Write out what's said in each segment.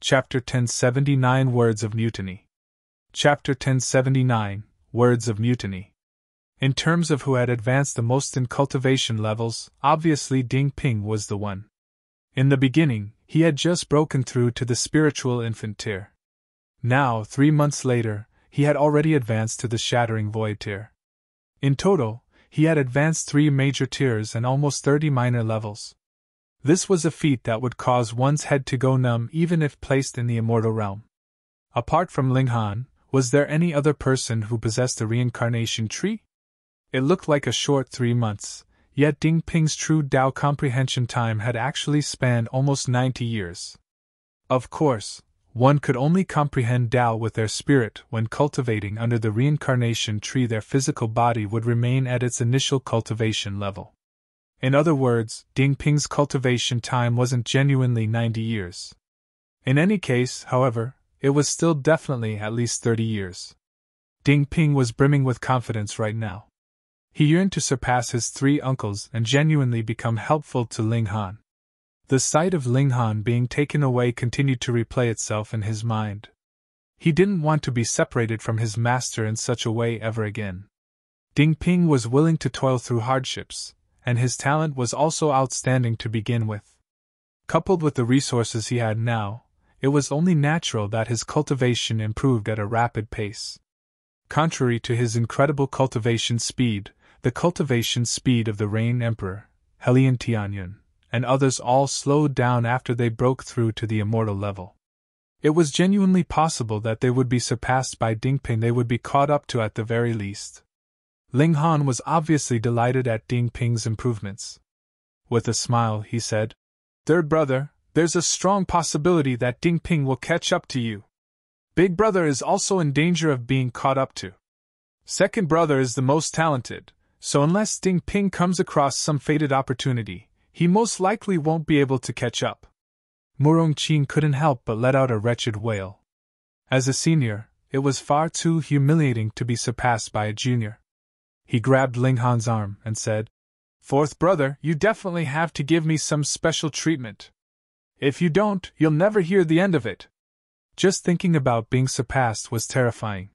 Chapter 1079 Words of Mutiny. Chapter 1079 Words of Mutiny. In terms of who had advanced the most in cultivation levels, obviously Ding Ping was the one. In the beginning, he had just broken through to the spiritual infant tier. Now, 3 months later, he had already advanced to the shattering void tier. In total, he had advanced 3 major tiers and almost 30 minor levels. This was a feat that would cause one's head to go numb even if placed in the immortal realm. Apart from Ling Han, was there any other person who possessed a reincarnation tree? It looked like a short 3 months, yet Ding Ping's true Dao comprehension time had actually spanned almost 90 years. Of course, one could only comprehend Dao with their spirit when cultivating under the reincarnation tree. Their physical body would remain at its initial cultivation level. In other words, Ding Ping's cultivation time wasn't genuinely 90 years. In any case, however, it was still definitely at least 30 years. Ding Ping was brimming with confidence right now. He yearned to surpass his 3 uncles and genuinely become helpful to Ling Han. The sight of Ling Han being taken away continued to replay itself in his mind. He didn't want to be separated from his master in such a way ever again. Ding Ping was willing to toil through hardships, and his talent was also outstanding to begin with. Coupled with the resources he had now, it was only natural that his cultivation improved at a rapid pace. Contrary to his incredible cultivation speed, the cultivation speed of the Rain Emperor, Helian Tianyun, and others all slowed down after they broke through to the immortal level. It was genuinely possible that they would be surpassed by Ding Ping. They would be caught up to at the very least. Ling Han was obviously delighted at Ding Ping's improvements. With a smile, he said, "Third brother, there's a strong possibility that Ding Ping will catch up to you. Big brother is also in danger of being caught up to. Second brother is the most talented, so unless Ding Ping comes across some fated opportunity, he most likely won't be able to catch up." Murong Qin couldn't help but let out a wretched wail. As a senior, it was far too humiliating to be surpassed by a junior. He grabbed Ling Han's arm and said, "Fourth brother, you definitely have to give me some special treatment. If you don't, you'll never hear the end of it." Just thinking about being surpassed was terrifying.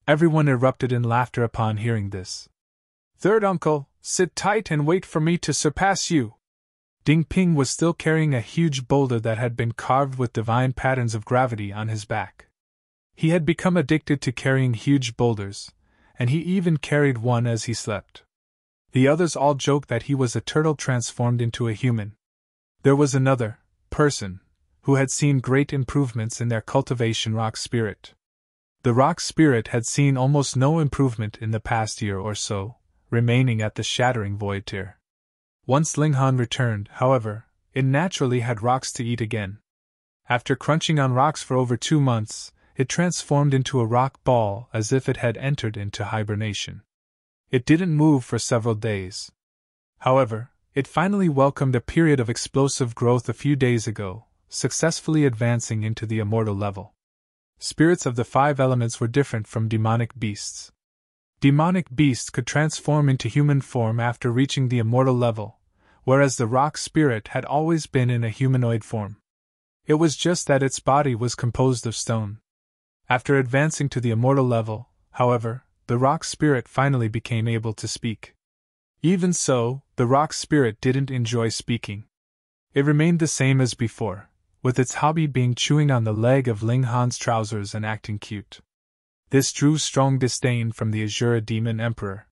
Everyone erupted in laughter upon hearing this. "Third uncle, sit tight and wait for me to surpass you." Ding Ping was still carrying a huge boulder that had been carved with divine patterns of gravity on his back. He had become addicted to carrying huge boulders, and he even carried one as he slept. The others all joked that he was a turtle transformed into a human. There was another person who had seen great improvements in their cultivation rock spirit. The rock spirit had seen almost no improvement in the past year or so, remaining at the shattering void tier. Once Ling Han returned, however, it naturally had rocks to eat again. After crunching on rocks for over 2 months, it transformed into a rock ball as if it had entered into hibernation. It didn't move for several days. However, it finally welcomed a period of explosive growth a few days ago, successfully advancing into the immortal level. Spirits of the 5 elements were different from demonic beasts. Demonic beasts could transform into human form after reaching the immortal level, whereas the rock spirit had always been in a humanoid form. It was just that its body was composed of stone. After advancing to the immortal level, however, the rock spirit finally became able to speak. Even so, the rock spirit didn't enjoy speaking. It remained the same as before, with its hobby being chewing on the leg of Ling Han's trousers and acting cute. This drew strong disdain from the Azura Demon Emperor.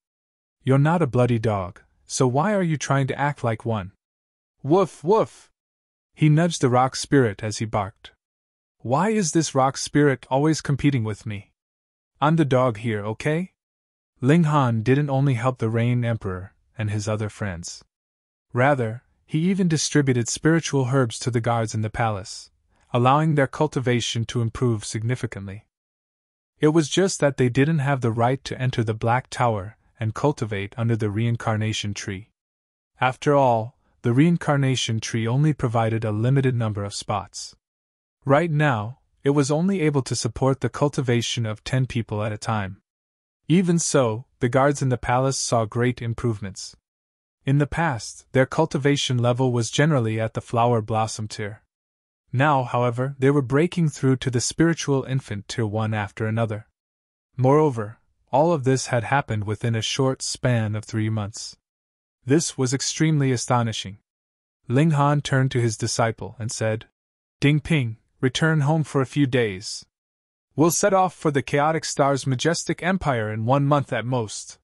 "You're not a bloody dog, so why are you trying to act like one? Woof woof!" He nudged the rock spirit as he barked. "Why is this rock spirit always competing with me? I'm the dog here, okay?" Ling Han didn't only help the Rain Emperor and his other friends. Rather, he even distributed spiritual herbs to the guards in the palace, allowing their cultivation to improve significantly. It was just that they didn't have the right to enter the Black Tower and cultivate under the reincarnation tree. After all, the reincarnation tree only provided a limited number of spots. Right now, it was only able to support the cultivation of 10 people at a time. Even so, the guards in the palace saw great improvements. In the past, their cultivation level was generally at the flower blossom tier. Now, however, they were breaking through to the spiritual infant tier one after another. Moreover, all of this had happened within a short span of 3 months. This was extremely astonishing. Ling Han turned to his disciple and said, Ding Ping, return home for a few days. We'll set off for the Chaotic Star's Majestic Empire in 1 month at most.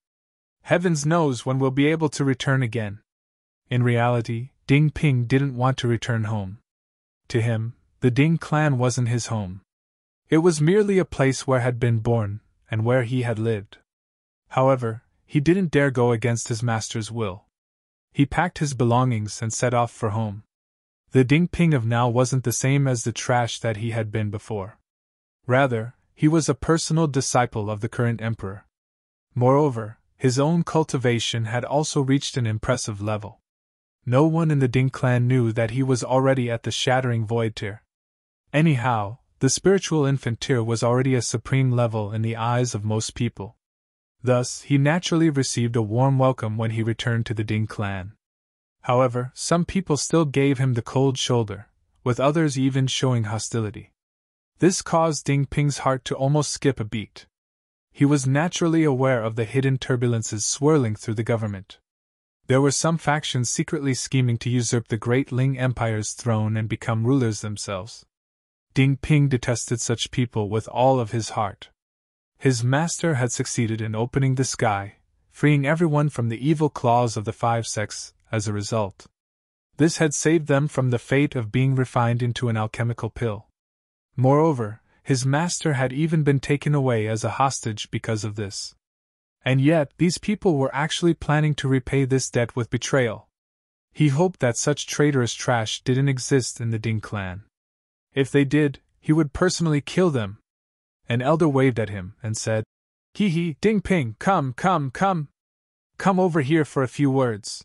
Heavens knows when we'll be able to return again. In reality, Ding Ping didn't want to return home. To him, the Ding clan wasn't his home. It was merely a place where he had been born, and where he had lived. However, he didn't dare go against his master's will. He packed his belongings and set off for home. The Ding Ping of now wasn't the same as the trash that he had been before. Rather, he was a personal disciple of the current emperor. Moreover, his own cultivation had also reached an impressive level. No one in the Ding clan knew that he was already at the Shattering Void tier. Anyhow, the spiritual infant tier was already a supreme level in the eyes of most people. Thus, he naturally received a warm welcome when he returned to the Ding clan. However, some people still gave him the cold shoulder, with others even showing hostility. This caused Ding Ping's heart to almost skip a beat. He was naturally aware of the hidden turbulences swirling through the government. There were some factions secretly scheming to usurp the great Ling Empire's throne and become rulers themselves. Ding Ping detested such people with all of his heart. His master had succeeded in opening the sky, freeing everyone from the evil claws of the 5 sects as a result. This had saved them from the fate of being refined into an alchemical pill. Moreover, his master had even been taken away as a hostage because of this. And yet, these people were actually planning to repay this debt with betrayal. He hoped that such traitorous trash didn't exist in the Ding clan. If they did, he would personally kill them. An elder waved at him and said, Hee, Ding Ping, come. Come over here for a few words.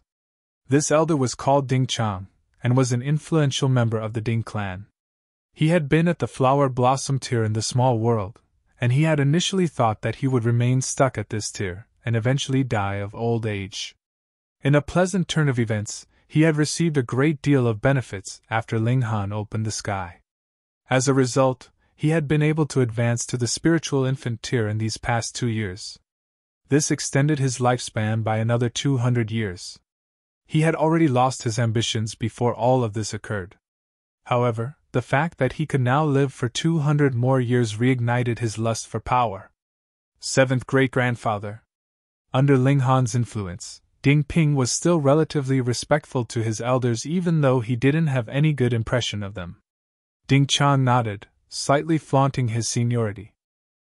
This elder was called Ding Chang, and was an influential member of the Ding clan. He had been at the Flower Blossom tier in the small world, and he had initially thought that he would remain stuck at this tier, and eventually die of old age. In a pleasant turn of events, he had received a great deal of benefits after Ling Han opened the sky. As a result, he had been able to advance to the spiritual infant tier in these past 2 years. This extended his lifespan by another 200 years. He had already lost his ambitions before all of this occurred. However, the fact that he could now live for 200 more years reignited his lust for power. 7th great-grandfather. Under Ling Han's influence, Ding Ping was still relatively respectful to his elders even though he didn't have any good impression of them. Ding Chang nodded, slightly flaunting his seniority.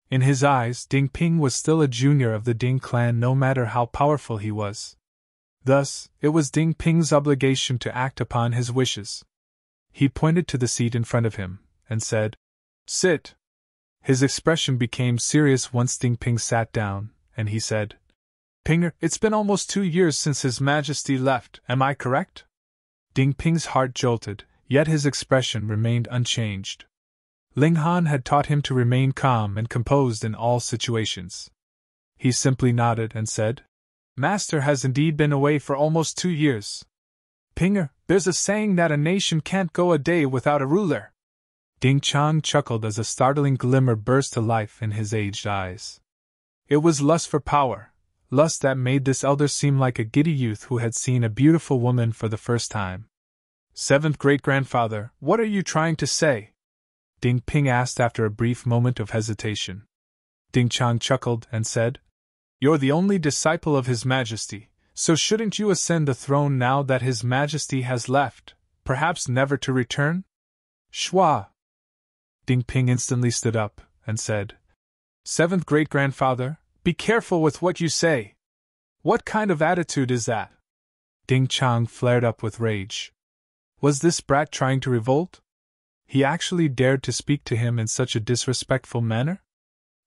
In his eyes, Ding Ping was still a junior of the Ding clan no matter how powerful he was. Thus, it was Ding Ping's obligation to act upon his wishes. He pointed to the seat in front of him, and said, Sit. His expression became serious once Ding Ping sat down, and he said, Pinger, it's been almost 2 years since His Majesty left, am I correct? Ding Ping's heart jolted, yet his expression remained unchanged. Ling Han had taught him to remain calm and composed in all situations. He simply nodded and said, Master has indeed been away for almost 2 years. Pinger, there's a saying that a nation can't go a day without a ruler. Ding Chang chuckled as a startling glimmer burst to life in his aged eyes. It was lust for power, lust that made this elder seem like a giddy youth who had seen a beautiful woman for the first time. 7th great-grandfather, what are you trying to say? Ding Ping asked after a brief moment of hesitation. Ding Chang chuckled and said, You're the only disciple of His Majesty, so shouldn't you ascend the throne now that His Majesty has left, perhaps never to return? Shua! Ding Ping instantly stood up and said, 7th great-grandfather, be careful with what you say. What kind of attitude is that? Ding Chang flared up with rage. Was this brat trying to revolt? He actually dared to speak to him in such a disrespectful manner?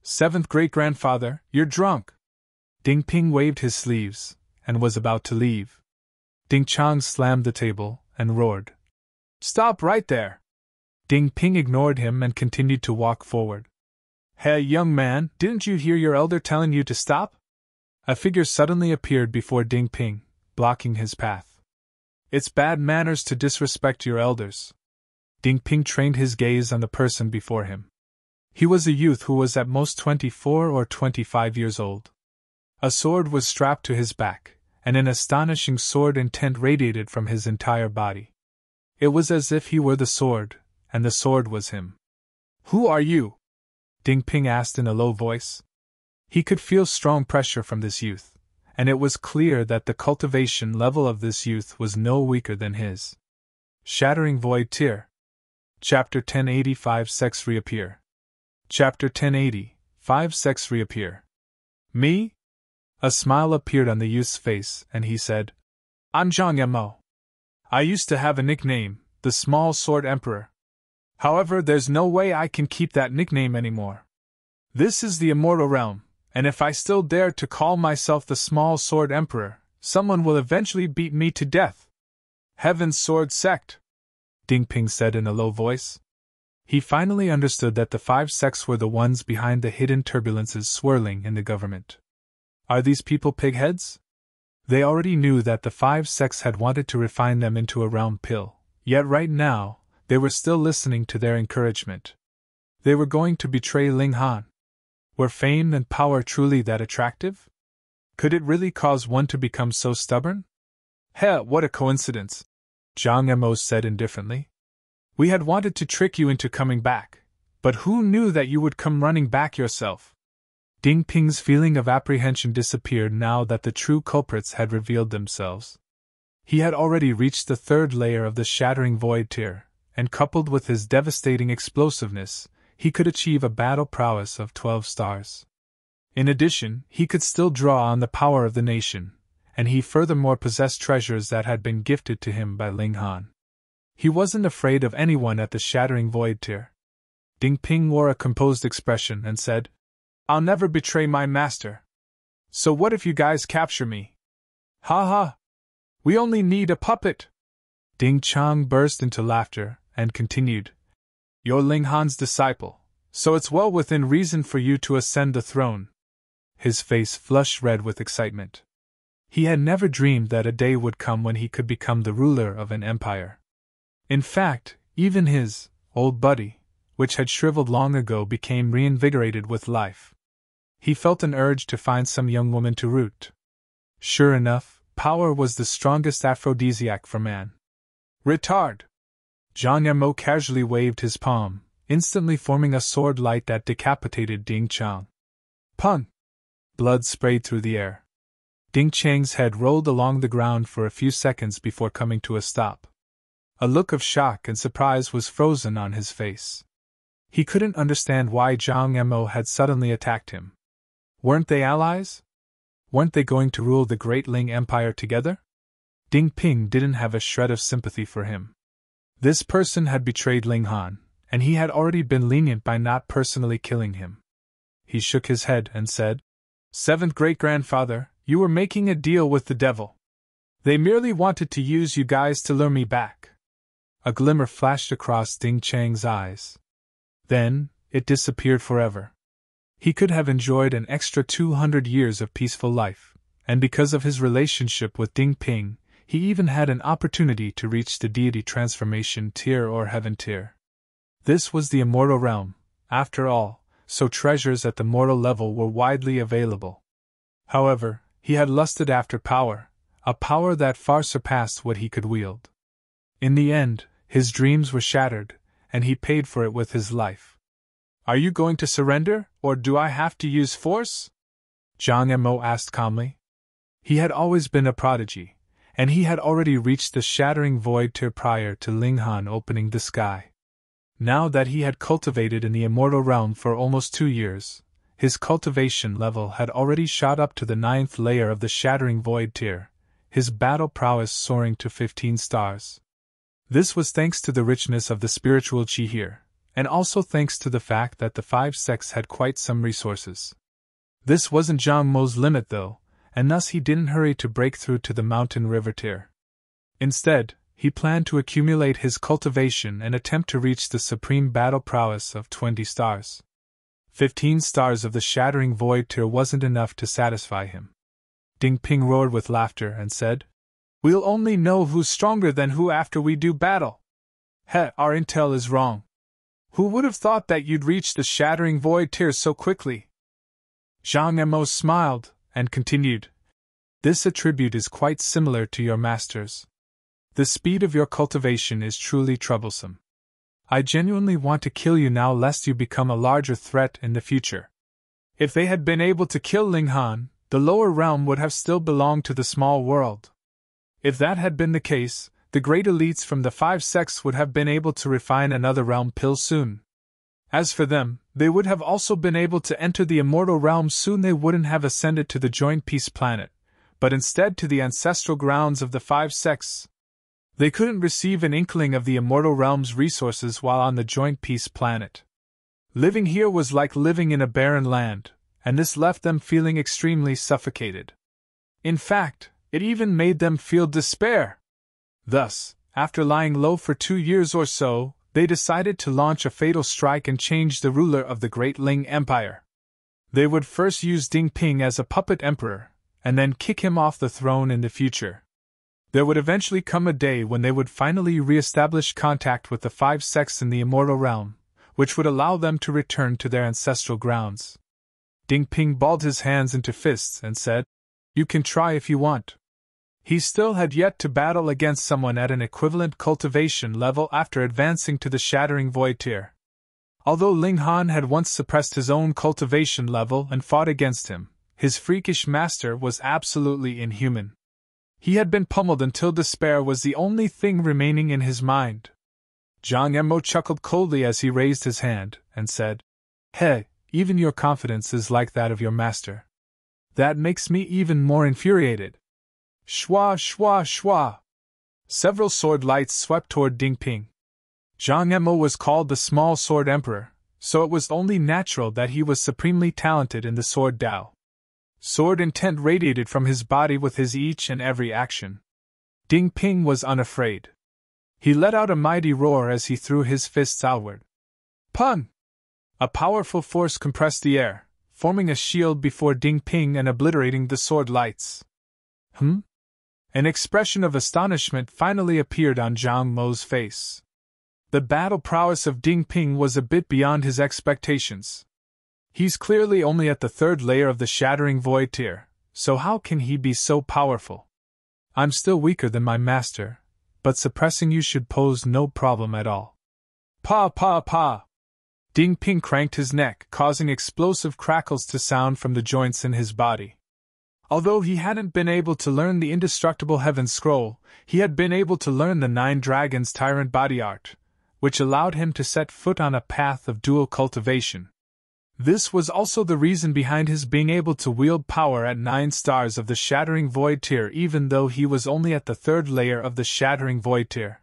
7th great-grandfather, you're drunk! Ding Ping waved his sleeves, and was about to leave. Ding Chang slammed the table, and roared. Stop right there! Ding Ping ignored him and continued to walk forward. Hey, young man, didn't you hear your elder telling you to stop? A figure suddenly appeared before Ding Ping, blocking his path. It's bad manners to disrespect your elders. Ding Ping trained his gaze on the person before him. He was a youth who was at most 24 or 25 years old. A sword was strapped to his back, and an astonishing sword intent radiated from his entire body. It was as if he were the sword, and the sword was him. "Who are you?" Ding Ping asked in a low voice. He could feel strong pressure from this youth, and it was clear that the cultivation level of this youth was no weaker than his. Shattering Void Tear. Chapter 1085 Sects Reappear. Chapter 1080 5 Sects Reappear. Me? A smile appeared on the youth's face, and he said, "I'm Zhang Yamo. I used to have a nickname, the Small Sword Emperor. However, there's no way I can keep that nickname anymore. This is the immortal realm, and if I still dare to call myself the Small Sword Emperor, someone will eventually beat me to death." "Heaven's Sword Sect," Ding Ping said in a low voice. He finally understood that the 5 sects were the ones behind the hidden turbulences swirling in the government. Are these people pigheads? They already knew that the 5 sects had wanted to refine them into a round pill, yet right now, they were still listening to their encouragement. They were going to betray Ling Han. Were fame and power truly that attractive? Could it really cause one to become so stubborn? "Heh, what a coincidence," Zhang Emo said indifferently. "We had wanted to trick you into coming back, but who knew that you would come running back yourself?" Ding Ping's feeling of apprehension disappeared now that the true culprits had revealed themselves. He had already reached the 3rd layer of the Shattering Void Tier, and coupled with his devastating explosiveness, he could achieve a battle prowess of 12 stars. In addition, he could still draw on the power of the nation, and he furthermore possessed treasures that had been gifted to him by Ling Han. He wasn't afraid of anyone at the Shattering Void Tier. Ding Ping wore a composed expression and said, "I'll never betray my master. So what if you guys capture me? Ha ha! We only need a puppet!" Ding Chang burst into laughter and continued, "You're Ling Han's disciple, so it's well within reason for you to ascend the throne." His face flushed red with excitement. He had never dreamed that a day would come when he could become the ruler of an empire. In fact, even his old buddy, which had shriveled long ago, became reinvigorated with life. He felt an urge to find some young woman to root. Sure enough, power was the strongest aphrodisiac for man. "Retard!" Zhang Yamo casually waved his palm, instantly forming a sword light that decapitated Ding Chang. Pun! Blood sprayed through the air. Ding Chang's head rolled along the ground for a few seconds before coming to a stop. A look of shock and surprise was frozen on his face. He couldn't understand why Zhang Yamo had suddenly attacked him. Weren't they allies? Weren't they going to rule the Great Ling Empire together? Ding Ping didn't have a shred of sympathy for him. This person had betrayed Ling Han, and he had already been lenient by not personally killing him. He shook his head and said, "Seventh great-grandfather, you were making a deal with the devil. They merely wanted to use you guys to lure me back." A glimmer flashed across Ding Chang's eyes. Then, it disappeared forever. He could have enjoyed an extra 200 years of peaceful life, and because of his relationship with Ding Ping, he even had an opportunity to reach the deity transformation tier or heaven tier. This was the immortal realm, after all, so treasures at the mortal level were widely available. However, he had lusted after power, a power that far surpassed what he could wield. In the end, his dreams were shattered, and he paid for it with his life. "Are you going to surrender, or do I have to use force?" Zhang Mo asked calmly. He had always been a prodigy, and he had already reached the Shattering Void tier prior to Ling Han opening the sky. Now that he had cultivated in the immortal realm for almost 2 years, his cultivation level had already shot up to the 9th layer of the Shattering Void tier, his battle prowess soaring to 15 stars. This was thanks to the richness of the spiritual chi here, and also thanks to the fact that the 5 sects had quite some resources. This wasn't Zhang Mo's limit though, and thus he didn't hurry to break through to the mountain river tier. Instead, he planned to accumulate his cultivation and attempt to reach the supreme battle prowess of 20 stars. 15 stars of the Shattering Void tier wasn't enough to satisfy him. Ding Ping roared with laughter and said, "We'll only know who's stronger than who after we do battle." Our intel is wrong. Who would have thought that you'd reach the shattering void tier so quickly? Zhang Mo smiled, and continued. This attribute is quite similar to your master's. The speed of your cultivation is truly troublesome. I genuinely want to kill you now lest you become a larger threat in the future. If they had been able to kill Ling Han, the lower realm would have still belonged to the small world. If that had been the case, the great elites from the 5 sects would have been able to refine another realm pill soon. As for them, they would have also been able to enter the immortal realm soon. They wouldn't have ascended to the joint peace planet, but instead to the ancestral grounds of the 5 sects. They couldn't receive an inkling of the immortal realm's resources while on the joint peace planet. Living here was like living in a barren land, and this left them feeling extremely suffocated. In fact, it even made them feel despair. Thus, after lying low for 2 years or so, they decided to launch a fatal strike and change the ruler of the Great Ling Empire. They would first use Ding Ping as a puppet emperor, and then kick him off the throne in the future. There would eventually come a day when they would finally re-establish contact with the 5 sects in the immortal realm, which would allow them to return to their ancestral grounds. Ding Ping balled his hands into fists and said, "You can try if you want." He still had yet to battle against someone at an equivalent cultivation level after advancing to the shattering void tier. Although Ling Han had once suppressed his own cultivation level and fought against him, his freakish master was absolutely inhuman. He had been pummeled until despair was the only thing remaining in his mind. Zhang Mo chuckled coldly as he raised his hand, and said, "Hey, even your confidence is like that of your master. That makes me even more infuriated." Shwa, shwa, shwa. Several sword lights swept toward Ding Ping. Zhang Mo was called the Small Sword Emperor, so it was only natural that he was supremely talented in the sword Dao. Sword intent radiated from his body with his each and every action. Ding Ping was unafraid. He let out a mighty roar as he threw his fists outward. Pun! A powerful force compressed the air, forming a shield before Ding Ping and obliterating the sword lights. An expression of astonishment finally appeared on Zhang Mo's face. The battle prowess of Ding Ping was a bit beyond his expectations. He's clearly only at the 3rd layer of the shattering void tier, so how can he be so powerful? I'm still weaker than my master, but suppressing you should pose no problem at all. Pa pa pa! Ding Ping cranked his neck, causing explosive crackles to sound from the joints in his body. Although he hadn't been able to learn the indestructible Heaven Scroll, he had been able to learn the 9 Dragons Tyrant Body Art, which allowed him to set foot on a path of dual cultivation. This was also the reason behind his being able to wield power at 9 stars of the Shattering Void tier even though he was only at the 3rd layer of the Shattering Void tier.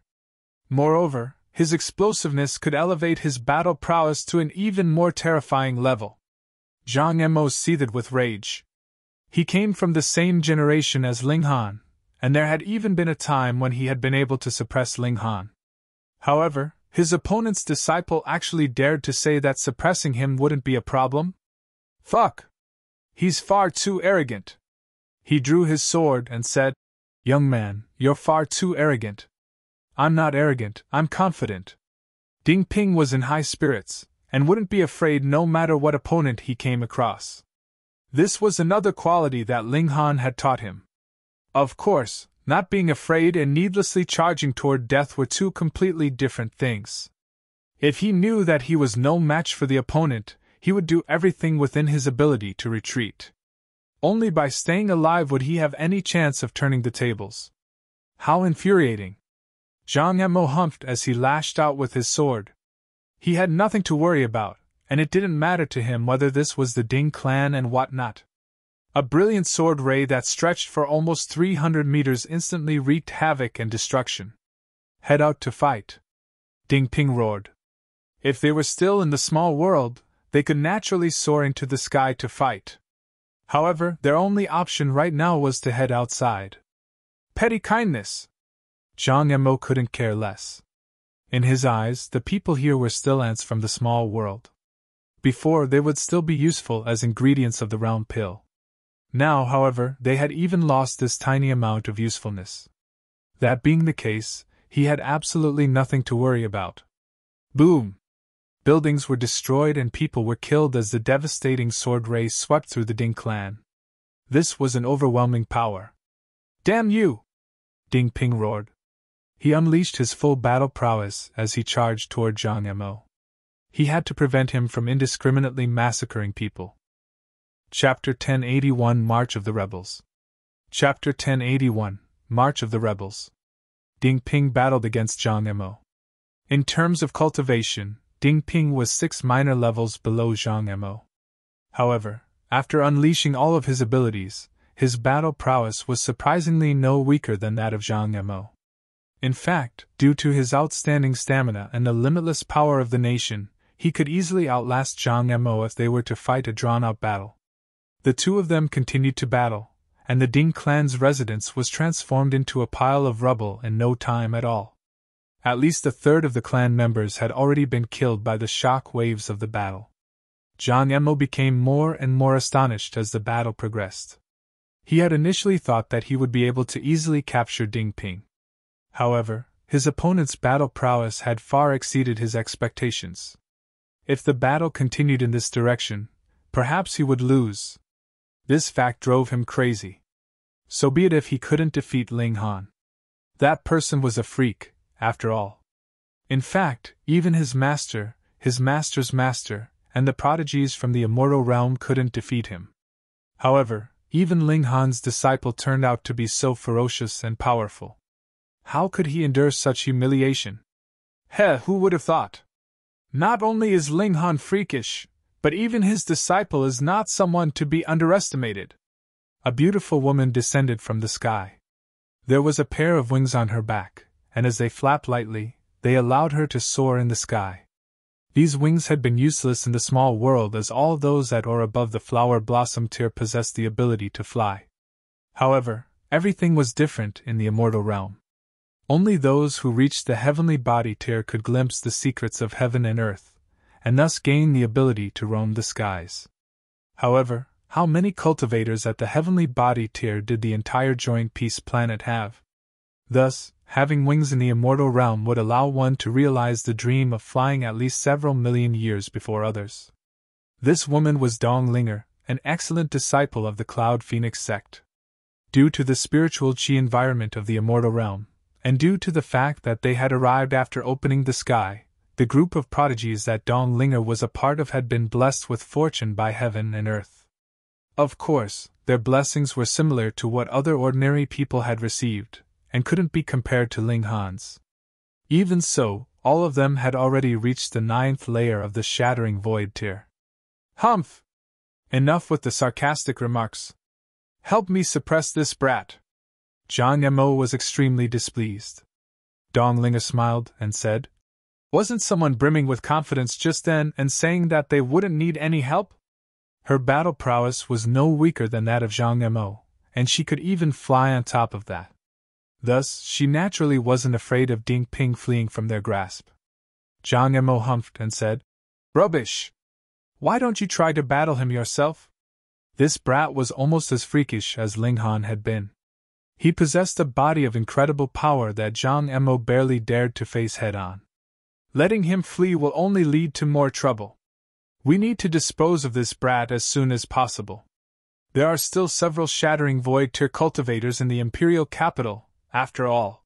Moreover, his explosiveness could elevate his battle prowess to an even more terrifying level. Zhang Mo seethed with rage. He came from the same generation as Ling Han, and there had even been a time when he had been able to suppress Ling Han. However, his opponent's disciple actually dared to say that suppressing him wouldn't be a problem? Fuck! He's far too arrogant. He drew his sword and said, "Young man, you're far too arrogant." "I'm not arrogant, I'm confident." Ding Ping was in high spirits, and wouldn't be afraid no matter what opponent he came across. This was another quality that Ling Han had taught him. Of course, not being afraid and needlessly charging toward death were two completely different things. If he knew that he was no match for the opponent, he would do everything within his ability to retreat. Only by staying alive would he have any chance of turning the tables. How infuriating! Zhang Mo humphed as he lashed out with his sword. He had nothing to worry about, and it didn't matter to him whether this was the Ding clan and whatnot. A brilliant sword ray that stretched for almost 300 meters instantly wreaked havoc and destruction. "Head out to fight," Ding Ping roared. If they were still in the small world, they could naturally soar into the sky to fight. However, their only option right now was to head outside. Petty kindness! Zhang Mo couldn't care less. In his eyes, the people here were still ants from the small world. Before, they would still be useful as ingredients of the realm pill. Now, however, they had even lost this tiny amount of usefulness. That being the case, he had absolutely nothing to worry about. Boom! Buildings were destroyed and people were killed as the devastating sword ray swept through the Ding clan. This was an overwhelming power. Damn you! Ding Ping roared. He unleashed his full battle prowess as he charged toward Zhang Mo. He had to prevent him from indiscriminately massacring people. Chapter 1081 March of the Rebels. Chapter 1081 March of the Rebels. Ding Ping battled against Zhang Mo. In terms of cultivation, Ding Ping was 6 minor levels below Zhang Mo. However, after unleashing all of his abilities, his battle prowess was surprisingly no weaker than that of Zhang Mo. In fact, due to his outstanding stamina and the limitless power of the nation, he could easily outlast Zhang Mo if they were to fight a drawn-out battle. The two of them continued to battle, and the Ding clan's residence was transformed into a pile of rubble in no time at all. At least a third of the clan members had already been killed by the shock waves of the battle. Zhang Mo became more and more astonished as the battle progressed. He had initially thought that he would be able to easily capture Ding Ping. However, his opponent's battle prowess had far exceeded his expectations. If the battle continued in this direction, perhaps he would lose. This fact drove him crazy. So be it if he couldn't defeat Ling Han. That person was a freak, after all. In fact, even his master, his master's master, and the prodigies from the immortal realm couldn't defeat him. However, even Ling Han's disciple turned out to be so ferocious and powerful. How could he endure such humiliation? Who would have thought? Not only is Ling Han freakish, but even his disciple is not someone to be underestimated. A beautiful woman descended from the sky. There was a pair of wings on her back, and as they flapped lightly, they allowed her to soar in the sky. These wings had been useless in the small world as all those at or above the flower blossom tier possessed the ability to fly. However, everything was different in the immortal realm. Only those who reached the heavenly body tier could glimpse the secrets of heaven and earth, and thus gain the ability to roam the skies. However, how many cultivators at the heavenly body tier did the entire joint peace planet have? Thus, having wings in the immortal realm would allow one to realize the dream of flying at least several million years before others. This woman was Dong Linger, an excellent disciple of the Cloud Phoenix sect. Due to the spiritual chi environment of the immortal realm, and due to the fact that they had arrived after opening the sky, the group of prodigies that Dong Linger was a part of had been blessed with fortune by heaven and earth. Of course, their blessings were similar to what other ordinary people had received, and couldn't be compared to Ling Han's. Even so, all of them had already reached the 9th layer of the Shattering Void tier. Humph! Enough with the sarcastic remarks. Help me suppress this brat. Zhang Mo was extremely displeased. Dong Linger smiled and said, "Wasn't someone brimming with confidence just then and saying that they wouldn't need any help?" Her battle prowess was no weaker than that of Zhang Mo, and she could even fly on top of that. Thus, she naturally wasn't afraid of Ding Ping fleeing from their grasp. Zhang Mo humphed and said, "Rubbish! Why don't you try to battle him yourself?" This brat was almost as freakish as Ling Han had been. He possessed a body of incredible power that Zhang Mo barely dared to face head-on. Letting him flee will only lead to more trouble. We need to dispose of this brat as soon as possible. There are still several Shattering Void tier cultivators in the Imperial capital, after all.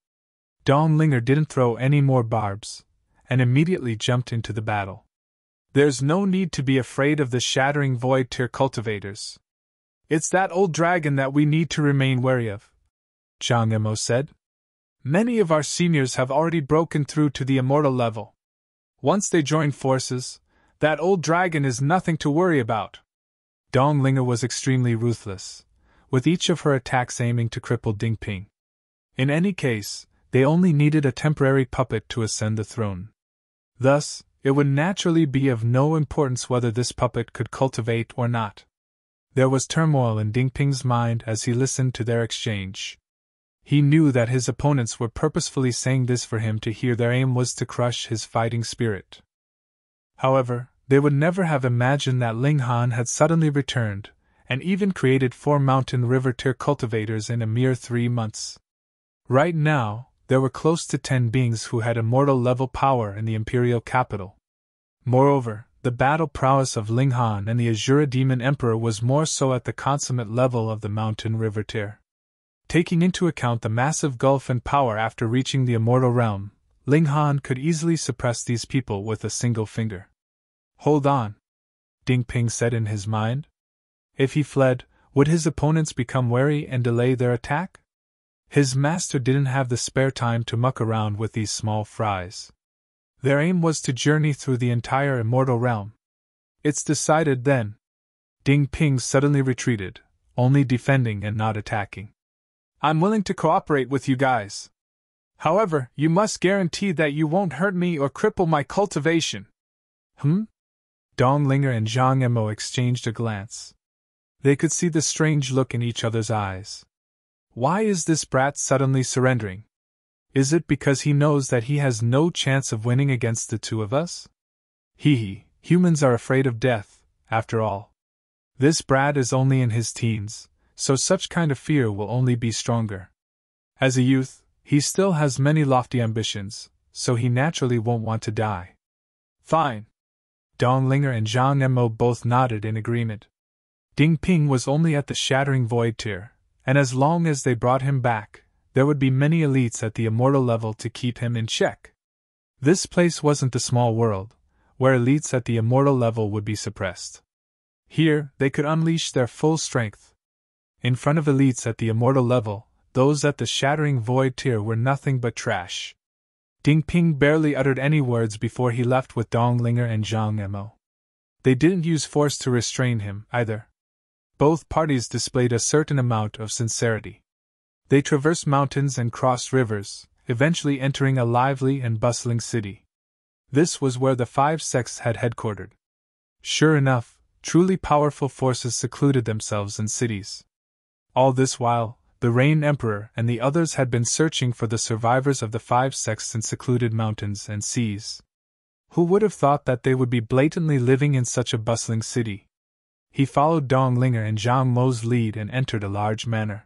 Dong Linger didn't throw any more barbs, and immediately jumped into the battle. There's no need to be afraid of the Shattering Void tier cultivators. It's that old dragon that we need to remain wary of, Zhang Mo said. Many of our seniors have already broken through to the immortal level. Once they join forces, that old dragon is nothing to worry about. Dong Linger was extremely ruthless, with each of her attacks aiming to cripple Ding Ping. In any case, they only needed a temporary puppet to ascend the throne. Thus, it would naturally be of no importance whether this puppet could cultivate or not. There was turmoil in Ding Ping's mind as he listened to their exchange. He knew that his opponents were purposefully saying this for him to hear. Their aim was to crush his fighting spirit. However, they would never have imagined that Ling Han had suddenly returned, and even created 4 mountain river tier cultivators in a mere 3 months. Right now, there were close to 10 beings who had immortal-level power in the Imperial capital. Moreover, the battle prowess of Ling Han and the Azura Demon Emperor was more so at the consummate level of the mountain Reappear. Taking into account the massive gulf in power after reaching the immortal realm, Ling Han could easily suppress these people with a single finger. Hold on, Ding Ping said in his mind. If he fled, would his opponents become wary and delay their attack? His master didn't have the spare time to muck around with these small fries. Their aim was to journey through the entire immortal realm. It's decided then. Ding Ping suddenly retreated, only defending and not attacking. I'm willing to cooperate with you guys. However, you must guarantee that you won't hurt me or cripple my cultivation. Donglinger and Zhang Emo exchanged a glance. They could see the strange look in each other's eyes. Why is this brat suddenly surrendering? Is it because he knows that he has no chance of winning against the two of us? Humans are afraid of death, after all. This brat is only in his teens, so such kind of fear will only be stronger. As a youth, he still has many lofty ambitions, so he naturally won't want to die. Fine. Donglinger and Zhang Emo both nodded in agreement. Ding Ping was only at the Shattering Void tier, and as long as they brought him back, there would be many elites at the immortal level to keep him in check. This place wasn't a small world, where elites at the immortal level would be suppressed. Here, they could unleash their full strength. In front of elites at the immortal level, those at the Shattering Void tier were nothing but trash. Ding Ping barely uttered any words before he left with Donglinger and Zhang Emo. They didn't use force to restrain him, either. Both parties displayed a certain amount of sincerity. They traversed mountains and crossed rivers, eventually entering a lively and bustling city. This was where the 5 sects had headquartered. Sure enough, truly powerful forces secluded themselves in cities. All this while, the Rain Emperor and the others had been searching for the survivors of the 5 sects in secluded mountains and seas. Who would have thought that they would be blatantly living in such a bustling city? He followed Donglinger and Zhang Mo's lead and entered a large manor.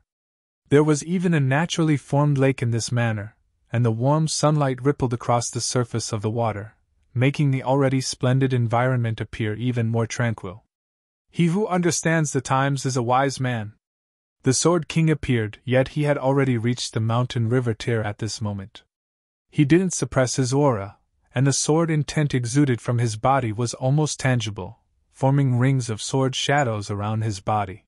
There was even a naturally formed lake in this manor, and the warm sunlight rippled across the surface of the water, making the already splendid environment appear even more tranquil. He who understands the times is a wise man. The Sword King appeared, yet he had already reached the mountain river tier at this moment. He didn't suppress his aura, and the sword intent exuded from his body was almost tangible, forming rings of sword shadows around his body.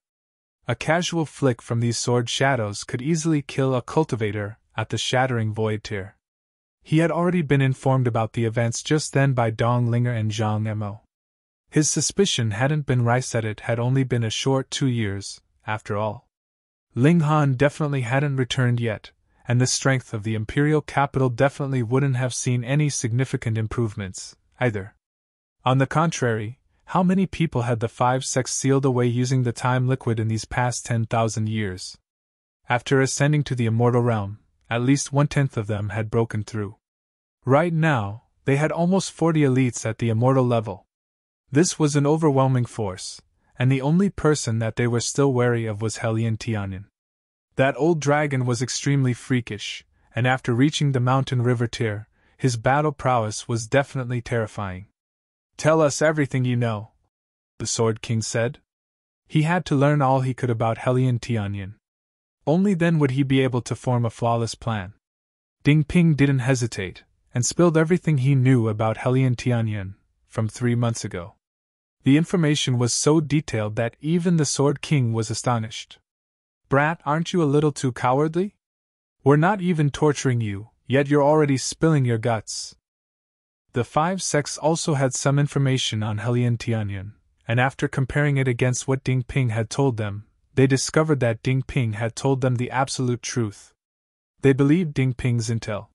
A casual flick from these sword shadows could easily kill a cultivator at the Shattering Void tier. He had already been informed about the events just then by Donglinger and Zhang Emo. His suspicion hadn't been right that it had only been a short 2 years, after all. Ling Han definitely hadn't returned yet, and the strength of the Imperial capital definitely wouldn't have seen any significant improvements, either. On the contrary, how many people had the 5 sects sealed away using the time liquid in these past 10,000 years? After ascending to the immortal realm, at least 1/10 of them had broken through. Right now, they had almost 40 elites at the immortal level. This was an overwhelming force, and the only person that they were still wary of was Hellion Tianyan. That old dragon was extremely freakish, and after reaching the mountain river tier, his battle prowess was definitely terrifying. Tell us everything you know, the Sword King said. He had to learn all he could about Hellion Tianyan. Only then would he be able to form a flawless plan. Ding Ping didn't hesitate, and spilled everything he knew about Hellion Tianyan, from 3 months ago. The information was so detailed that even the Sword King was astonished. Brat, aren't you a little too cowardly? We're not even torturing you, yet you're already spilling your guts. The 5 sects also had some information on Hellion Tianyan, and after comparing it against what Ding Ping had told them, they discovered that Ding Ping had told them the absolute truth. They believed Ding Ping's intel.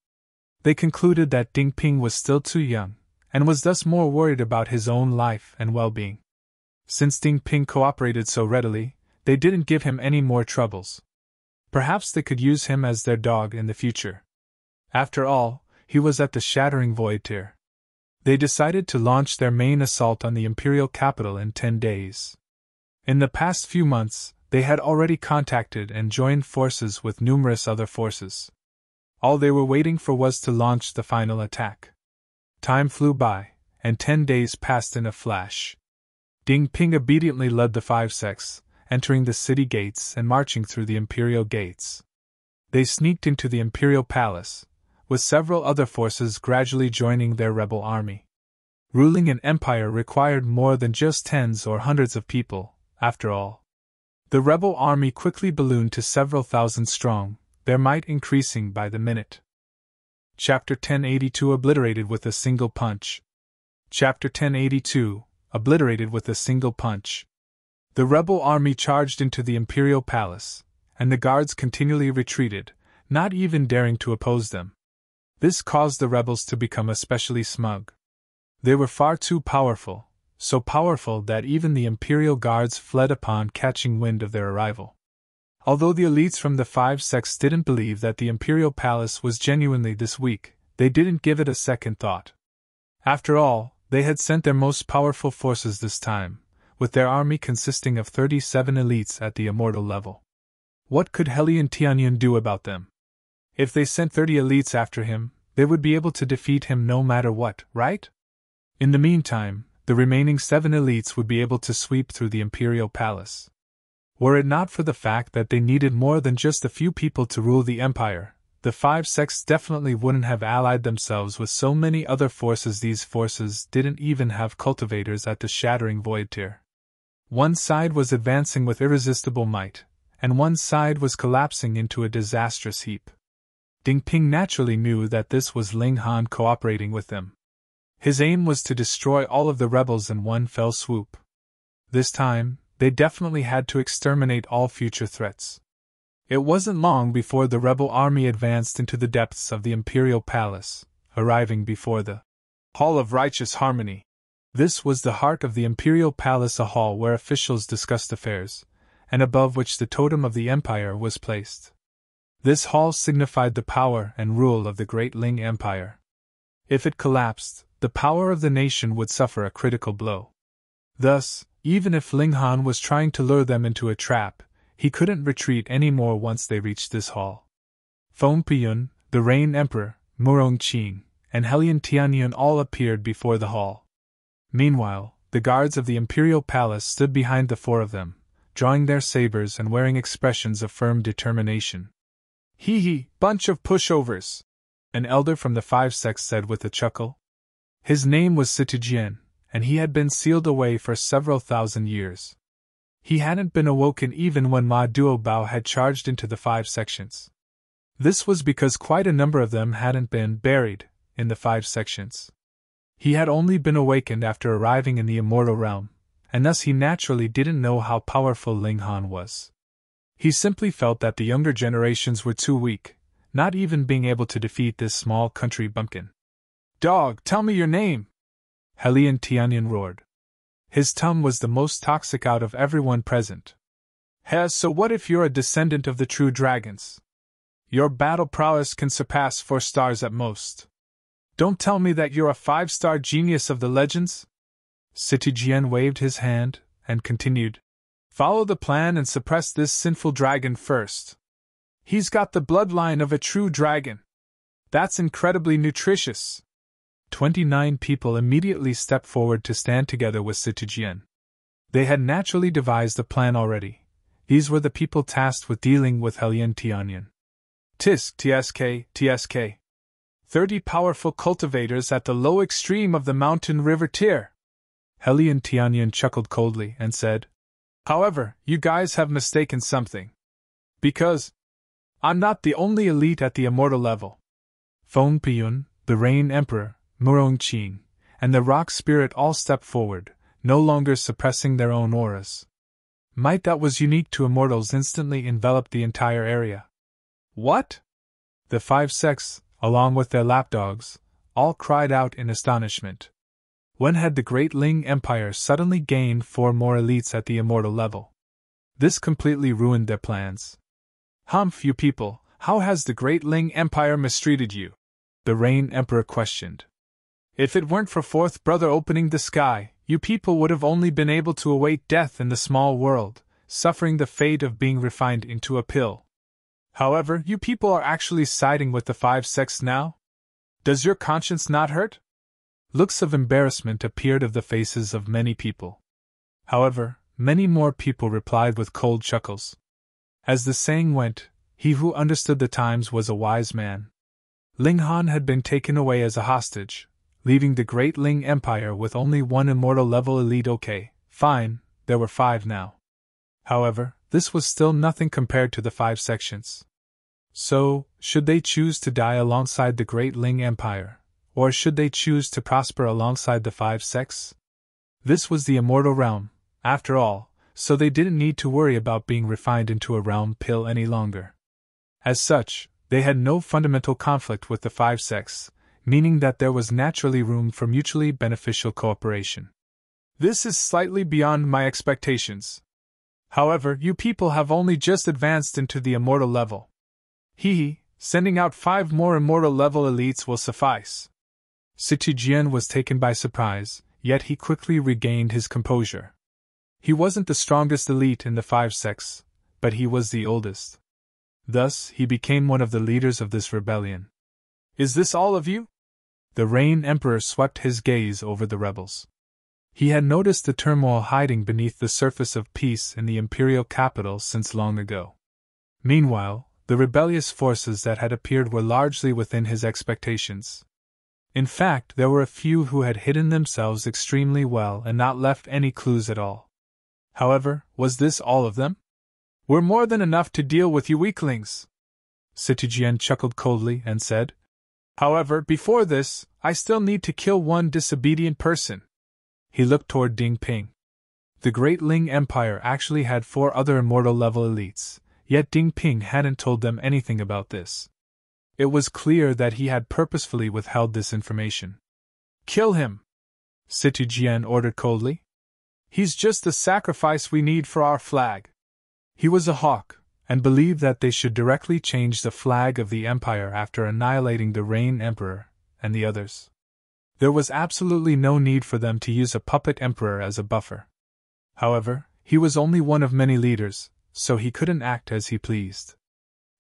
They concluded that Ding Ping was still too young, and was thus more worried about his own life and well-being. Since Ding Ping cooperated so readily, they didn't give him any more troubles. Perhaps they could use him as their dog in the future. After all, he was at the Shattering Void tier. They decided to launch their main assault on the Imperial capital in 10 days. In the past few months, they had already contacted and joined forces with numerous other forces. All they were waiting for was to launch the final attack. Time flew by, and 10 days passed in a flash. Ding Ping obediently led the 5 sects, entering the city gates and marching through the imperial gates. They sneaked into the imperial palace, with several other forces gradually joining their rebel army. Ruling an empire required more than just tens or hundreds of people, after all. The rebel army quickly ballooned to several thousand strong, their might increasing by the minute. Chapter 1082 Obliterated with a Single Punch. Chapter 1082 Obliterated with a Single Punch. The rebel army charged into the imperial palace, and the guards continually retreated, not even daring to oppose them. This caused the rebels to become especially smug. They were far too powerful, so powerful that even the imperial guards fled upon catching wind of their arrival. Although the elites from the 5 sects didn't believe that the imperial palace was genuinely this weak, they didn't give it a second thought. After all, they had sent their most powerful forces this time, with their army consisting of 37 elites at the immortal level. What could Hellion Tianyun do about them? If they sent 30 elites after him, they would be able to defeat him no matter what, right? In the meantime, the remaining 7 elites would be able to sweep through the imperial palace. Were it not for the fact that they needed more than just a few people to rule the empire, the 5 sects definitely wouldn't have allied themselves with so many other forces. These forces didn't even have cultivators at the shattering void tier. One side was advancing with irresistible might, and one side was collapsing into a disastrous heap. Ding Ping naturally knew that this was Ling Han cooperating with them. His aim was to destroy all of the rebels in one fell swoop. This time, they definitely had to exterminate all future threats. It wasn't long before the rebel army advanced into the depths of the imperial palace, arriving before the Hall of Righteous Harmony. This was the heart of the imperial palace, a hall where officials discussed affairs, and above which the totem of the empire was placed. This hall signified the power and rule of the great Ling Empire. If it collapsed, the power of the nation would suffer a critical blow. Thus, even if Ling Han was trying to lure them into a trap, he couldn't retreat anymore once they reached this hall. Feng Piyun, the Rain Emperor, Murong Qing, and Hellion Tianyun all appeared before the hall. Meanwhile, the guards of the imperial palace stood behind the 4 of them, drawing their sabers and wearing expressions of firm determination. "Hee hee, bunch of pushovers," an elder from the 5 sects said with a chuckle. His name was Sitijian, and he had been sealed away for several thousand years. He hadn't been awoken even when Ma Duobao had charged into the 5 sections. This was because quite a number of them hadn't been buried in the 5 sections. He had only been awakened after arriving in the immortal realm, and thus he naturally didn't know how powerful Ling Han was. He simply felt that the younger generations were too weak, not even being able to defeat this small country bumpkin. "Dog, tell me your name!" Hellion Tianyun roared. His tongue was the most toxic out of everyone present. So what if you're a descendant of the true dragons? Your battle prowess can surpass 4 stars at most. Don't tell me that you're a 5-star genius of the legends? Sitijian waved his hand, and continued. Follow the plan and suppress this sinful dragon first. He's got the bloodline of a true dragon. That's incredibly nutritious. 29 people immediately stepped forward to stand together with Sitijian. They had naturally devised a plan already. These were the people tasked with dealing with Hellion Tianyun. TSK. 30 powerful cultivators at the low extreme of the mountain river tier. Hellion Tianyun chuckled coldly and said, However, you guys have mistaken something. Because I'm not the only elite at the immortal level. Feng Piyun, the Rain Emperor, Murong Qing, and the Rock Spirit all stepped forward, no longer suppressing their own auras. Might that was unique to immortals instantly enveloped the entire area. What? The 5 sects, along with their lapdogs, all cried out in astonishment. When had the Great Ling Empire suddenly gained 4 more elites at the immortal level? This completely ruined their plans. You people, how has the Great Ling Empire mistreated you? The Rain Emperor questioned. If it weren't for Fourth Brother opening the sky, you people would have only been able to await death in the small world, suffering the fate of being refined into a pill. However, you people are actually siding with the 5 sects now? Does your conscience not hurt? Looks of embarrassment appeared on the faces of many people. However, many more people replied with cold chuckles. As the saying went, he who understood the times was a wise man. Ling Han had been taken away as a hostage, leaving the great Ling Empire with only one immortal level elite. Okay, fine, there were 5 now. However, this was still nothing compared to the 5 sections. So, should they choose to die alongside the great Ling Empire, or should they choose to prosper alongside the 5 sects? This was the immortal realm, after all, so they didn't need to worry about being refined into a realm pill any longer. As such, they had no fundamental conflict with the 5 sects, meaning that there was naturally room for mutually beneficial cooperation. This is slightly beyond my expectations. However, you people have only just advanced into the immortal level. Sending out 5 more immortal level elites will suffice. Zhihui was taken by surprise, yet he quickly regained his composure. He wasn't the strongest elite in the 5 sects, but he was the oldest. Thus, he became one of the leaders of this rebellion. Is this all of you? The Rain Emperor swept his gaze over the rebels. He had noticed the turmoil hiding beneath the surface of peace in the imperial capital since long ago. Meanwhile, the rebellious forces that had appeared were largely within his expectations. In fact, there were a few who had hidden themselves extremely well and not left any clues at all. However, was this all of them? We're more than enough to deal with you weaklings. Zhihui chuckled coldly and said, However, before this, I still need to kill one disobedient person. He looked toward Ding Ping. The Great Ling Empire actually had 4 other immortal level elites, yet Ding Ping hadn't told them anything about this. It was clear that he had purposefully withheld this information. Kill him! Zhihui ordered coldly. He's just the sacrifice we need for our flag. He was a hawk, and believed that they should directly change the flag of the Empire after annihilating the Rain Emperor and the others. There was absolutely no need for them to use a puppet emperor as a buffer. However, he was only one of many leaders, so he couldn't act as he pleased.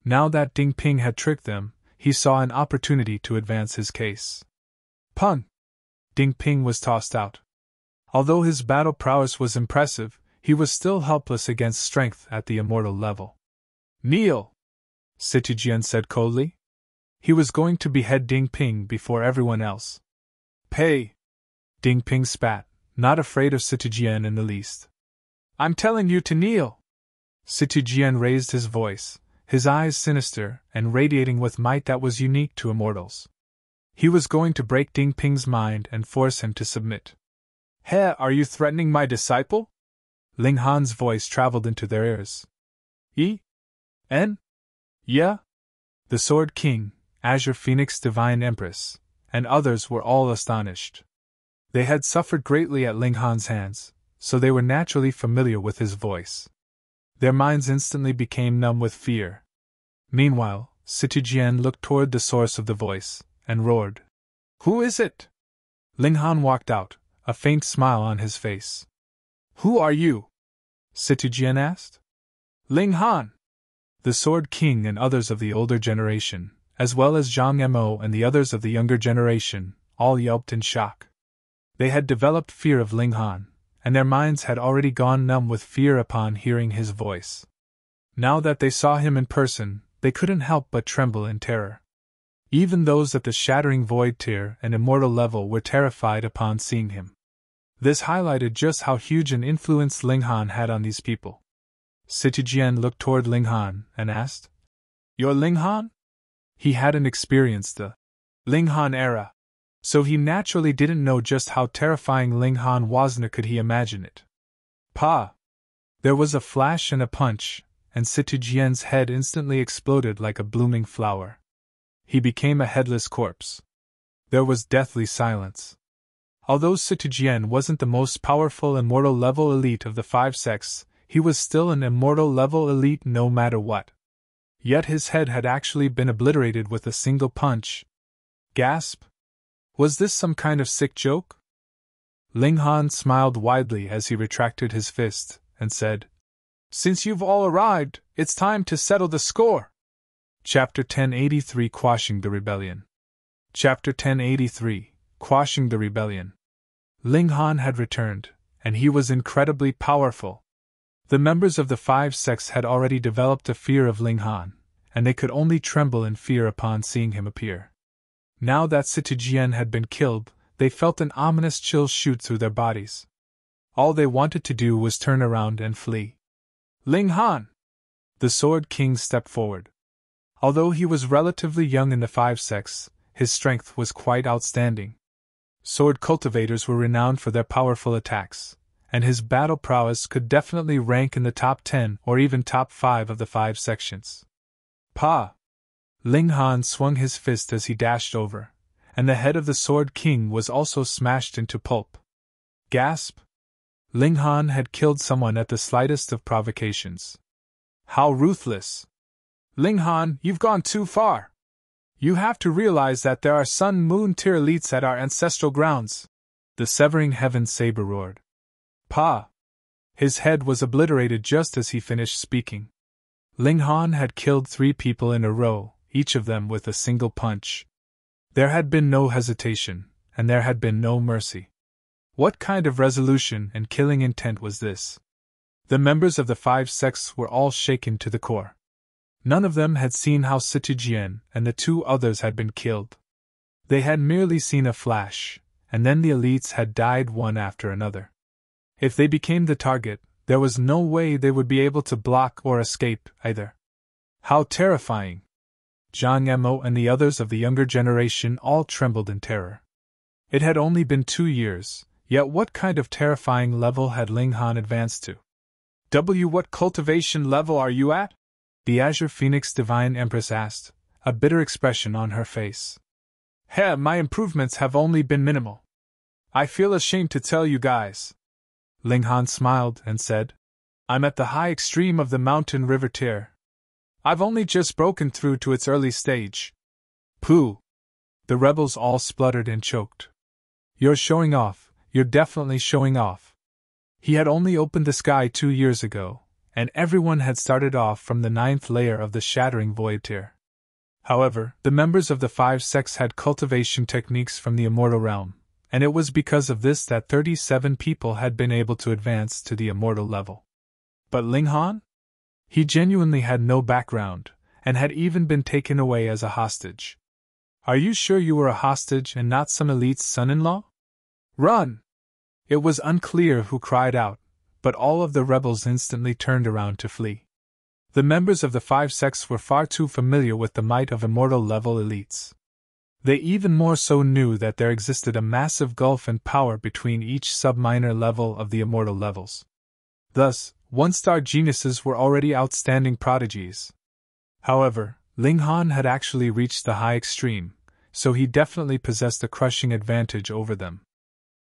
Now that Ding Ping had tricked them, he saw an opportunity to advance his case. Pun! Ding Ping was tossed out. Although his battle prowess was impressive, he was still helpless against strength at the immortal level. Kneel! Zhihui said coldly. He was going to behead Ding Ping before everyone else. Pay! Ding Ping spat, not afraid of Zhihui in the least. I'm telling you to kneel! Zhihui raised his voice, his eyes sinister and radiating with might that was unique to immortals. He was going to break Ding Ping's mind and force him to submit. He, are you threatening my disciple? Ling Han's voice traveled into their ears. Yeah? The Sword King, Azure Phoenix Divine Empress, and others were all astonished. They had suffered greatly at Ling Han's hands, so they were naturally familiar with his voice. Their minds instantly became numb with fear. Meanwhile, Zhihui looked toward the source of the voice, and roared. Who is it? Ling Han walked out, a faint smile on his face. Who are you? Zhihui asked. Ling Han! The Sword King and others of the older generation, as well as Zhang Mo and the others of the younger generation, all yelped in shock. They had developed fear of Ling Han, and their minds had already gone numb with fear upon hearing his voice. Now that they saw him in person, they couldn't help but tremble in terror. Even those at the Shattering Void tier and Immortal level were terrified upon seeing him. This highlighted just how huge an influence Ling Han had on these people. Zhihui looked toward Ling Han and asked, You're Ling Han? He hadn't experienced the Ling Han era, so he naturally didn't know just how terrifying Ling Han was, nor could he imagine it. Pa! There was a flash and a punch, and Zhihui's head instantly exploded like a blooming flower. He became a headless corpse. There was deathly silence. Although Zhihui wasn't the most powerful immortal level elite of the 5 sects, he was still an immortal level elite no matter what. Yet his head had actually been obliterated with a single punch. Gasp! Was this some kind of sick joke? Ling Han smiled widely as he retracted his fist, and said, Since you've all arrived, it's time to settle the score. Chapter 1083 Quashing the Rebellion. Chapter 1083 Quashing the Rebellion. Ling Han had returned, and he was incredibly powerful. The members of the 5 sects had already developed a fear of Ling Han, and they could only tremble in fear upon seeing him appear. Now that Sitijian had been killed, they felt an ominous chill shoot through their bodies. All they wanted to do was turn around and flee. Ling Han! The Sword King stepped forward. Although he was relatively young in the 5 sects, his strength was quite outstanding. Sword cultivators were renowned for their powerful attacks, and his battle prowess could definitely rank in the top 10 or even top 5 of the 5 sections. Pa! Ling Han swung his fist as he dashed over, and the head of the Sword King was also smashed into pulp. Gasp! Ling Han had killed someone at the slightest of provocations. How ruthless! Ling Han, you've gone too far! You have to realize that there are Sun-Moon tier elites at our ancestral grounds! The Severing Heaven Saber roared. Pa! His head was obliterated just as he finished speaking. Ling Han had killed 3 people in a row, each of them with a single punch. There had been no hesitation, and there had been no mercy. What kind of resolution and killing intent was this? The members of the 5 sects were all shaken to the core. None of them had seen how Sitijian and the 2 others had been killed. They had merely seen a flash, and then the elites had died one after another. If they became the target, there was no way they would be able to block or escape either. How terrifying! Zhang Emo and the others of the younger generation all trembled in terror. It had only been 2 years, yet what kind of terrifying level had Ling Han advanced to? What cultivation level are you at? The Azure Phoenix Divine Empress asked, a bitter expression on her face. My improvements have only been minimal. I feel ashamed to tell you guys. Ling Han smiled and said, I'm at the high extreme of the mountain river tier. I've only just broken through to its early stage. Pooh! The rebels all spluttered and choked. You're showing off, you're definitely showing off. He had only opened the sky 2 years ago, and everyone had started off from the 9th layer of the Shattering Void tier. However, the members of the 5 sects had cultivation techniques from the Immortal Realm, and it was because of this that 37 people had been able to advance to the Immortal level. But Ling Han? He genuinely had no background, and had even been taken away as a hostage. Are you sure you were a hostage and not some elite's son-in-law? Run! It was unclear who cried out, but all of the rebels instantly turned around to flee. The members of the 5 sects were far too familiar with the might of immortal-level elites. They even more so knew that there existed a massive gulf in power between each sub-minor level of the immortal levels. Thus, 1-star geniuses were already outstanding prodigies. However, Ling Han had actually reached the high extreme, so he definitely possessed a crushing advantage over them.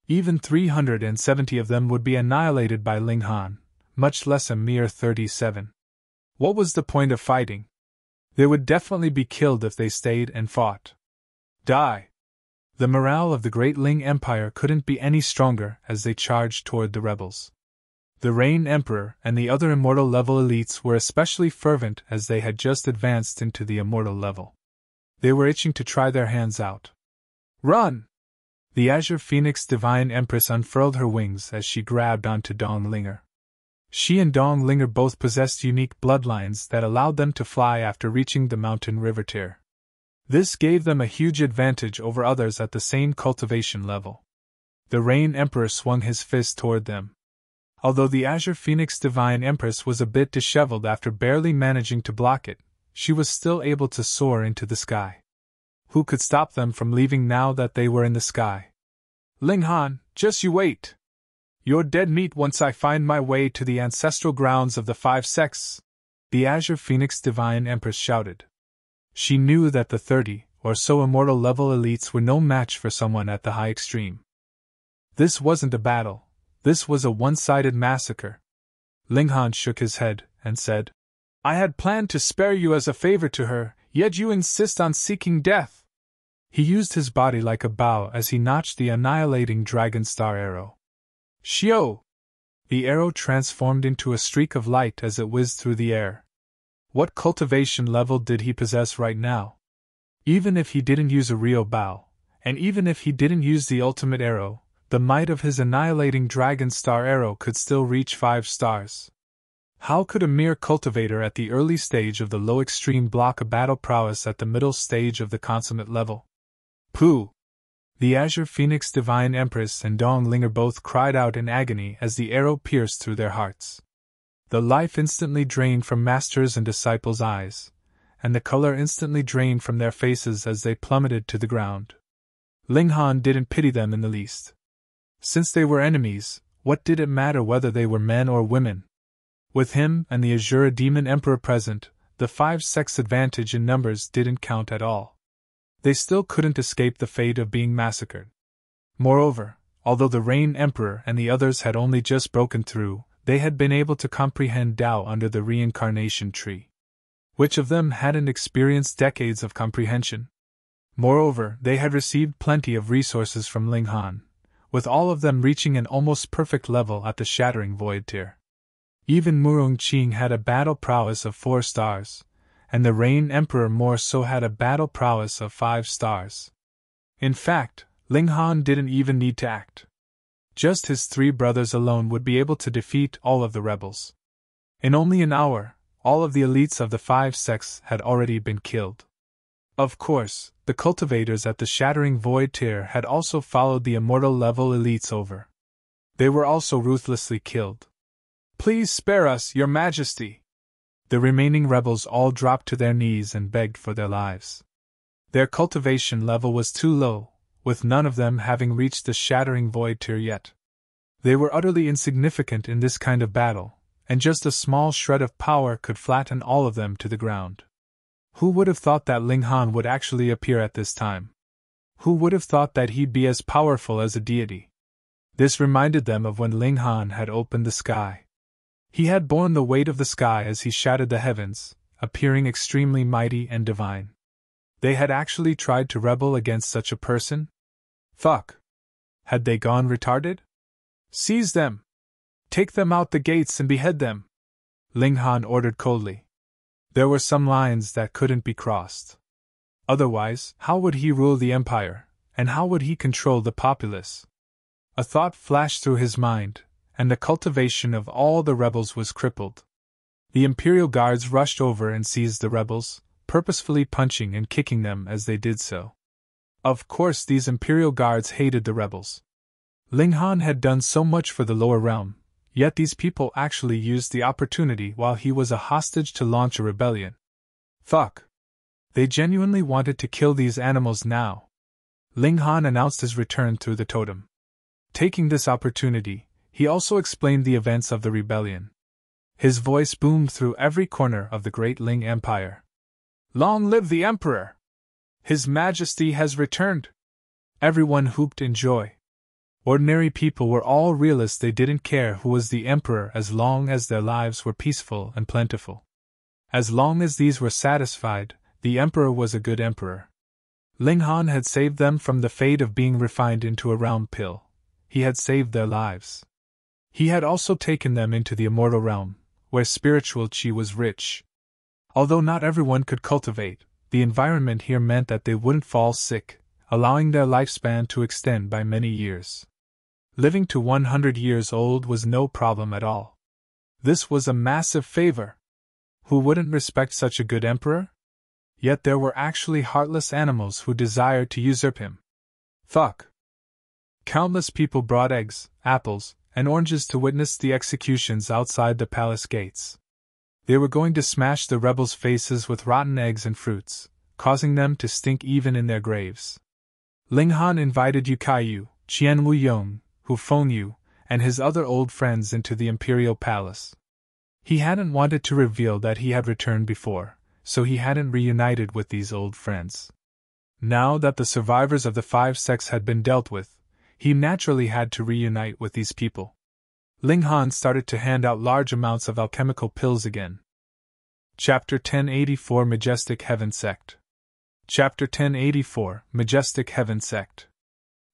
Even 370 of them would be annihilated by Ling Han, much less a mere 37. What was the point of fighting? They would definitely be killed if they stayed and fought. Die! The morale of the Great Ling Empire couldn't be any stronger as they charged toward the rebels. The Rain Emperor and the other immortal level elites were especially fervent as they had just advanced into the immortal level. They were itching to try their hands out. Run! The Azure Phoenix Divine Empress unfurled her wings as she grabbed onto Dong Linger. She and Dong Linger both possessed unique bloodlines that allowed them to fly after reaching the mountain river tier. This gave them a huge advantage over others at the same cultivation level. The Rain Emperor swung his fist toward them. Although the Azure Phoenix Divine Empress was a bit disheveled after barely managing to block it, she was still able to soar into the sky. Who could stop them from leaving now that they were in the sky? Ling Han, just you wait! You're dead meat once I find my way to the ancestral grounds of the 5 sects! The Azure Phoenix Divine Empress shouted. She knew that the 30 or so immortal level elites were no match for someone at the high extreme. This wasn't a battle, this was a one-sided massacre. Ling Han shook his head and said, I had planned to spare you as a favor to her, yet you insist on seeking death. He used his body like a bow as he notched the annihilating Dragon Star arrow. Shio! The arrow transformed into a streak of light as it whizzed through the air. What cultivation level did he possess right now? Even if he didn't use a real bow, and even if he didn't use the ultimate arrow, the might of his annihilating dragon star arrow could still reach 5 stars. How could a mere cultivator at the early stage of the low extreme block a battle prowess at the middle stage of the consummate level? Pooh! The Azure Phoenix Divine Empress and Dong Linger both cried out in agony as the arrow pierced through their hearts. The life instantly drained from masters' and disciples' eyes, and the color instantly drained from their faces as they plummeted to the ground. Ling Han didn't pity them in the least. Since they were enemies, what did it matter whether they were men or women? With him and the Azure Demon Emperor present, the 5 sects' advantage in numbers didn't count at all. They still couldn't escape the fate of being massacred. Moreover, although the Rain Emperor and the others had only just broken through, they had been able to comprehend Tao under the reincarnation tree. Which of them hadn't experienced decades of comprehension? Moreover, they had received plenty of resources from Ling Han, with all of them reaching an almost perfect level at the Shattering Void tier. Even Murong Qing had a battle prowess of 4 stars, and the Rain Emperor more so had a battle prowess of 5 stars. In fact, Ling Han didn't even need to act. Just his 3 brothers alone would be able to defeat all of the rebels. In only an hour, all of the elites of the 5 sects had already been killed. Of course, the cultivators at the Shattering Void tier had also followed the immortal level elites over. They were also ruthlessly killed. "Please spare us, Your Majesty!" The remaining rebels all dropped to their knees and begged for their lives. Their cultivation level was too low, with none of them having reached the Shattering Void tier yet. They were utterly insignificant in this kind of battle, and just a small shred of power could flatten all of them to the ground. Who would have thought that Ling Han would actually appear at this time? Who would have thought that he'd be as powerful as a deity? This reminded them of when Ling Han had opened the sky. He had borne the weight of the sky as he shattered the heavens, appearing extremely mighty and divine. They had actually tried to rebel against such a person? Fuck! Had they gone retarded? "Seize them! Take them out the gates and behead them!" Ling Han ordered coldly. There were some lines that couldn't be crossed. Otherwise, how would he rule the empire, and how would he control the populace? A thought flashed through his mind, and the cultivation of all the rebels was crippled. The Imperial Guards rushed over and seized the rebels, purposefully punching and kicking them as they did so. Of course, these Imperial Guards hated the rebels. Ling Han had done so much for the lower realm, yet these people actually used the opportunity while he was a hostage to launch a rebellion. Fuck! They genuinely wanted to kill these animals now. Ling Han announced his return through the totem. Taking this opportunity, he also explained the events of the rebellion. His voice boomed through every corner of the great Ling Empire. "Long live the Emperor! His Majesty has returned!" Everyone whooped in joy. Ordinary people were all realists. They didn't care who was the Emperor as long as their lives were peaceful and plentiful. As long as these were satisfied, the Emperor was a good Emperor. Ling Han had saved them from the fate of being refined into a round pill. He had saved their lives. He had also taken them into the immortal realm, where spiritual qi was rich. Although not everyone could cultivate, the environment here meant that they wouldn't fall sick, allowing their lifespan to extend by many years. Living to 100 years old was no problem at all. This was a massive favor. Who wouldn't respect such a good emperor? Yet there were actually heartless animals who desired to usurp him. Fuck! Countless people brought eggs, apples, and oranges to witness the executions outside the palace gates. They were going to smash the rebels' faces with rotten eggs and fruits, causing them to stink even in their graves. Ling Han invited Yu Kaiyu, Qian Wu Yong, Hu Fengyu, and his other old friends into the imperial palace. He hadn't wanted to reveal that he had returned before, so he hadn't reunited with these old friends. Now that the survivors of the 5 sects had been dealt with, he naturally had to reunite with these people. Ling Han started to hand out large amounts of alchemical pills again. Chapter 1084 Majestic Heaven Sect. Chapter 1084 Majestic Heaven Sect.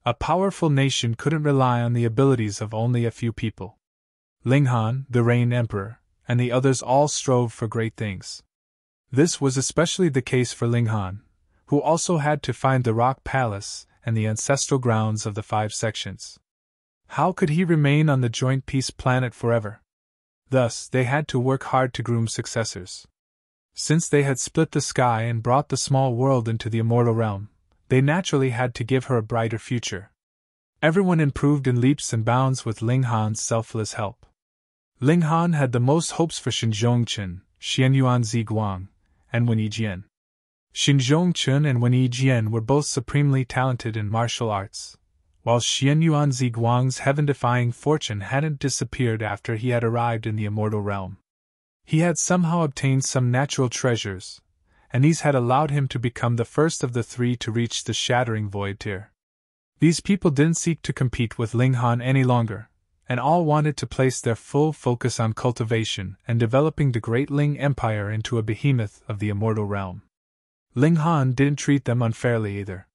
A powerful nation couldn't rely on the abilities of only a few people. Ling Han, the Rain Emperor, and the others all strove for great things. This was especially the case for Ling Han, who also had to find the Rock Palace and the ancestral grounds of the 5 sections. How could he remain on the Joint Peace Planet forever? Thus, they had to work hard to groom successors. Since they had split the sky and brought the small world into the immortal realm, they naturally had to give her a brighter future. Everyone improved in leaps and bounds with Ling Han's selfless help. Ling Han had the most hopes for Xinzhongchen, Xianyuan Ziguang, and Wen Yijian. Xinzhongchen and Wen Yijian were both supremely talented in martial arts, while Xianyuan Ziguang's heaven-defying fortune hadn't disappeared after he had arrived in the immortal realm. He had somehow obtained some natural treasures, and these had allowed him to become the first of the 3 to reach the shattering void tier. These people didn't seek to compete with Ling Han any longer, and all wanted to place their full focus on cultivation and developing the Great Ling Empire into a behemoth of the immortal realm. Ling Han didn't treat them unfairly either.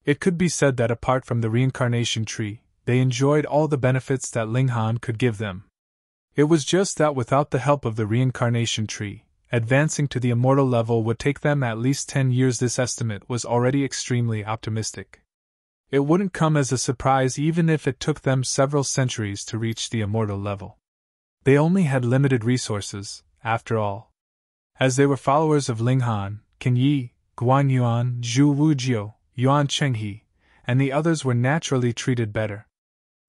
It could be said that apart from the reincarnation tree, they enjoyed all the benefits that Ling Han could give them. It was just that without the help of the reincarnation tree, advancing to the immortal level would take them at least 10 years. This estimate was already extremely optimistic. It wouldn't come as a surprise even if it took them several centuries to reach the immortal level. They only had limited resources, after all. As they were followers of Ling Han, King Yi, Guan Yuan, Zhu Wujiu, Yuan Chenghe, and the others were naturally treated better.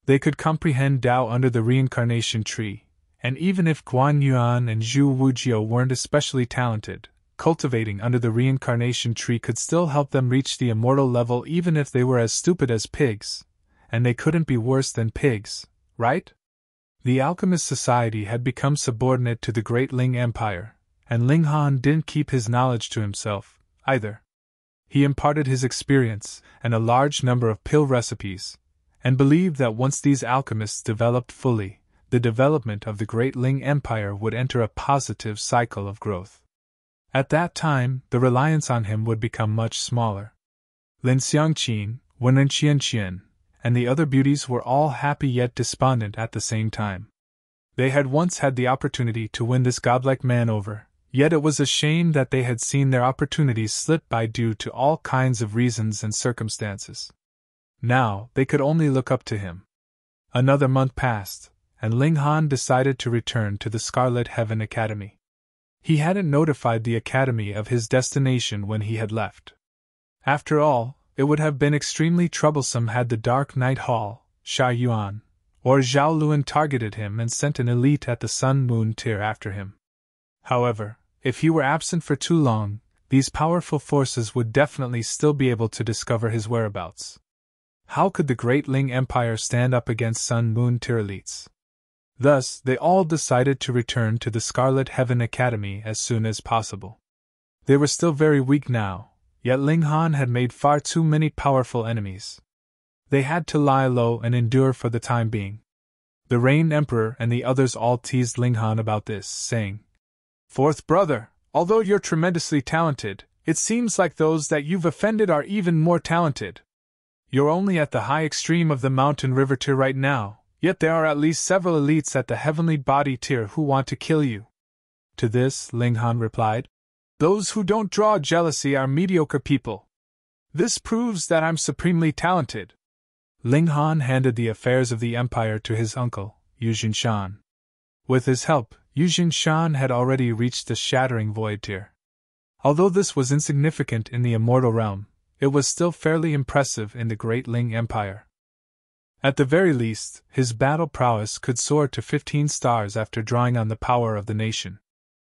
They could comprehend Tao under the reincarnation tree, and even if Guan Yuan and Zhu Wujiu weren't especially talented, cultivating under the reincarnation tree could still help them reach the immortal level even if they were as stupid as pigs, and they couldn't be worse than pigs, right? The Alchemist Society had become subordinate to the Great Ling Empire, and Ling Han didn't keep his knowledge to himself, either. He imparted his experience and a large number of pill recipes, and believed that once these alchemists developed fully, the development of the Great Ling Empire would enter a positive cycle of growth. At that time, the reliance on him would become much smaller. Lin Xiangqin, Wen Qianqian, and the other beauties were all happy yet despondent at the same time. They had once had the opportunity to win this godlike man over, yet it was a shame that they had seen their opportunities slip by due to all kinds of reasons and circumstances. Now, they could only look up to him. Another month passed, and Ling Han decided to return to the Scarlet Heaven Academy. He hadn't notified the Academy of his destination when he had left. After all, it would have been extremely troublesome had the Dark Night Hall, Sha Yuan, or Zhao Luan targeted him and sent an elite at the Sun-Moon tier after him. However, if he were absent for too long, these powerful forces would definitely still be able to discover his whereabouts. How could the Great Ling Empire stand up against Sun-Moon tier elites? Thus, they all decided to return to the Scarlet Heaven Academy as soon as possible. They were still very weak now, yet Ling Han had made far too many powerful enemies. They had to lie low and endure for the time being. The Rain Emperor and the others all teased Ling Han about this, saying, "Fourth brother, although you're tremendously talented, it seems like those that you've offended are even more talented. You're only at the high extreme of the Mountain River tier right now. Yet there are at least several elites at the Heavenly Body tier who want to kill you." To this, Ling Han replied, "Those who don't draw jealousy are mediocre people. This proves that I'm supremely talented." Ling Han handed the affairs of the empire to his uncle, Yu Jinshan. With his help, Yu Jinshan had already reached the Shattering Void tier. Although this was insignificant in the immortal realm, it was still fairly impressive in the Great Ling Empire. At the very least, his battle prowess could soar to 15 stars after drawing on the power of the nation.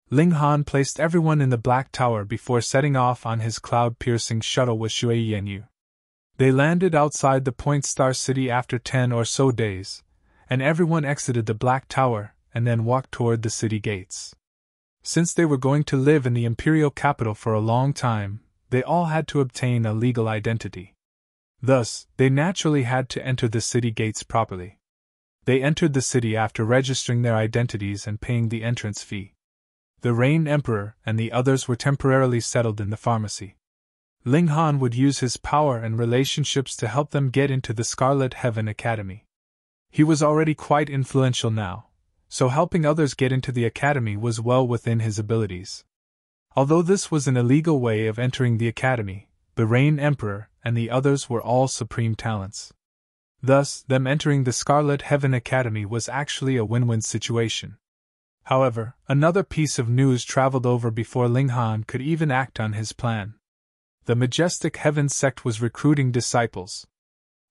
Ling Han placed everyone in the Black Tower before setting off on his cloud-piercing shuttle with Shui Yanyu. They landed outside the Point Star City after 10 or so days, and everyone exited the Black Tower and then walked toward the city gates. Since they were going to live in the imperial capital for a long time, they all had to obtain a legal identity. Thus, they naturally had to enter the city gates properly. They entered the city after registering their identities and paying the entrance fee. The Rain Emperor and the others were temporarily settled in the pharmacy. Ling Han would use his power and relationships to help them get into the Scarlet Heaven Academy. He was already quite influential now, so helping others get into the academy was well within his abilities. Although this was an illegal way of entering the academy, the Rain Emperor and the others were all supreme talents. Thus, them entering the Scarlet Heaven Academy was actually a win-win situation. However, another piece of news traveled over before Ling Han could even act on his plan. The Majestic Heaven Sect was recruiting disciples.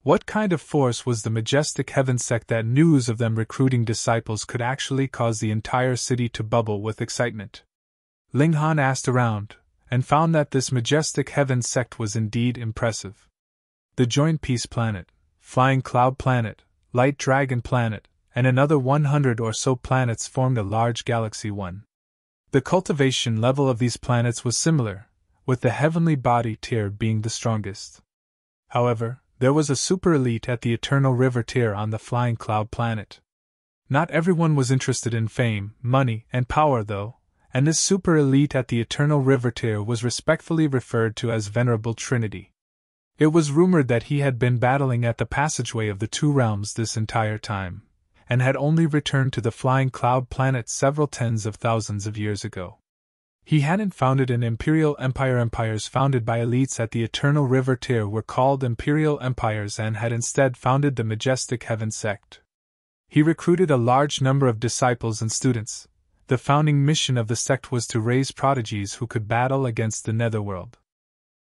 What kind of force was the Majestic Heaven Sect that news of them recruiting disciples could actually cause the entire city to bubble with excitement? Ling Han asked around, and found that this Majestic Heaven Sect was indeed impressive. The Joint Peace Planet, Flying Cloud Planet, Light Dragon Planet, and another 100 or so planets formed a large galaxy one. The cultivation level of these planets was similar, with the heavenly body tier being the strongest. However, there was a super elite at the Eternal River tier on the Flying Cloud Planet. Not everyone was interested in fame, money, and power though, and this super elite at the Eternal River tier was respectfully referred to as Venerable Trinity. It was rumored that he had been battling at the passageway of the two realms this entire time, and had only returned to the Flying Cloud Planet several tens of thousands of years ago. He hadn't founded an imperial empire. Empires founded by elites at the Eternal River tier were called imperial empires and had instead founded the Majestic Heaven Sect. He recruited a large number of disciples and students. The founding mission of the sect was to raise prodigies who could battle against the netherworld.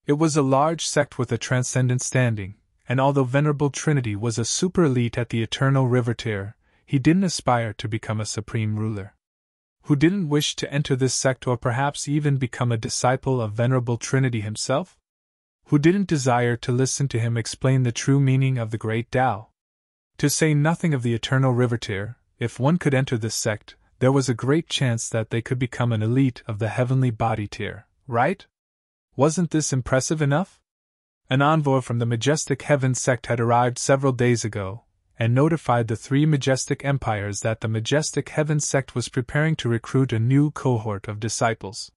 It was a large sect with a transcendent standing, and although Venerable Trinity was a super elite at the Eternal River tier, he didn't aspire to become a supreme ruler. Who didn't wish to enter this sect or perhaps even become a disciple of Venerable Trinity himself? Who didn't desire to listen to him explain the true meaning of the Great Tao? To say nothing of the Eternal River tier, if one could enter this sect, there was a great chance that they could become an elite of the Heavenly Body tier, right? Wasn't this impressive enough? An envoy from the Majestic Heaven Sect had arrived several days ago, and notified the three Majestic Empires that the Majestic Heaven Sect was preparing to recruit a new cohort of disciples.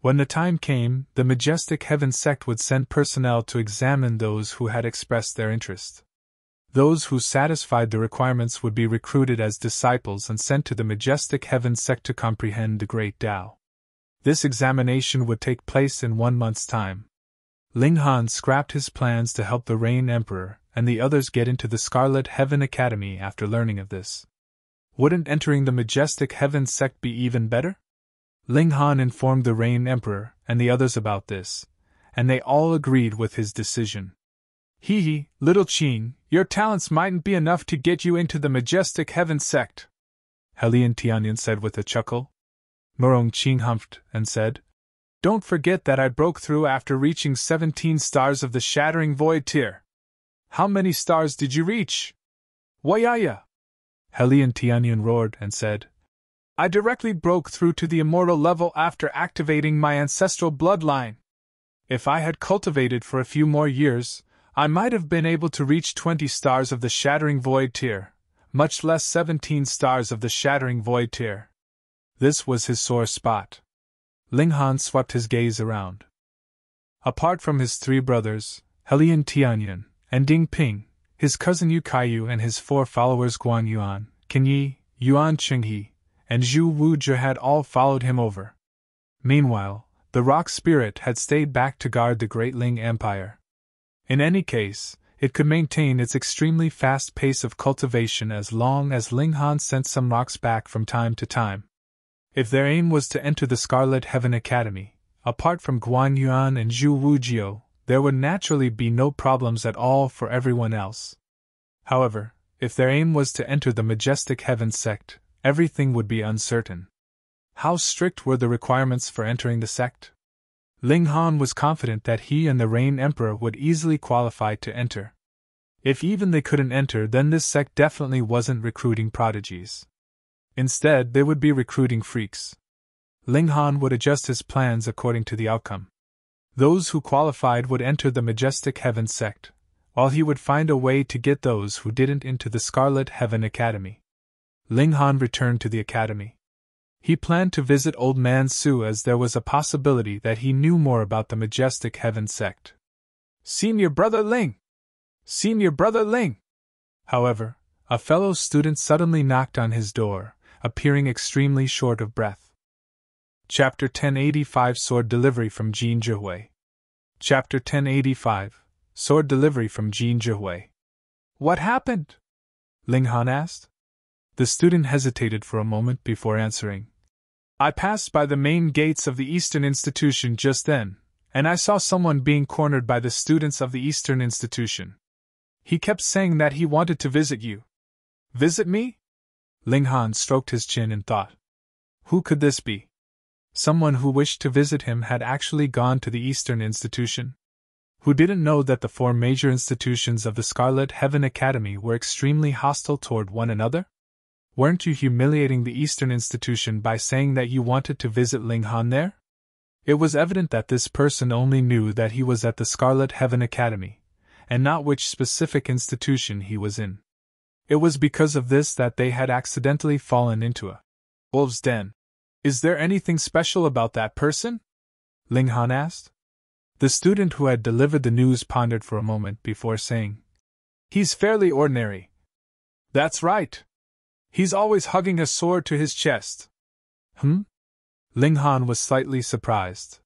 When the time came, the Majestic Heaven Sect would send personnel to examine those who had expressed their interest. Those who satisfied the requirements would be recruited as disciples and sent to the Majestic Heaven Sect to comprehend the Great Tao. This examination would take place in 1 month's time. Ling Han scrapped his plans to help the Rain Emperor and the others get into the Scarlet Heaven Academy after learning of this. Wouldn't entering the Majestic Heaven Sect be even better? Ling Han informed the Rain Emperor and the others about this, and they all agreed with his decision. Hee, little Qing, your talents mightn't be enough to get you into the Majestic Heaven Sect, Helian Tianyan said with a chuckle. Murong Qing humphed and said, Don't forget that I broke through after reaching 17 stars of the Shattering Void tier. How many stars did you reach? Wayaya! Helian Tianyan roared and said, I directly broke through to the immortal level after activating my ancestral bloodline. If I had cultivated for a few more years, I might have been able to reach 20 stars of the Shattering Void tier, much less 17 stars of the Shattering Void tier. This was his sore spot. Ling Han swept his gaze around. Apart from his three brothers, Helian Tianyan, and Ding Ping, his cousin Yu Kaiyu and his 4 followers Guan Yuan, Qin Yi, Yuan Qinghe, and Zhu Wuzhe had all followed him over. Meanwhile, the Rock Spirit had stayed back to guard the Great Ling Empire. In any case, it could maintain its extremely fast pace of cultivation as long as Ling Han sent some rocks back from time to time. If their aim was to enter the Scarlet Heaven Academy, apart from Guan Yuan and Zhu Wuzhe, there would naturally be no problems at all for everyone else. However, if their aim was to enter the Majestic Heaven Sect, everything would be uncertain. How strict were the requirements for entering the sect? Ling Han was confident that he and the Rain Emperor would easily qualify to enter. If even they couldn't enter, then this sect definitely wasn't recruiting prodigies. Instead, they would be recruiting freaks. Ling Han would adjust his plans according to the outcome. Those who qualified would enter the Majestic Heaven Sect, while he would find a way to get those who didn't into the Scarlet Heaven Academy. Ling Han returned to the academy. He planned to visit Old Man Su as there was a possibility that he knew more about the Majestic Heaven Sect. Senior Brother Ling! Senior Brother Ling! However, a fellow student suddenly knocked on his door, appearing extremely short of breath. Chapter 1085 Sword Delivery from Zhihui. Chapter 1085 Sword Delivery from Zhihui. What happened? Ling Han asked. The student hesitated for a moment before answering. I passed by the main gates of the Eastern Institution just then, and I saw someone being cornered by the students of the Eastern Institution. He kept saying that he wanted to visit you. Visit me? Ling Han stroked his chin in thought. Who could this be? Someone who wished to visit him had actually gone to the Eastern Institution? Who didn't know that the four major institutions of the Scarlet Heaven Academy were extremely hostile toward one another? Weren't you humiliating the Eastern Institution by saying that you wanted to visit Ling Han there? It was evident that this person only knew that he was at the Scarlet Heaven Academy, and not which specific institution he was in. It was because of this that they had accidentally fallen into a wolf's den. Is there anything special about that person? Ling Han asked. The student who had delivered the news pondered for a moment before saying, He's fairly ordinary. That's right. He's always hugging a sword to his chest. Ling Han was slightly surprised.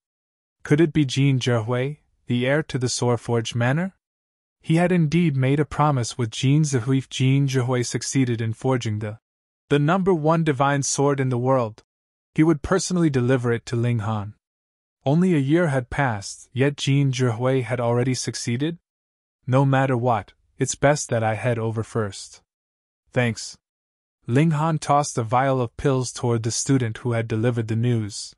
Could it be Zhihui, the heir to the Swordforge Manor? He had indeed made a promise with Zhihui if Zhihui succeeded in forging the #1 divine sword in the world. He would personally deliver it to Ling Han. Only a year had passed, yet Zhihui had already succeeded? No matter what, it's best that I head over first. Thanks. Ling Han tossed a vial of pills toward the student who had delivered the news.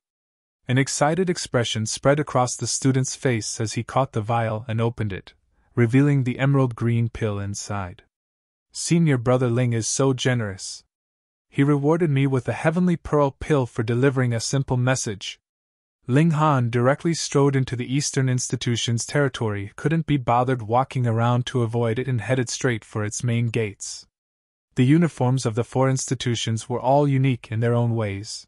An excited expression spread across the student's face as he caught the vial and opened it, revealing the emerald green pill inside. Senior brother Ling is so generous. He rewarded me with a heavenly pearl pill for delivering a simple message. Ling Han directly strode into the Eastern Institution's territory, couldn't be bothered walking around to avoid it, and headed straight for its main gates. The uniforms of the four institutions were all unique in their own ways.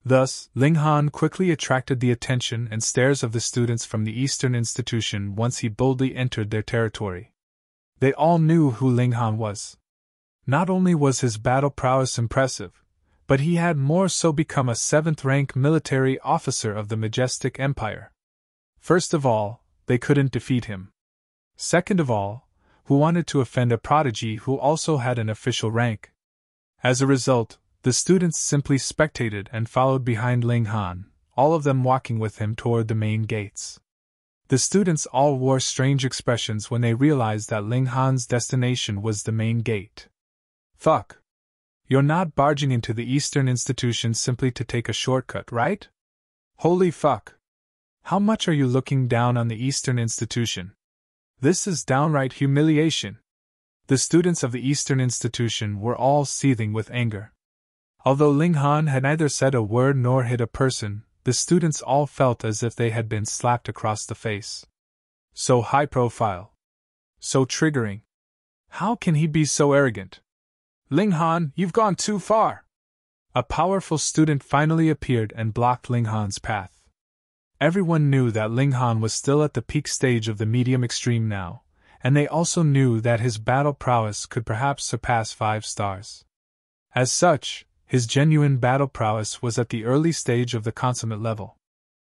Thus, Ling Han quickly attracted the attention and stares of the students from the Eastern Institution once he boldly entered their territory. They all knew who Ling Han was. Not only was his battle prowess impressive, but he had more so become a 7th-rank military officer of the Majestic Empire. First of all, they couldn't defeat him. Second of all, who wanted to offend a prodigy who also had an official rank? As a result, the students simply spectated and followed behind Ling Han, all of them walking with him toward the main gates. The students all wore strange expressions when they realized that Ling Han's destination was the main gate. Fuck. You're not barging into the Eastern Institution simply to take a shortcut, right? Holy fuck. How much are you looking down on the Eastern Institution? This is downright humiliation. The students of the Eastern Institution were all seething with anger. Although Ling Han had neither said a word nor hit a person, the students all felt as if they had been slapped across the face. So high profile. So triggering. How can he be so arrogant? Ling Han, you've gone too far! A powerful student finally appeared and blocked Ling Han's path. Everyone knew that Ling Han was still at the peak stage of the medium extreme now, and they also knew that his battle prowess could perhaps surpass 5 stars. As such, his genuine battle prowess was at the early stage of the consummate level.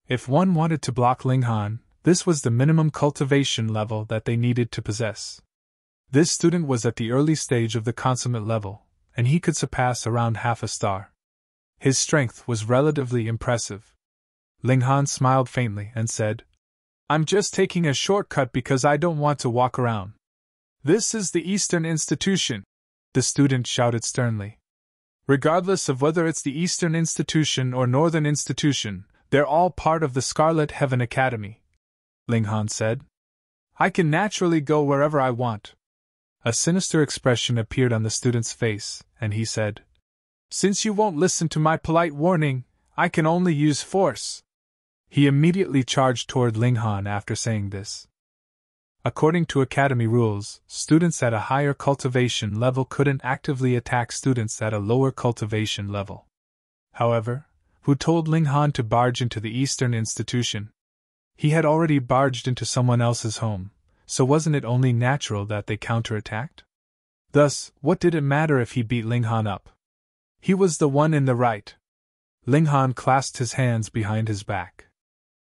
If one wanted to block Ling Han, this was the minimum cultivation level that they needed to possess. This student was at the early stage of the consummate level, and he could surpass around half a star. His strength was relatively impressive. Ling Han smiled faintly and said, I'm just taking a shortcut because I don't want to walk around. This is the Eastern Institution, the student shouted sternly. Regardless of whether it's the Eastern Institution or Northern Institution, they're all part of the Scarlet Heaven Academy, Ling Han said. I can naturally go wherever I want. A sinister expression appeared on the student's face, and he said, Since you won't listen to my polite warning, I can only use force. He immediately charged toward Ling Han after saying this. According to Academy rules, students at a higher cultivation level couldn't actively attack students at a lower cultivation level. However, who told Ling Han to barge into the Eastern Institution? He had already barged into someone else's home, so wasn't it only natural that they counterattacked? Thus, what did it matter if he beat Ling Han up? He was the one in the right. Ling Han clasped his hands behind his back.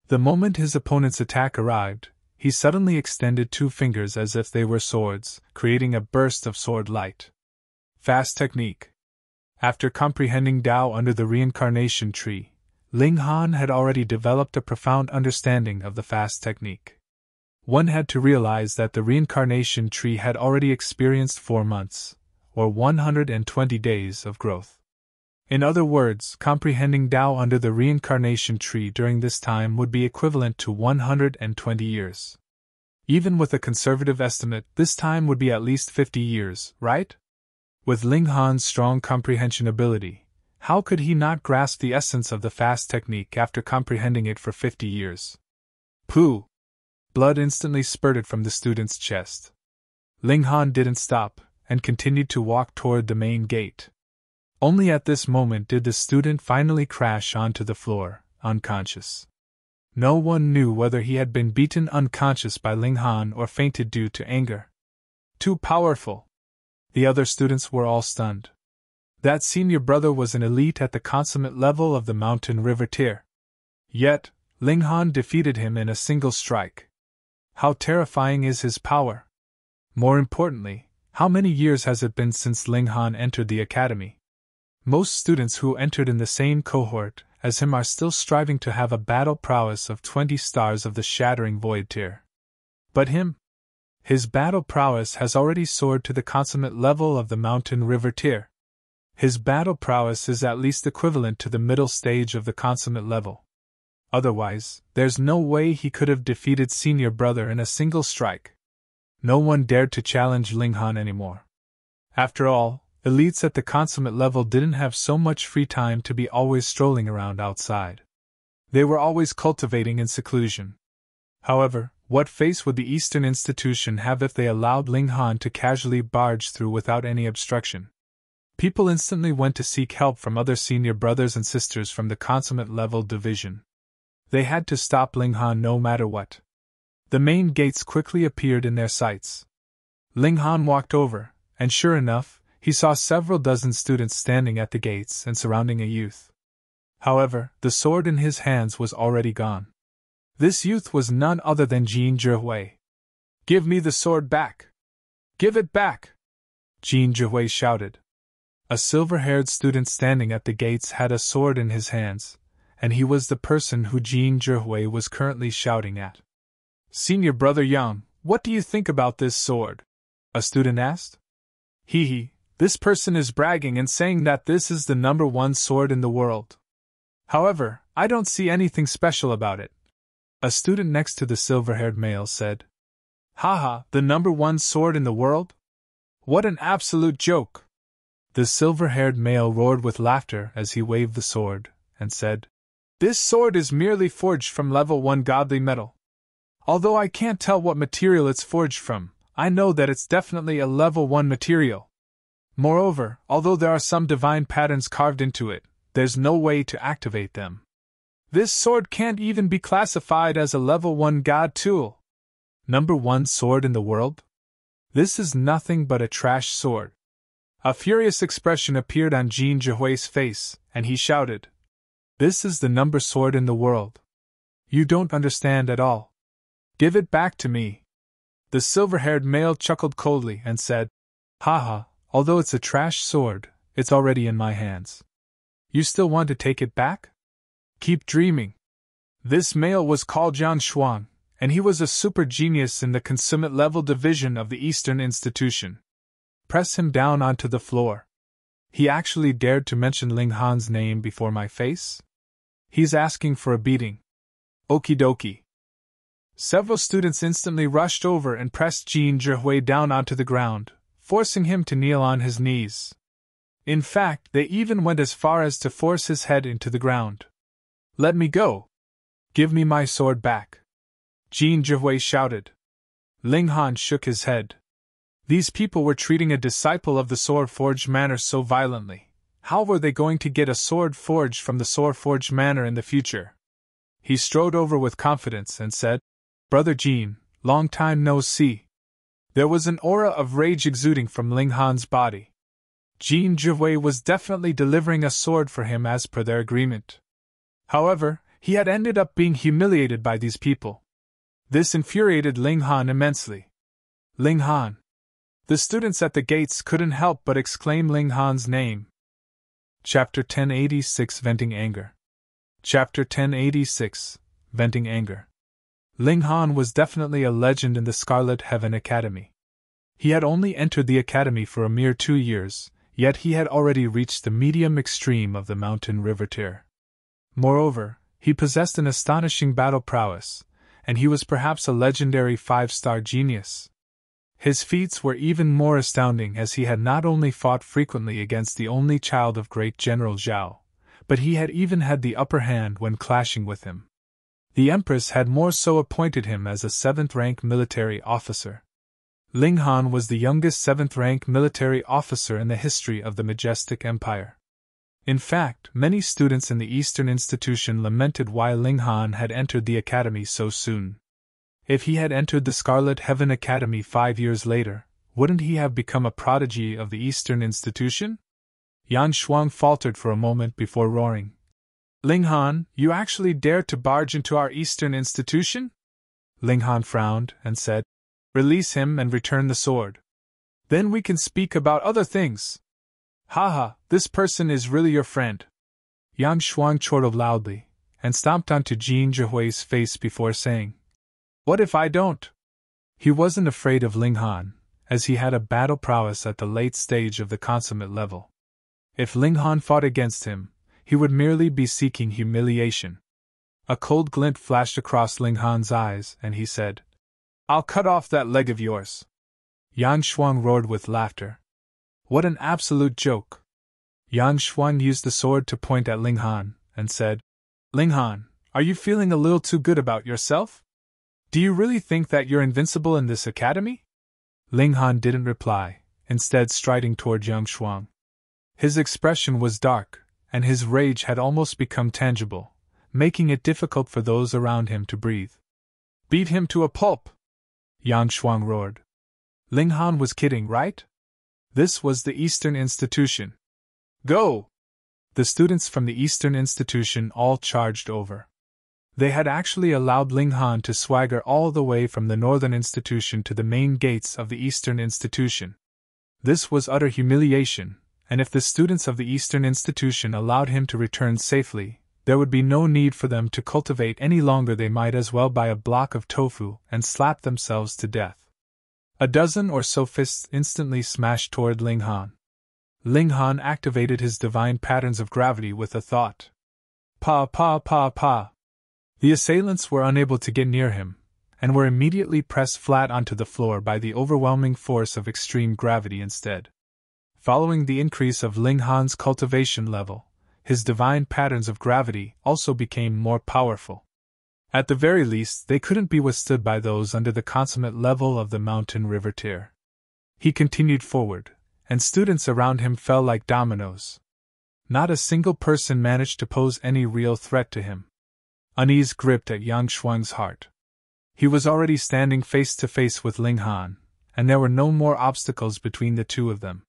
The moment his opponent's attack arrived, he suddenly extended 2 fingers as if they were swords, creating a burst of sword light. Fast technique. After comprehending Tao under the reincarnation tree, Ling Han had already developed a profound understanding of the fast technique. One had to realize that the reincarnation tree had already experienced 4 months, or 120 days of growth. In other words, comprehending Tao under the reincarnation tree during this time would be equivalent to 120 years. Even with a conservative estimate, this time would be at least 50 years, right? With Ling Han's strong comprehension ability, how could he not grasp the essence of the fast technique after comprehending it for 50 years? Pooh! Blood instantly spurted from the student's chest. Ling Han didn't stop, and continued to walk toward the main gate. Only at this moment did the student finally crash onto the floor, unconscious. No one knew whether he had been beaten unconscious by Ling Han or fainted due to anger. Too powerful! The other students were all stunned. That senior brother was an elite at the consummate level of the mountain river tier. Yet, Ling Han defeated him in a single strike. How terrifying is his power! More importantly, how many years has it been since Ling Han entered the academy? Most students who entered in the same cohort as him are still striving to have a battle prowess of 20 stars of the shattering void tier. But his battle prowess has already soared to the consummate level of the mountain river tier. His battle prowess is at least equivalent to the middle stage of the consummate level. Otherwise, there's no way he could have defeated senior brother in a single strike. No one dared to challenge Ling Han anymore. After all, elites at the consummate level didn't have so much free time to be always strolling around outside. They were always cultivating in seclusion. However, what face would the Eastern institution have if they allowed Ling Han to casually barge through without any obstruction? People instantly went to seek help from other senior brothers and sisters from the consummate level division. They had to stop Ling Han no matter what. The main gates quickly appeared in their sights. Ling Han walked over, and sure enough, he saw several dozen students standing at the gates and surrounding a youth. However, the sword in his hands was already gone. This youth was none other than Zhihui. "Give me the sword back! Give it back!" Zhihui shouted. A silver-haired student standing at the gates had a sword in his hands, and he was the person who Zhihui was currently shouting at. "Senior Brother Yang, what do you think about this sword?" a student asked. Hee, this person is bragging and saying that this is the #1 sword in the world. However, I don't see anything special about it. A student next to the silver-haired male said. Haha, the #1 sword in the world? What an absolute joke! The silver-haired male roared with laughter as he waved the sword, and said, "This sword is merely forged from level 1 godly metal. Although I can't tell what material it's forged from, I know that it's definitely a level 1 material. Moreover, although there are some divine patterns carved into it, there's no way to activate them. This sword can't even be classified as a level 1 god tool. #1 sword in the world? This is nothing but a trash sword." A furious expression appeared on Zhihui's face, and he shouted, "This is the #1 sword in the world. You don't understand at all. Give it back to me." The silver-haired male chuckled coldly and said, Haha, although it's a trash sword, it's already in my hands. You still want to take it back? Keep dreaming. This male was called Shuang, and he was a super genius in the consummate level division of the Eastern Institution. Press him down onto the floor. He actually dared to mention Ling Han's name before my face? He's asking for a beating. Okie dokie. Several students instantly rushed over and pressed Zhihui down onto the ground, forcing him to kneel on his knees. In fact, they even went as far as to force his head into the ground. "Let me go! Give me my sword back!" Zhihui shouted. Ling Han shook his head. These people were treating a disciple of the sword-forged manor so violently. How were they going to get a sword forged from the sword-forged manor in the future? He strode over with confidence and said, "Brother Jin, long time no see." There was an aura of rage exuding from Ling Han's body. Zhihui was definitely delivering a sword for him as per their agreement. However, he had ended up being humiliated by these people. This infuriated Ling Han immensely. Ling Han. The students at the gates couldn't help but exclaim Ling Han's name. Chapter 1086 Venting Anger. Chapter 1086 Venting Anger. Ling Han was definitely a legend in the Scarlet Heaven Academy. He had only entered the academy for a mere 2 years, yet he had already reached the medium extreme of the mountain river tier. Moreover, he possessed an astonishing battle prowess, and he was perhaps a legendary 5-star genius. His feats were even more astounding as he had not only fought frequently against the only child of great General Zhao, but he had even had the upper hand when clashing with him. The Empress had more so appointed him as a 7th-rank military officer. Ling Han was the youngest 7th-rank military officer in the history of the Majestic Empire. In fact, many students in the Eastern institution lamented why Ling Han had entered the academy so soon. If he had entered the Scarlet Heaven Academy 5 years later, wouldn't he have become a prodigy of the Eastern institution? Shuang faltered for a moment before roaring. Ling Han, you actually dared to barge into our Eastern institution? Ling Han frowned and said, Release him and return the sword. Then we can speak about other things. Haha, this person is really your friend. Shuang chortled loudly, and stomped onto Zhihui's face before saying, What if I don't? He wasn't afraid of Ling Han, as he had a battle prowess at the late stage of the consummate level. If Ling Han fought against him, he would merely be seeking humiliation. A cold glint flashed across Ling Han's eyes, and he said, I'll cut off that leg of yours. Shuang roared with laughter. What an absolute joke! Shuang used the sword to point at Ling Han, and said, Ling Han, are you feeling a little too good about yourself? Do you really think that you're invincible in this academy? Ling Han didn't reply, instead striding toward Shuang. His expression was dark, and his rage had almost become tangible, making it difficult for those around him to breathe. Beat him to a pulp! Shuang roared. Ling Han was kidding, right? This was the Eastern Institution. Go! The students from the Eastern Institution all charged over. They had actually allowed Ling Han to swagger all the way from the Northern Institution to the main gates of the Eastern Institution. This was utter humiliation, and if the students of the Eastern Institution allowed him to return safely, there would be no need for them to cultivate any longer. They might as well buy a block of tofu and slap themselves to death. A dozen or so fists instantly smashed toward Ling Han. Ling Han activated his divine patterns of gravity with a thought. Pa pa pa pa. The assailants were unable to get near him, and were immediately pressed flat onto the floor by the overwhelming force of extreme gravity instead. Following the increase of Ling Han's cultivation level, his divine patterns of gravity also became more powerful. At the very least, they couldn't be withstood by those under the consummate level of the mountain river tier. He continued forward, and students around him fell like dominoes. Not a single person managed to pose any real threat to him. Unease gripped at Shuang's heart. He was already standing face to face with Ling Han, and there were no more obstacles between the two of them.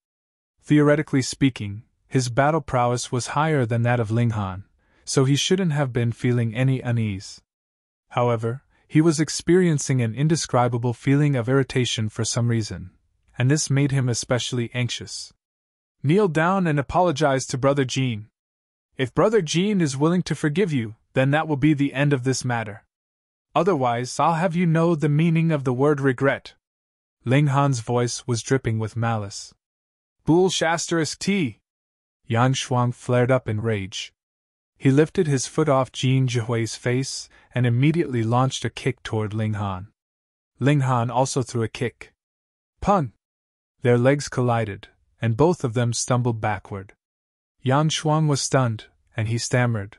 Theoretically speaking, his battle prowess was higher than that of Ling Han, so he shouldn't have been feeling any unease. However, he was experiencing an indescribable feeling of irritation for some reason, and this made him especially anxious. Kneel down and apologize to Brother Jean. If Brother Jean is willing to forgive you, then that will be the end of this matter. Otherwise, I'll have you know the meaning of the word regret. Ling Han's voice was dripping with malice. Bull**T. Shuang flared up in rage. He lifted his foot off Zhihui's face and immediately launched a kick toward Ling Han. Ling Han also threw a kick. Pun! Their legs collided, and both of them stumbled backward. Shuang was stunned, and he stammered.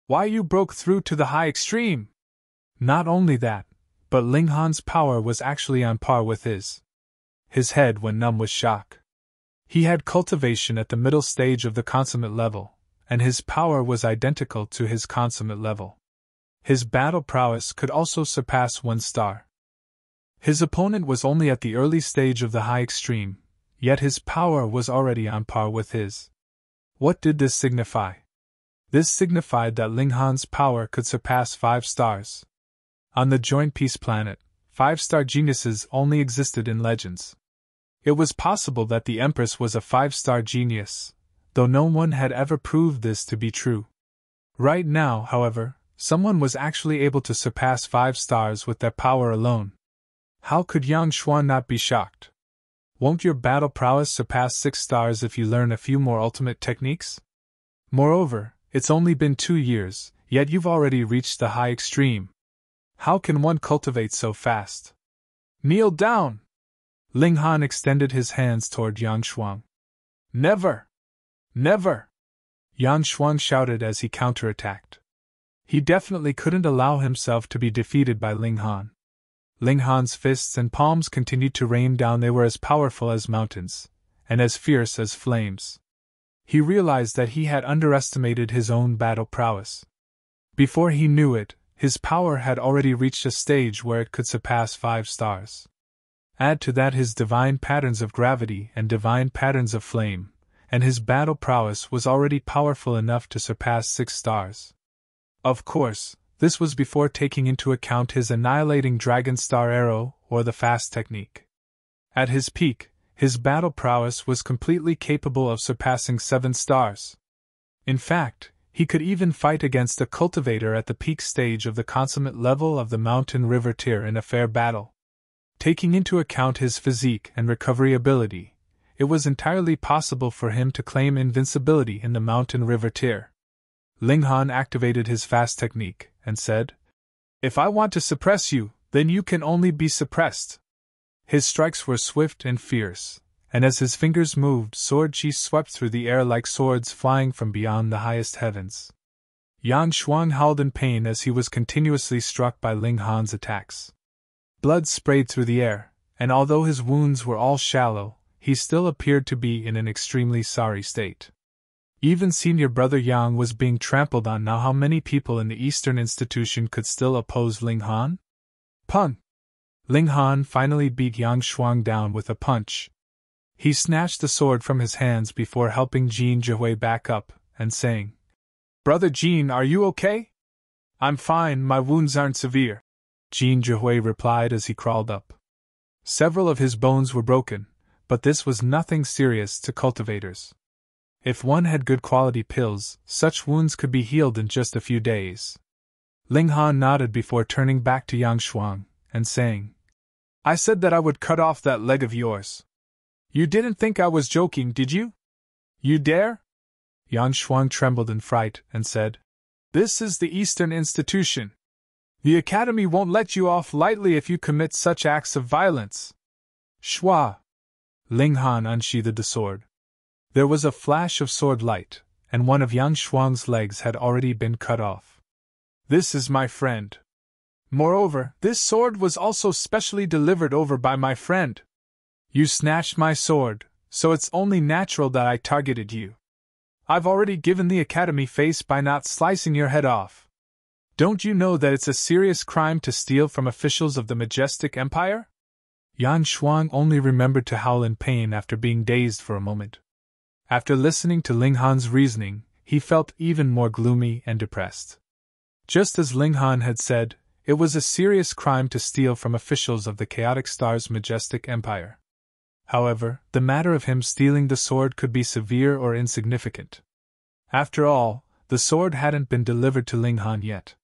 Why, you broke through to the high extreme! Not only that, but Ling Han's power was actually on par with his. His head went numb with shock. He had cultivation at the middle stage of the consummate level, and his power was identical to his consummate level. His battle prowess could also surpass 1 star. His opponent was only at the early stage of the high extreme, yet his power was already on par with his. What did this signify? This signified that Ling Han's power could surpass 5 stars. On the Joint Peace planet, 5-star geniuses only existed in legends. It was possible that the Empress was a 5-star genius, though no one had ever proved this to be true. Right now, however, someone was actually able to surpass 5 stars with their power alone. How could Yang Xuan not be shocked? Won't your battle prowess surpass 6 stars if you learn a few more ultimate techniques? Moreover, it's only been 2 years, yet you've already reached the high extreme. How can one cultivate so fast? Kneel down! Ling Han extended his hands toward Yang Xuan. Never! Never! Yang Xuan shouted as he counterattacked. He definitely couldn't allow himself to be defeated by Ling Han. Ling Han's fists and palms continued to rain down. They were as powerful as mountains, and as fierce as flames. He realized that he had underestimated his own battle prowess. Before he knew it, his power had already reached a stage where it could surpass 5 stars. Add to that his divine patterns of gravity and divine patterns of flame, and his battle prowess was already powerful enough to surpass 6 stars. Of course, this was before taking into account his annihilating dragon star arrow or the fast technique. At his peak, his battle prowess was completely capable of surpassing 7 stars. In fact, he could even fight against a cultivator at the peak stage of the consummate level of the mountain river tier in a fair battle. Taking into account his physique and recovery ability, it was entirely possible for him to claim invincibility in the mountain river tier. Ling Han activated his fast technique and said, "If I want to suppress you, then you can only be suppressed." His strikes were swift and fierce, and as his fingers moved, sword chi swept through the air like swords flying from beyond the highest heavens. Yang Xuan howled in pain as he was continuously struck by Ling Han's attacks. Blood sprayed through the air, and although his wounds were all shallow, he still appeared to be in an extremely sorry state. Even senior brother Yang was being trampled on. Now how many people in the Eastern institution could still oppose Ling Han? Pun! Ling Han finally beat Yang Xuan down with a punch. He snatched the sword from his hands before helping Zhihui back up, and saying, "Brother Jin, are you okay?" "I'm fine, my wounds aren't severe," Zhihui replied as he crawled up. Several of his bones were broken, but this was nothing serious to cultivators. If one had good quality pills, such wounds could be healed in just a few days. Ling Han nodded before turning back to Yang Xuan and saying, "I said that I would cut off that leg of yours. You didn't think I was joking, did you? You dare?" Yang Xuan trembled in fright and said, "This is the Eastern Institution. The Academy won't let you off lightly if you commit such acts of violence." Shua! Ling Han unsheathed the sword. There was a flash of sword light, and one of Yang Xuan's legs had already been cut off. "This is my friend. Moreover, this sword was also specially delivered over by my friend. You snatched my sword, so it's only natural that I targeted you. I've already given the Academy face by not slicing your head off. Don't you know that it's a serious crime to steal from officials of the Majestic Empire?" Yang Xuan only remembered to howl in pain after being dazed for a moment. After listening to Ling Han's reasoning, he felt even more gloomy and depressed. Just as Ling Han had said, it was a serious crime to steal from officials of the Chaotic Star's Majestic Empire. However, the matter of him stealing the sword could be severe or insignificant. After all, the sword hadn't been delivered to Ling Han yet.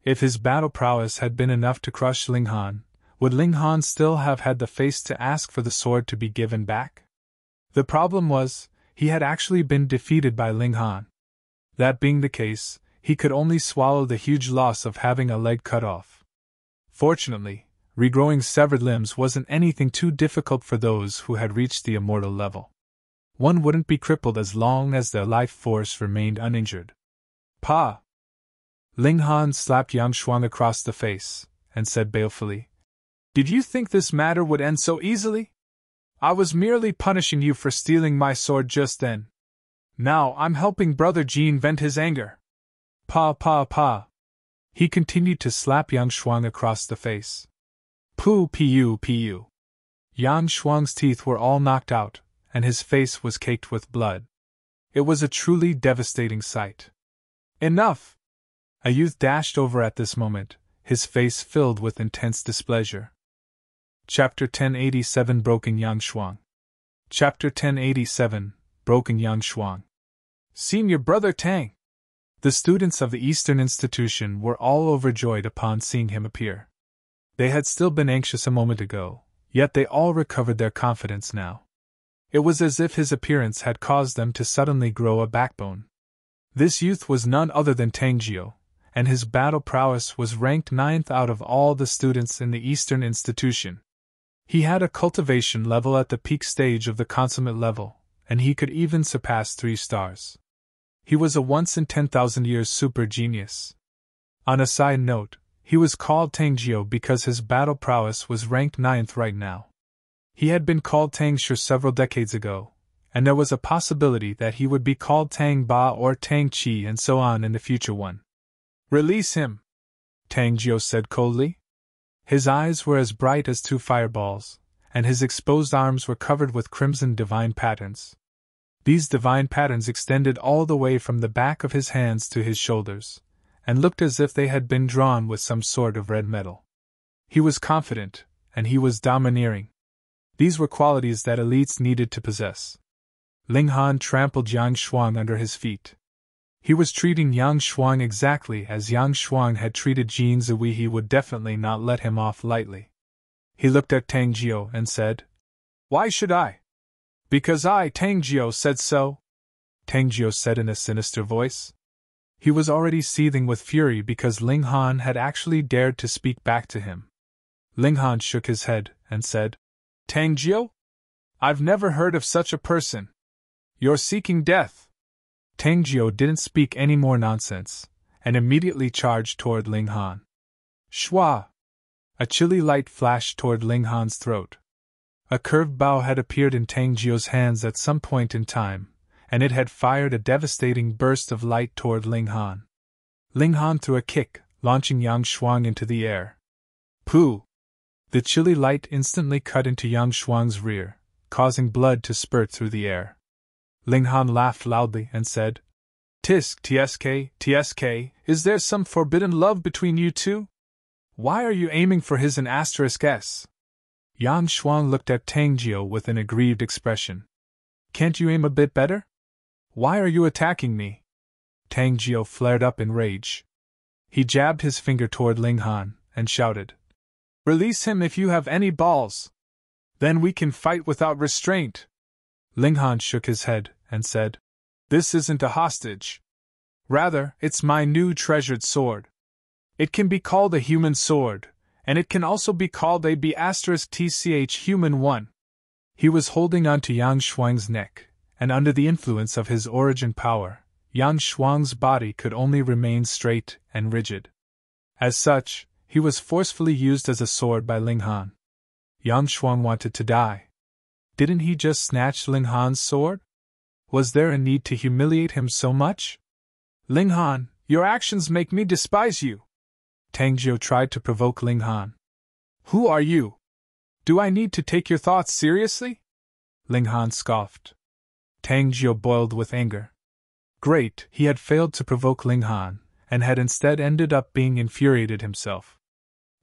If his battle prowess had been enough to crush Ling Han, would Ling Han still have had the face to ask for the sword to be given back? The problem was, he had actually been defeated by Ling Han. That being the case, he could only swallow the huge loss of having a leg cut off. Fortunately, regrowing severed limbs wasn't anything too difficult for those who had reached the immortal level. One wouldn't be crippled as long as their life force remained uninjured. "Pa!" Ling Han slapped Yang Xuan across the face, and said balefully, "Did you think this matter would end so easily? I was merely punishing you for stealing my sword just then. Now I'm helping Brother Jin vent his anger." Pa. He continued to slap Yang Xuan across the face. Pu. Yang Xuan's teeth were all knocked out, and his face was caked with blood. It was a truly devastating sight. Enough! A youth dashed over at this moment, his face filled with intense displeasure. Chapter 1087 Broken Young Shuang. Chapter 1087 Broken Young Shuang. Senior Brother Tang! The students of the Eastern Institution were all overjoyed upon seeing him appear. They had still been anxious a moment ago, yet they all recovered their confidence now. It was as if his appearance had caused them to suddenly grow a backbone. This youth was none other than Tang Jiu, and his battle prowess was ranked 9th out of all the students in the Eastern Institution. He had a cultivation level at the peak stage of the consummate level, and he could even surpass 3 stars. He was a once-in-10,000 years super genius. On a side note, he was called Tang Jiu because his battle prowess was ranked 9th right now. He had been called Tang Shi several decades ago, and there was a possibility that he would be called Tang Ba or Tang Qi and so on in the future one. Release him, Tang Jiu said coldly. His eyes were as bright as 2 fireballs, and his exposed arms were covered with crimson divine patterns. These divine patterns extended all the way from the back of his hands to his shoulders, and looked as if they had been drawn with some sort of red metal. He was confident, and he was domineering. These were qualities that elites needed to possess. Ling Han trampled Yang Shuang under his feet. He was treating Yang Shuang exactly as Yang Shuang had treated Jin Zhihui. He would definitely not let him off lightly. He looked at Tang Jiu and said, "Why should I?" "Because I, Tang Jiu, said so," Tang Jiu said in a sinister voice. He was already seething with fury because Ling Han had actually dared to speak back to him. Ling Han shook his head and said, "Tang Jiu? I've never heard of such a person. You're seeking death." Tang Jiu didn't speak any more nonsense, and immediately charged toward Ling Han. Shua! A chilly light flashed toward Ling Han's throat. A curved bow had appeared in Tang Jiu's hands at some point in time, and it had fired a devastating burst of light toward Ling Han. Ling Han threw a kick, launching Yang Shuang into the air. Pooh! The chilly light instantly cut into Yang Shuang's rear, causing blood to spurt through the air. Ling Han laughed loudly and said, TSK, is there some forbidden love between you two? Why are you aiming for his *S? Yang Shuang looked at Tang Jiu with an aggrieved expression. Can't you aim a bit better? Why are you attacking me? Tang Jiu flared up in rage. He jabbed his finger toward Ling Han and shouted, "Release him if you have any balls! Then we can fight without restraint!" Ling Han shook his head and said, "This isn't a hostage. Rather, it's my new treasured sword. It can be called a human sword, and it can also be called a B*TCH human one." He was holding onto Yang Shuang's neck, and under the influence of his origin power, Yang Shuang's body could only remain straight and rigid. As such, he was forcefully used as a sword by Ling Han. Yang Shuang wanted to die. Didn't he just snatch Ling Han's sword? Was there a need to humiliate him so much? Ling Han, your actions make me despise you. Tang Jiu tried to provoke Ling Han. Who are you? Do I need to take your thoughts seriously? Ling Han scoffed. Tang Jiu boiled with anger. Great, he had failed to provoke Ling Han, and had instead ended up being infuriated himself.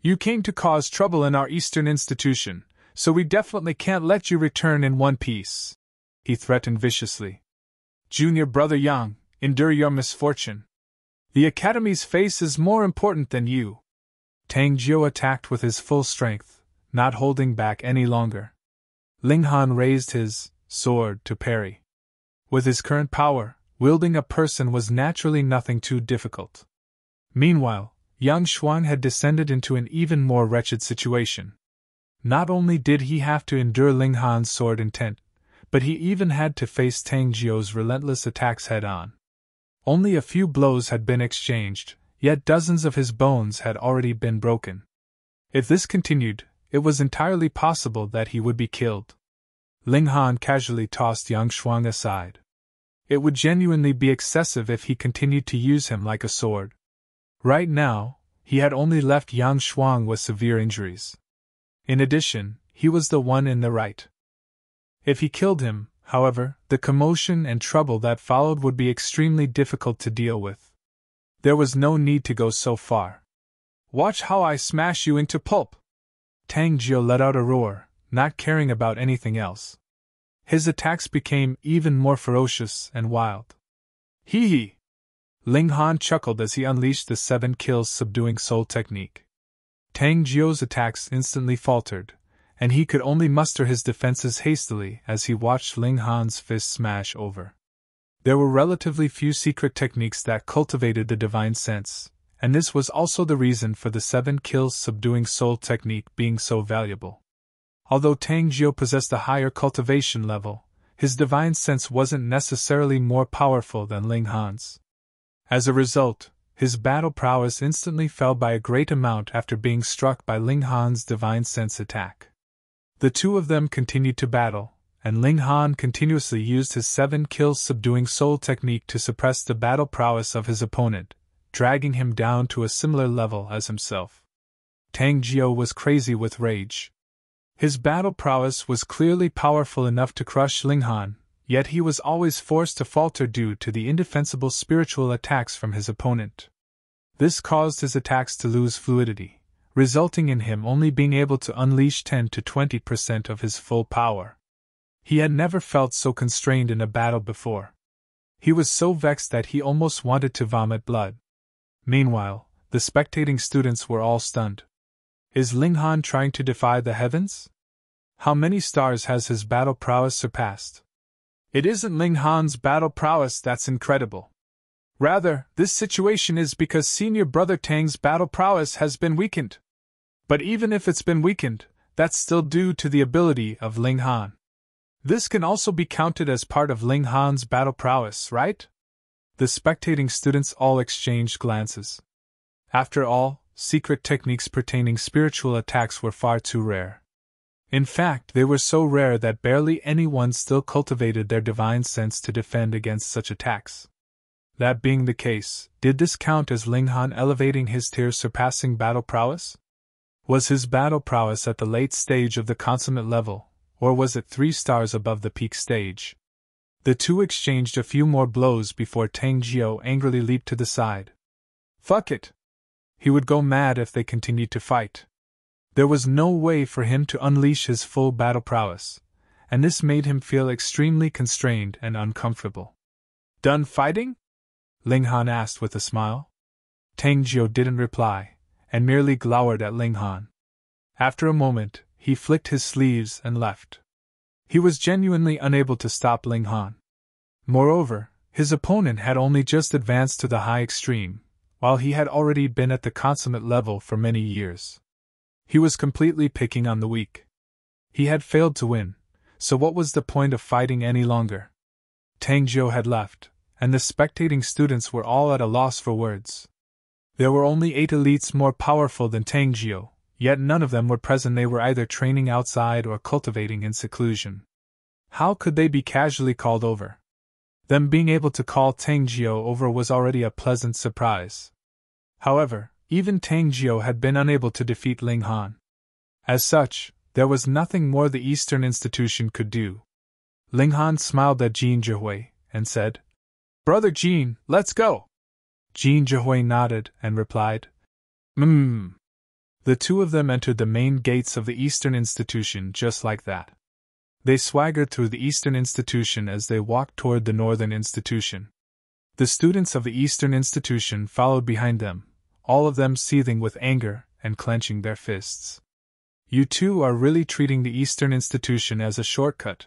You came to cause trouble in our Eastern Institution, so we definitely can't let you return in one piece, he threatened viciously. Junior Brother Yang, endure your misfortune. The Academy's face is more important than you. Tang Jiu attacked with his full strength, not holding back any longer. Ling Han raised his sword to parry. With his current power, wielding a person was naturally nothing too difficult. Meanwhile, Yang Shuang had descended into an even more wretched situation. Not only did he have to endure Ling Han's sword intent, but he even had to face Tang Jiu's relentless attacks head-on. Only a few blows had been exchanged, yet dozens of his bones had already been broken. If this continued, it was entirely possible that he would be killed. Ling Han casually tossed Yang Shuang aside. It would genuinely be excessive if he continued to use him like a sword. Right now, he had only left Yang Shuang with severe injuries. In addition, he was the one in the right. If he killed him, However, the commotion and trouble that followed would be extremely difficult to deal with. There was no need to go so far. Watch how I smash you into pulp! Tang Jiu let out a roar, not caring about anything else. His attacks became even more ferocious and wild. Hee hee! Ling Han chuckled as he unleashed the 7 kills subduing soul technique. Tang Jiu's attacks instantly faltered, and he could only muster his defenses hastily as he watched Ling Han's fist smash over. There were relatively few secret techniques that cultivated the divine sense, and this was also the reason for the 7 kills subduing soul technique being so valuable. Although Tang Jiu possessed a higher cultivation level, his divine sense wasn't necessarily more powerful than Ling Han's. As a result, his battle prowess instantly fell by a great amount after being struck by Ling Han's divine sense attack. The two of them continued to battle, and Ling Han continuously used his 7 kills subduing soul technique to suppress the battle prowess of his opponent, dragging him down to a similar level as himself. Tang Jiu was crazy with rage. His battle prowess was clearly powerful enough to crush Ling Han, yet he was always forced to falter due to the indefensible spiritual attacks from his opponent. This caused his attacks to lose fluidity, resulting in him only being able to unleash 10 to 20% of his full power. He had never felt so constrained in a battle before. He was so vexed that he almost wanted to vomit blood. Meanwhile, the spectating students were all stunned. Is Ling Han trying to defy the heavens? How many stars has his battle prowess surpassed? It isn't Ling Han's battle prowess that's incredible. Rather, this situation is because senior brother Tang's battle prowess has been weakened. But even if it's been weakened, that's still due to the ability of Ling Han. This can also be counted as part of Ling Han's battle prowess, right? The spectating students all exchanged glances. After all, secret techniques pertaining spiritual attacks were far too rare. In fact, they were so rare that barely anyone still cultivated their divine sense to defend against such attacks. That being the case, did this count as Ling Han elevating his tier-surpassing battle prowess? Was his battle prowess at the late stage of the consummate level, or was it 3 stars above the peak stage? The two exchanged a few more blows before Tang Jiu angrily leaped to the side. Fuck it! He would go mad if they continued to fight. There was no way for him to unleash his full battle prowess, and this made him feel extremely constrained and uncomfortable. Done fighting? Ling Han asked with a smile. Tang Jiu didn't reply, and merely glowered at Ling Han. After a moment, he flicked his sleeves and left. He was genuinely unable to stop Ling Han. Moreover, his opponent had only just advanced to the high extreme, while he had already been at the consummate level for many years. He was completely picking on the weak. He had failed to win, so what was the point of fighting any longer? Tang Jiu had left, and the spectating students were all at a loss for words. There were only 8 elites more powerful than Tang Jiu, yet none of them were present. They were either training outside or cultivating in seclusion. How could they be casually called over? Them being able to call Tang Jiu over was already a pleasant surprise. However, even Tang Jiu had been unable to defeat Ling Han. As such, there was nothing more the Eastern institution could do. Ling Han smiled at Zhihui and said, "Brother Jin, let's go." Zhihui nodded and replied, The two of them entered the main gates of the Eastern institution just like that. They swaggered through the Eastern institution as they walked toward the Northern institution. The students of the Eastern institution followed behind them, all of them seething with anger and clenching their fists. You two are really treating the Eastern institution as a shortcut.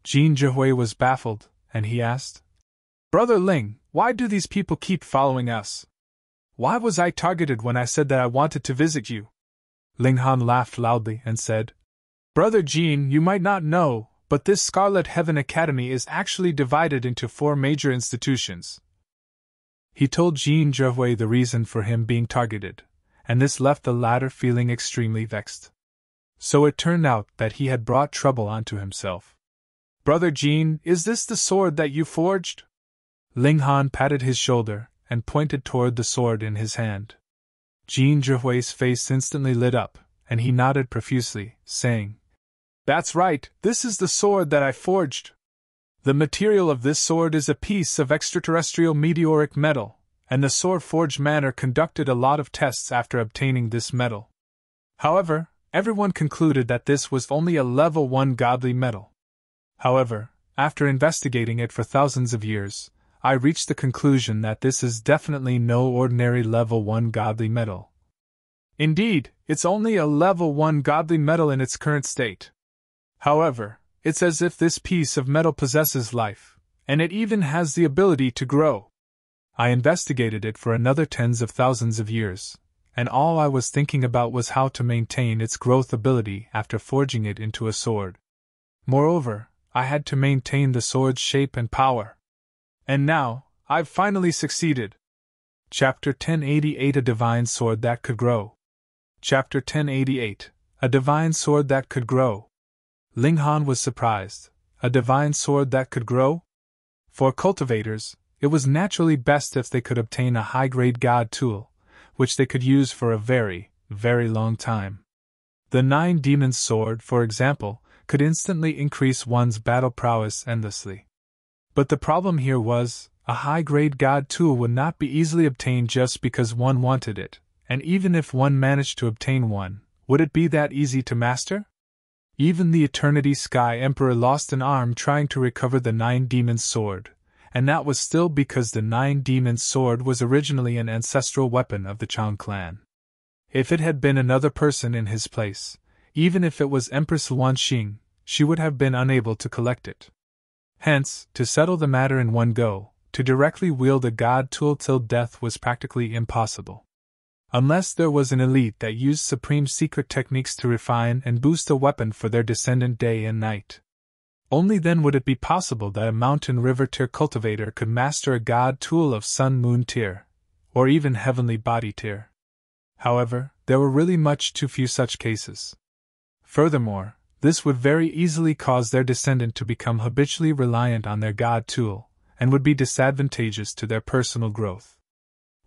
Zhihui was baffled, and he asked, Brother Ling, why do these people keep following us? Why was I targeted when I said that I wanted to visit you? Ling Han laughed loudly and said, Brother Jin, you might not know, but this Scarlet Heaven Academy is actually divided into 4 major institutions. He told Zhihui the reason for him being targeted, and this left the latter feeling extremely vexed. So it turned out that he had brought trouble onto himself. Brother Jin, is this the sword that you forged? Ling Han patted his shoulder and pointed toward the sword in his hand. Zhihui's face instantly lit up, and he nodded profusely, saying, That's right, this is the sword that I forged. The material of this sword is a piece of extraterrestrial meteoric metal, and the sword forge manor conducted a lot of tests after obtaining this metal. However, everyone concluded that this was only a level 1 godly metal. However, after investigating it for thousands of years, I reached the conclusion that this is definitely no ordinary level 1 godly metal. Indeed, it's only a level 1 godly metal in its current state. However, it's as if this piece of metal possesses life, and it even has the ability to grow. I investigated it for another tens of thousands of years, and all I was thinking about was how to maintain its growth ability after forging it into a sword. Moreover, I had to maintain the sword's shape and power. And now, I've finally succeeded. Chapter 1088 A Divine Sword That Could Grow. Chapter 1088 A Divine Sword That Could Grow. Ling Han was surprised. A divine sword that could grow? For cultivators, it was naturally best if they could obtain a high-grade god tool, which they could use for a very, very long time. The 9 Demons sword, for example, could instantly increase one's battle prowess endlessly. But the problem here was, a high-grade god tool would not be easily obtained just because one wanted it, and even if one managed to obtain one, would it be that easy to master? Even the Eternity Sky Emperor lost an arm trying to recover the 9 Demons sword, and that was still because the 9 Demons sword was originally an ancestral weapon of the Chang clan. If it had been another person in his place, even if it was Empress Luanxing, she would have been unable to collect it. Hence, to settle the matter in one go, to directly wield a god tool till death was practically impossible. Unless there was an elite that used supreme secret techniques to refine and boost a weapon for their descendant day and night. Only then would it be possible that a mountain river tier cultivator could master a god tool of sun moon tier, or even heavenly body tier. However, there were really much too few such cases. Furthermore, this would very easily cause their descendant to become habitually reliant on their god tool, and would be disadvantageous to their personal growth.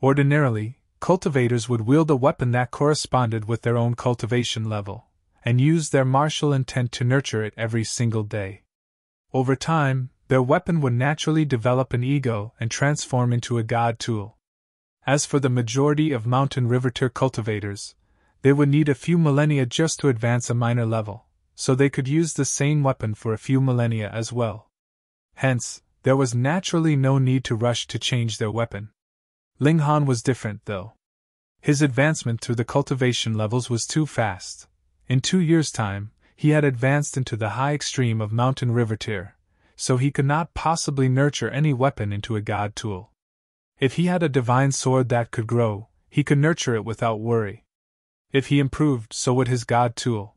Ordinarily, cultivators would wield a weapon that corresponded with their own cultivation level, and use their martial intent to nurture it every single day. Over time, their weapon would naturally develop an ego and transform into a god tool. As for the majority of mountain river tier cultivators, they would need a few millennia just to advance a minor level, so they could use the same weapon for a few millennia as well. Hence, there was naturally no need to rush to change their weapon. Ling Han was different, though. His advancement through the cultivation levels was too fast. In 2 years' time, he had advanced into the high extreme of mountain river tier, so he could not possibly nurture any weapon into a god tool. If he had a divine sword that could grow, he could nurture it without worry. If he improved, so would his god tool.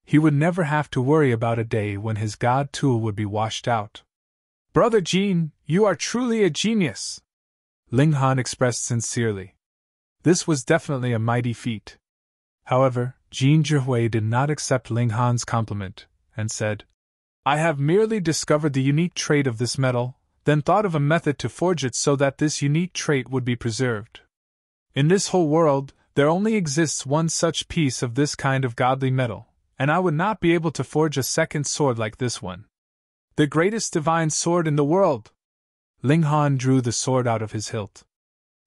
He would never have to worry about a day when his god tool would be washed out. Brother Jean, you are truly a genius! Ling Han expressed sincerely. This was definitely a mighty feat. However, Zhihui did not accept Ling Han's compliment, and said, I have merely discovered the unique trait of this metal, then thought of a method to forge it so that this unique trait would be preserved. In this whole world, there only exists one such piece of this kind of godly metal, and I would not be able to forge a second sword like this one. The greatest divine sword in the world! Ling Han drew the sword out of his hilt.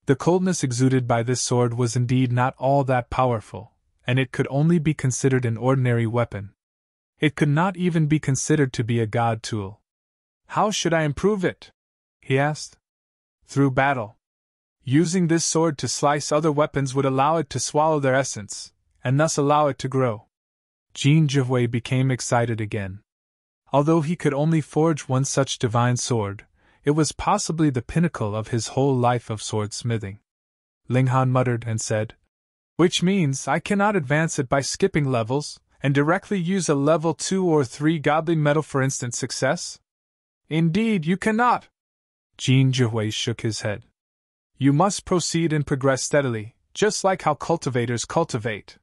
The coldness exuded by this sword was indeed not all that powerful, and it could only be considered an ordinary weapon. It could not even be considered to be a god tool. How should I improve it? He asked. Through battle. Using this sword to slice other weapons would allow it to swallow their essence, and thus allow it to grow. Zhihui became excited again. Although he could only forge one such divine sword, it was possibly the pinnacle of his whole life of swordsmithing. Ling Han muttered and said, Which means I cannot advance it by skipping levels, and directly use a level 2 or 3 godly metal for instant success? Indeed, you cannot! Zhihui shook his head. You must proceed and progress steadily, just like how cultivators cultivate.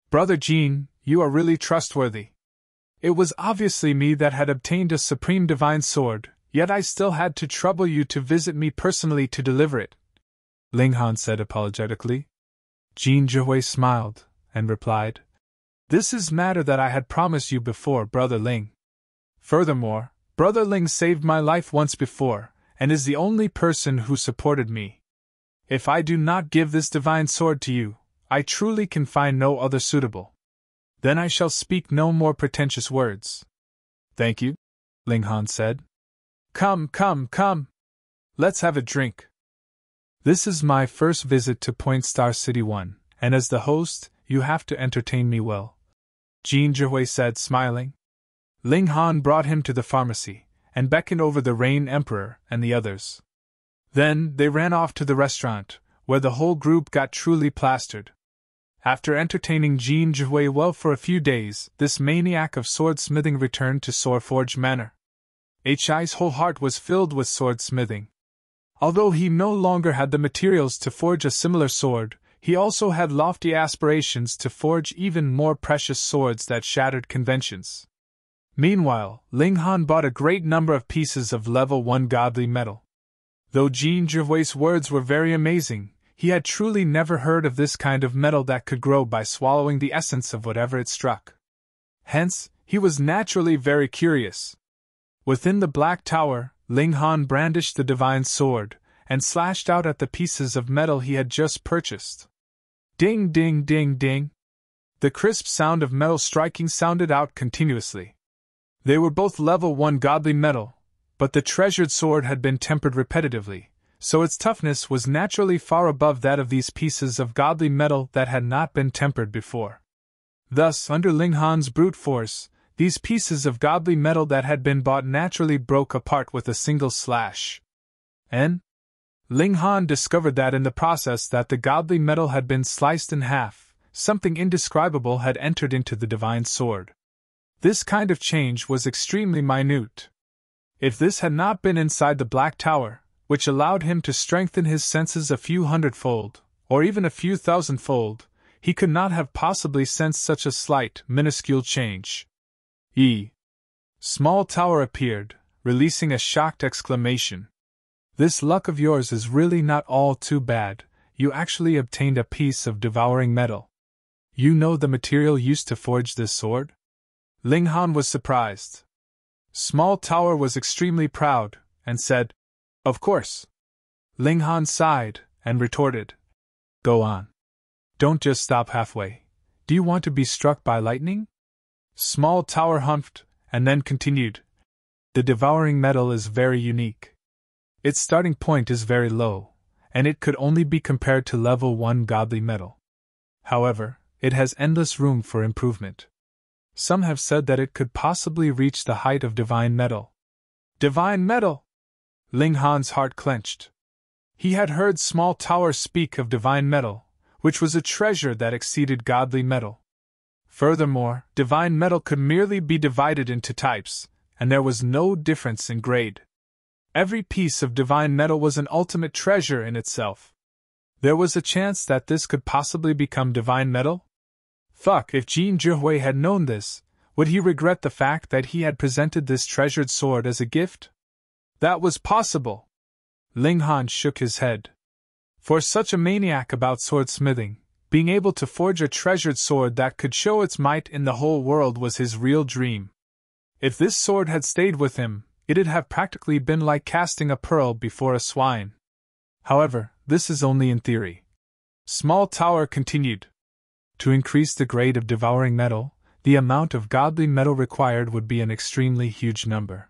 Brother Jean, you are really trustworthy. It was obviously me that had obtained a supreme divine sword, yet I still had to trouble you to visit me personally to deliver it, Ling Han said apologetically. Zhihui smiled, and replied, This is matter that I had promised you before, Brother Ling. Furthermore, Brother Ling saved my life once before, and is the only person who supported me. If I do not give this divine sword to you, I truly can find no other suitable. Then I shall speak no more pretentious words." "Thank you," Ling Han said. Come. Let's have a drink. This is my first visit to Point Star City 1, and as the host, you have to entertain me well," Zhihui said, smiling. Ling Han brought him to the pharmacy, and beckoned over the Rain Emperor and the others. Then they ran off to the restaurant, where the whole group got truly plastered. After entertaining Zhihui well for a few days, this maniac of swordsmithing returned to Swordforge Manor. Hi's whole heart was filled with swordsmithing. Although he no longer had the materials to forge a similar sword, he also had lofty aspirations to forge even more precious swords that shattered conventions. Meanwhile, Ling Han bought a great number of pieces of level 1 godly metal. Though Zhihui's words were very amazing, he had truly never heard of this kind of metal that could grow by swallowing the essence of whatever it struck. Hence, he was naturally very curious. Within the Black Tower, Ling Han brandished the divine sword, and slashed out at the pieces of metal he had just purchased. Ding ding ding ding! The crisp sound of metal striking sounded out continuously. They were both level 1 godly metal, but the treasured sword had been tempered repetitively, so its toughness was naturally far above that of these pieces of godly metal that had not been tempered before. Thus, under Ling Han's brute force, these pieces of godly metal that had been bought naturally broke apart with a single slash. And Ling Han discovered that in the process that the godly metal had been sliced in half, something indescribable had entered into the divine sword. This kind of change was extremely minute. If this had not been inside the Black Tower, which allowed him to strengthen his senses a few hundredfold, or even a few thousandfold, he could not have possibly sensed such a slight, minuscule change. Small Tower appeared, releasing a shocked exclamation. "This luck of yours is really not all too bad, you actually obtained a piece of devouring metal. You know the material used to forge this sword?" Ling Han was surprised. Small Tower was extremely proud, and said, "Of course." Ling Han sighed, and retorted, "Go on. Don't just stop halfway. Do you want to be struck by lightning?" Small Tower humphed, and then continued, "The devouring metal is very unique. Its starting point is very low, and it could only be compared to level 1 godly metal. However, it has endless room for improvement. Some have said that it could possibly reach the height of divine metal." Divine metal! Ling Han's heart clenched. He had heard Small Tower speak of divine metal, which was a treasure that exceeded godly metal. Furthermore, divine metal could merely be divided into types, and there was no difference in grade. Every piece of divine metal was an ultimate treasure in itself. There was a chance that this could possibly become divine metal? Fuck, if Zhihui had known this, would he regret the fact that he had presented this treasured sword as a gift? That was possible. Ling Han shook his head. For such a maniac about swordsmithing, being able to forge a treasured sword that could show its might in the whole world was his real dream. If this sword had stayed with him, it'd have practically been like casting a pearl before a swine. However, this is only in theory. Small Tower continued. To increase the grade of devouring metal, the amount of godly metal required would be an extremely huge number.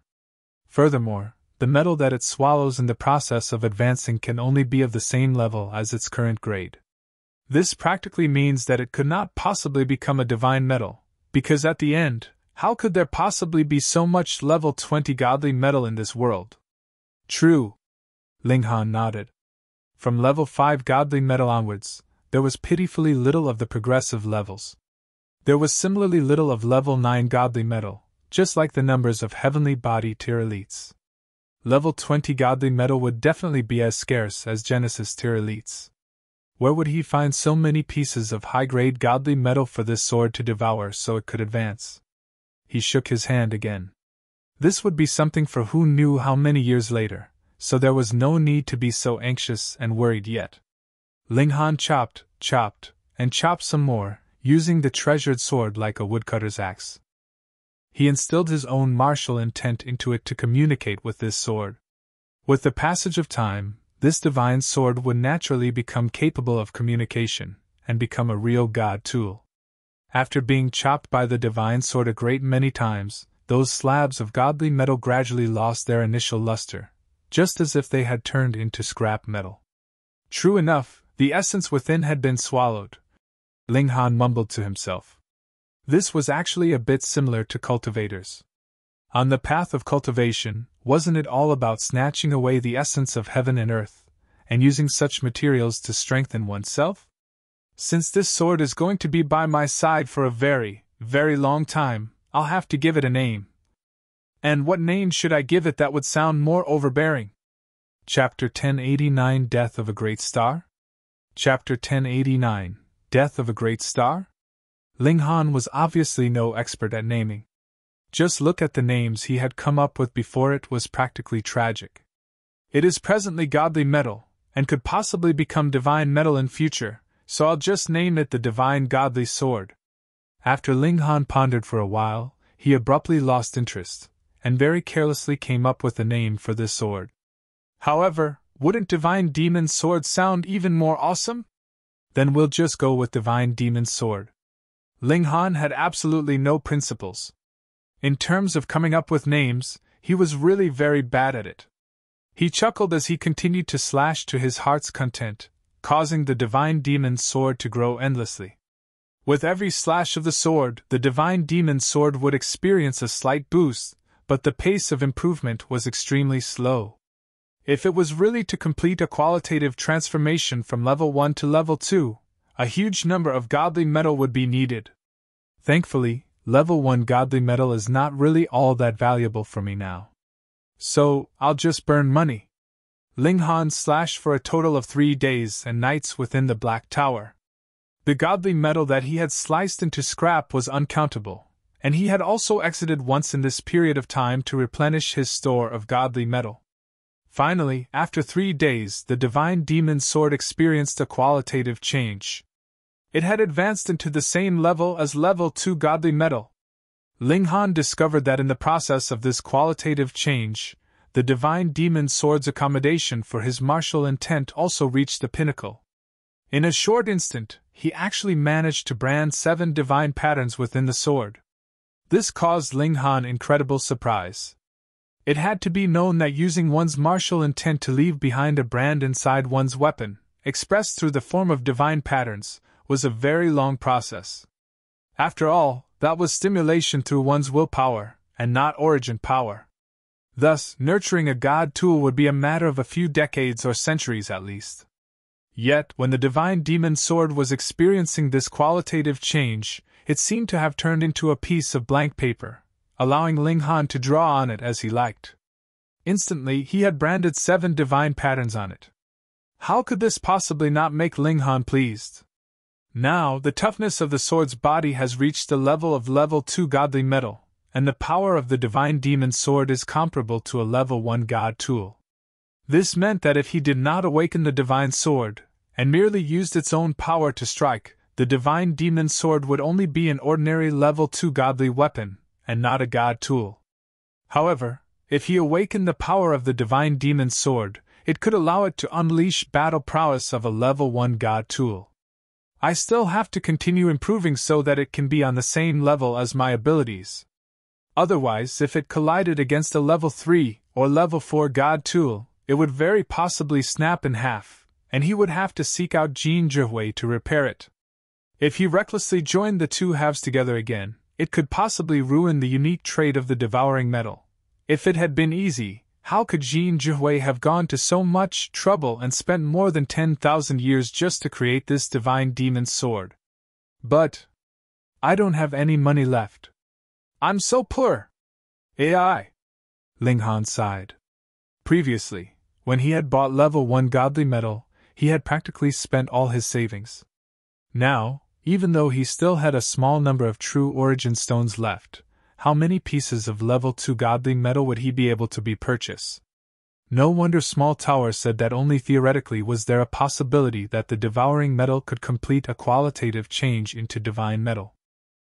Furthermore, the metal that it swallows in the process of advancing can only be of the same level as its current grade. This practically means that it could not possibly become a divine metal, because at the end, how could there possibly be so much level 20 godly metal in this world? True. Ling Han nodded. From level 5 godly metal onwards, there was pitifully little of the progressive levels. There was similarly little of level 9 godly metal, just like the numbers of heavenly body tier elites. Level 20 godly metal would definitely be as scarce as Genesis tier elites. Where would he find so many pieces of high-grade godly metal for this sword to devour so it could advance? He shook his hand again. This would be something for who knew how many years later, so there was no need to be so anxious and worried yet. Ling Han chopped, and chopped some more, using the treasured sword like a woodcutter's axe. he instilled his own martial intent into it to communicate with this sword. With the passage of time, this divine sword would naturally become capable of communication, and become a real god tool. After being chopped by the divine sword a great many times, those slabs of godly metal gradually lost their initial luster, just as if they had turned into scrap metal. True enough, the essence within had been swallowed, Ling Han mumbled to himself. This was actually a bit similar to cultivators. On the path of cultivation, wasn't it all about snatching away the essence of heaven and earth, and using such materials to strengthen oneself? Since this sword is going to be by my side for a very, very long time, I'll have to give it a name. And what name should I give it that would sound more overbearing? Chapter 1089 Death of a Great Star? Chapter 1089 Death of a Great Star? Ling Han was obviously no expert at naming. Just look at the names he had come up with before. It was practically tragic. It is presently godly metal, and could possibly become divine metal in future, so I'll just name it the Divine Godly Sword. After Ling Han pondered for a while, he abruptly lost interest, and very carelessly came up with a name for this sword. However, wouldn't Divine Demon Sword sound even more awesome? Then we'll just go with Divine Demon Sword. Ling Han had absolutely no principles. In terms of coming up with names, he was really very bad at it. He chuckled as he continued to slash to his heart's content, causing the Divine Demon Sword to grow endlessly. With every slash of the sword, the Divine Demon Sword would experience a slight boost, but the pace of improvement was extremely slow. If it was really to complete a qualitative transformation from level 1 to level 2, a huge number of godly metal would be needed. Thankfully, level 1 godly metal is not really all that valuable for me now. So, I'll just burn money. Ling Han slashed for a total of 3 days and nights within the Black Tower. The godly metal that he had sliced into scrap was uncountable, and he had also exited once in this period of time to replenish his store of godly metal. Finally, after 3 days, the Divine Demon Sword experienced a qualitative change. It had advanced into the same level as level 2 godly metal. Ling Han discovered that in the process of this qualitative change, the Divine Demon Sword's accommodation for his martial intent also reached the pinnacle. In a short instant, he actually managed to brand 7 divine patterns within the sword. This caused Ling Han incredible surprise. It had to be known that using one's martial intent to leave behind a brand inside one's weapon, expressed through the form of divine patterns, was a very long process. After all, that was stimulation through one's willpower, and not origin power. Thus, nurturing a god tool would be a matter of a few decades or centuries at least. Yet, when the Divine Demon Sword was experiencing this qualitative change, it seemed to have turned into a piece of blank paper, allowing Ling Han to draw on it as he liked. Instantly, he had branded 7 divine patterns on it. How could this possibly not make Ling Han pleased? Now, the toughness of the sword's body has reached the level of level 2 godly metal, and the power of the Divine Demon Sword is comparable to a level 1 god tool. This meant that if he did not awaken the Divine Sword, and merely used its own power to strike, the Divine Demon Sword would only be an ordinary level 2 godly weapon, and not a god tool. However, if he awakened the power of the Divine Demon Sword, it could allow it to unleash battle prowess of a level 1 god tool. I still have to continue improving so that it can be on the same level as my abilities. Otherwise, if it collided against a level 3 or level 4 god tool, it would very possibly snap in half, and he would have to seek out Zhihui to repair it. If he recklessly joined the two halves together again, it could possibly ruin the unique trait of the devouring metal. If it had been easy, how could Zhihui have gone to so much trouble and spent more than 10,000 years just to create this Divine Demon Sword? But I don't have any money left. I'm so poor. AI. Ling Han sighed. Previously, when he had bought level 1 godly metal, he had practically spent all his savings. Now, even though he still had a small number of true origin stones left, how many pieces of level 2 godly metal would he be able to be purchased? No wonder Small Tower said that only theoretically was there a possibility that the devouring metal could complete a qualitative change into divine metal.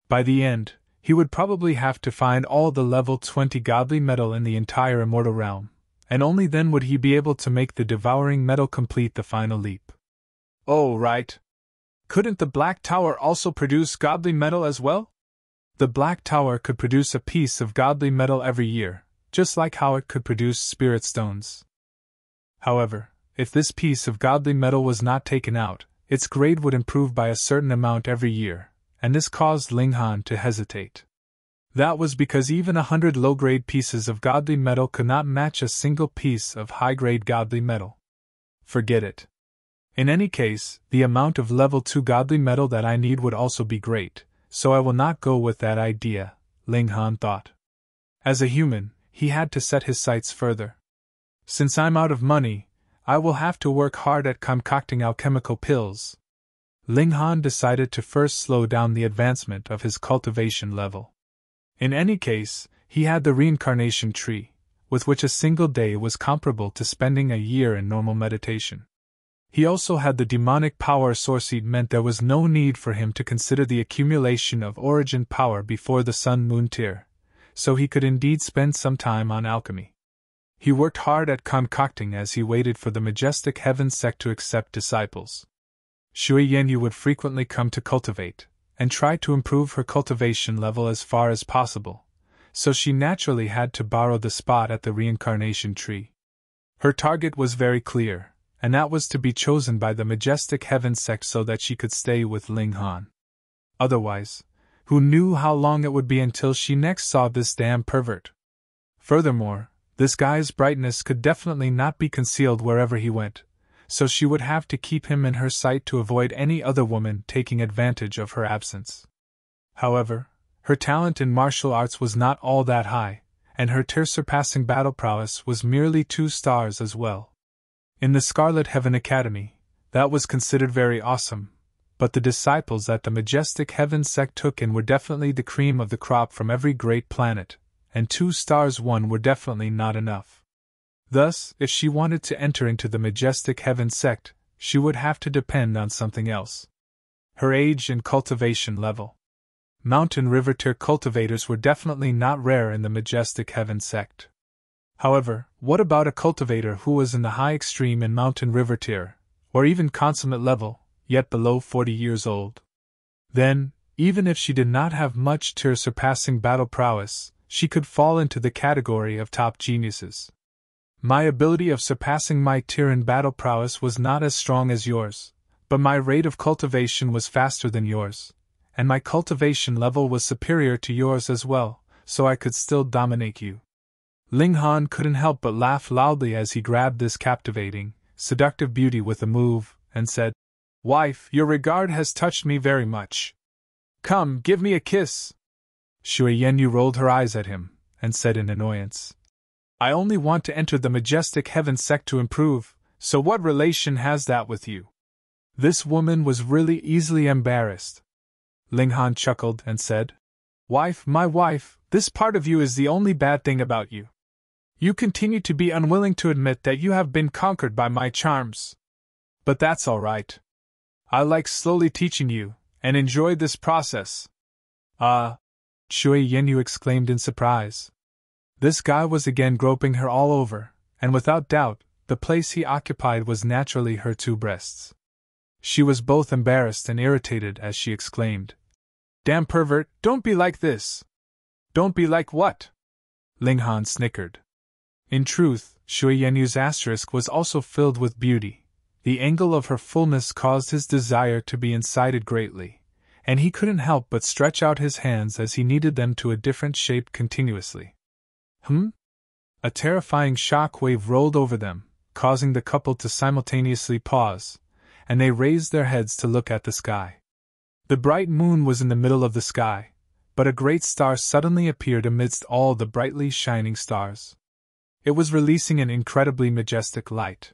By the end, he would probably have to find all the level 20 godly metal in the entire immortal realm, and only then would he be able to make the devouring metal complete the final leap. Oh, right. Couldn't the Black Tower also produce godly metal as well? The Black Tower could produce a piece of godly metal every year, just like how it could produce spirit stones. However, if this piece of godly metal was not taken out, its grade would improve by a certain amount every year, and this caused Ling Han to hesitate. That was because even 100 low-grade pieces of godly metal could not match a single piece of high-grade godly metal. Forget it. In any case, the amount of level 2 godly metal that I need would also be great, so I will not go with that idea, Ling Han thought. As a human, he had to set his sights further. Since I'm out of money, I will have to work hard at concocting alchemical pills. Ling Han decided to first slow down the advancement of his cultivation level. In any case, he had the reincarnation tree, with which a single day was comparable to spending a year in normal meditation. He also had the demonic power source. It meant there was no need for him to consider the accumulation of origin power before the sun-moon tier, so he could indeed spend some time on alchemy. He worked hard at concocting as he waited for the Majestic Heaven Sect to accept disciples. Shui Yanyu would frequently come to cultivate, and try to improve her cultivation level as far as possible, so she naturally had to borrow the spot at the reincarnation tree. Her target was very clear, and that was to be chosen by the Majestic Heaven Sect so that she could stay with Ling Han. Otherwise, who knew how long it would be until she next saw this damn pervert? Furthermore, this guy's brightness could definitely not be concealed wherever he went, so she would have to keep him in her sight to avoid any other woman taking advantage of her absence. However, her talent in martial arts was not all that high, and her tier-surpassing battle prowess was merely 2 stars as well. In the Scarlet Heaven Academy, that was considered very awesome, but the disciples that the Majestic Heaven Sect took in were definitely the cream of the crop from every great planet, and 2 stars won were definitely not enough. Thus, if she wanted to enter into the Majestic Heaven Sect, she would have to depend on something else. Her age and cultivation level. Mountain River tier cultivators were definitely not rare in the Majestic Heaven Sect. However, what about a cultivator who was in the high extreme in Mountain River tier, or even consummate level, yet below 40 years old? Then, even if she did not have much tier-surpassing battle prowess, she could fall into the category of top geniuses. My ability of surpassing my tier in battle prowess was not as strong as yours, but my rate of cultivation was faster than yours, and my cultivation level was superior to yours as well, so I could still dominate you. Ling Han couldn't help but laugh loudly as he grabbed this captivating, seductive beauty with a move, and said, "Wife, your regard has touched me very much. Come, give me a kiss." Shui Yanyu rolled her eyes at him, and said in annoyance, "I only want to enter the Majestic Heaven Sect to improve, so what relation has that with you?" This woman was really easily embarrassed. Ling Han chuckled and said, "Wife, my wife, this part of you is the only bad thing about you. You continue to be unwilling to admit that you have been conquered by my charms. But that's all right. I like slowly teaching you, and enjoy this process." Shui Yanyu exclaimed in surprise. This guy was again groping her all over, and without doubt, the place he occupied was naturally her 2 breasts. She was both embarrassed and irritated as she exclaimed, "Damn pervert, don't be like this." "Don't be like what?" Ling Han snickered. In truth, Shui Yanyu's asterisk was also filled with beauty. The angle of her fullness caused his desire to be incited greatly, and he couldn't help but stretch out his hands as he kneaded them to a different shape continuously. A terrifying shock wave rolled over them, causing the couple to simultaneously pause, and they raised their heads to look at the sky. The bright moon was in the middle of the sky, but a great star suddenly appeared amidst all the brightly shining stars. It was releasing an incredibly majestic light.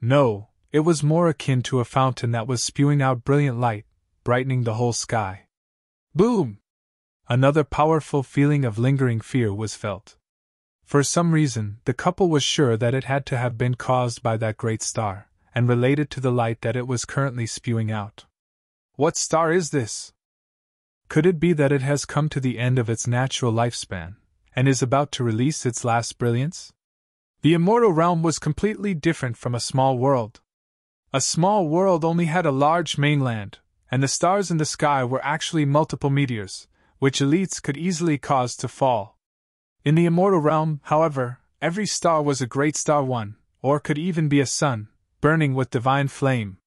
No, it was more akin to a fountain that was spewing out brilliant light, brightening the whole sky. Boom! Another powerful feeling of lingering fear was felt. For some reason, the couple was sure that it had to have been caused by that great star, and related to the light that it was currently spewing out. "What star is this?" Could it be that it has come to the end of its natural lifespan, and is about to release its last brilliance? The immortal realm was completely different from a small world. A small world only had a large mainland, and the stars in the sky were actually multiple meteors, which elites could easily cause to fall. In the immortal realm, however, every star was a great star one, or could even be a sun, burning with divine flame.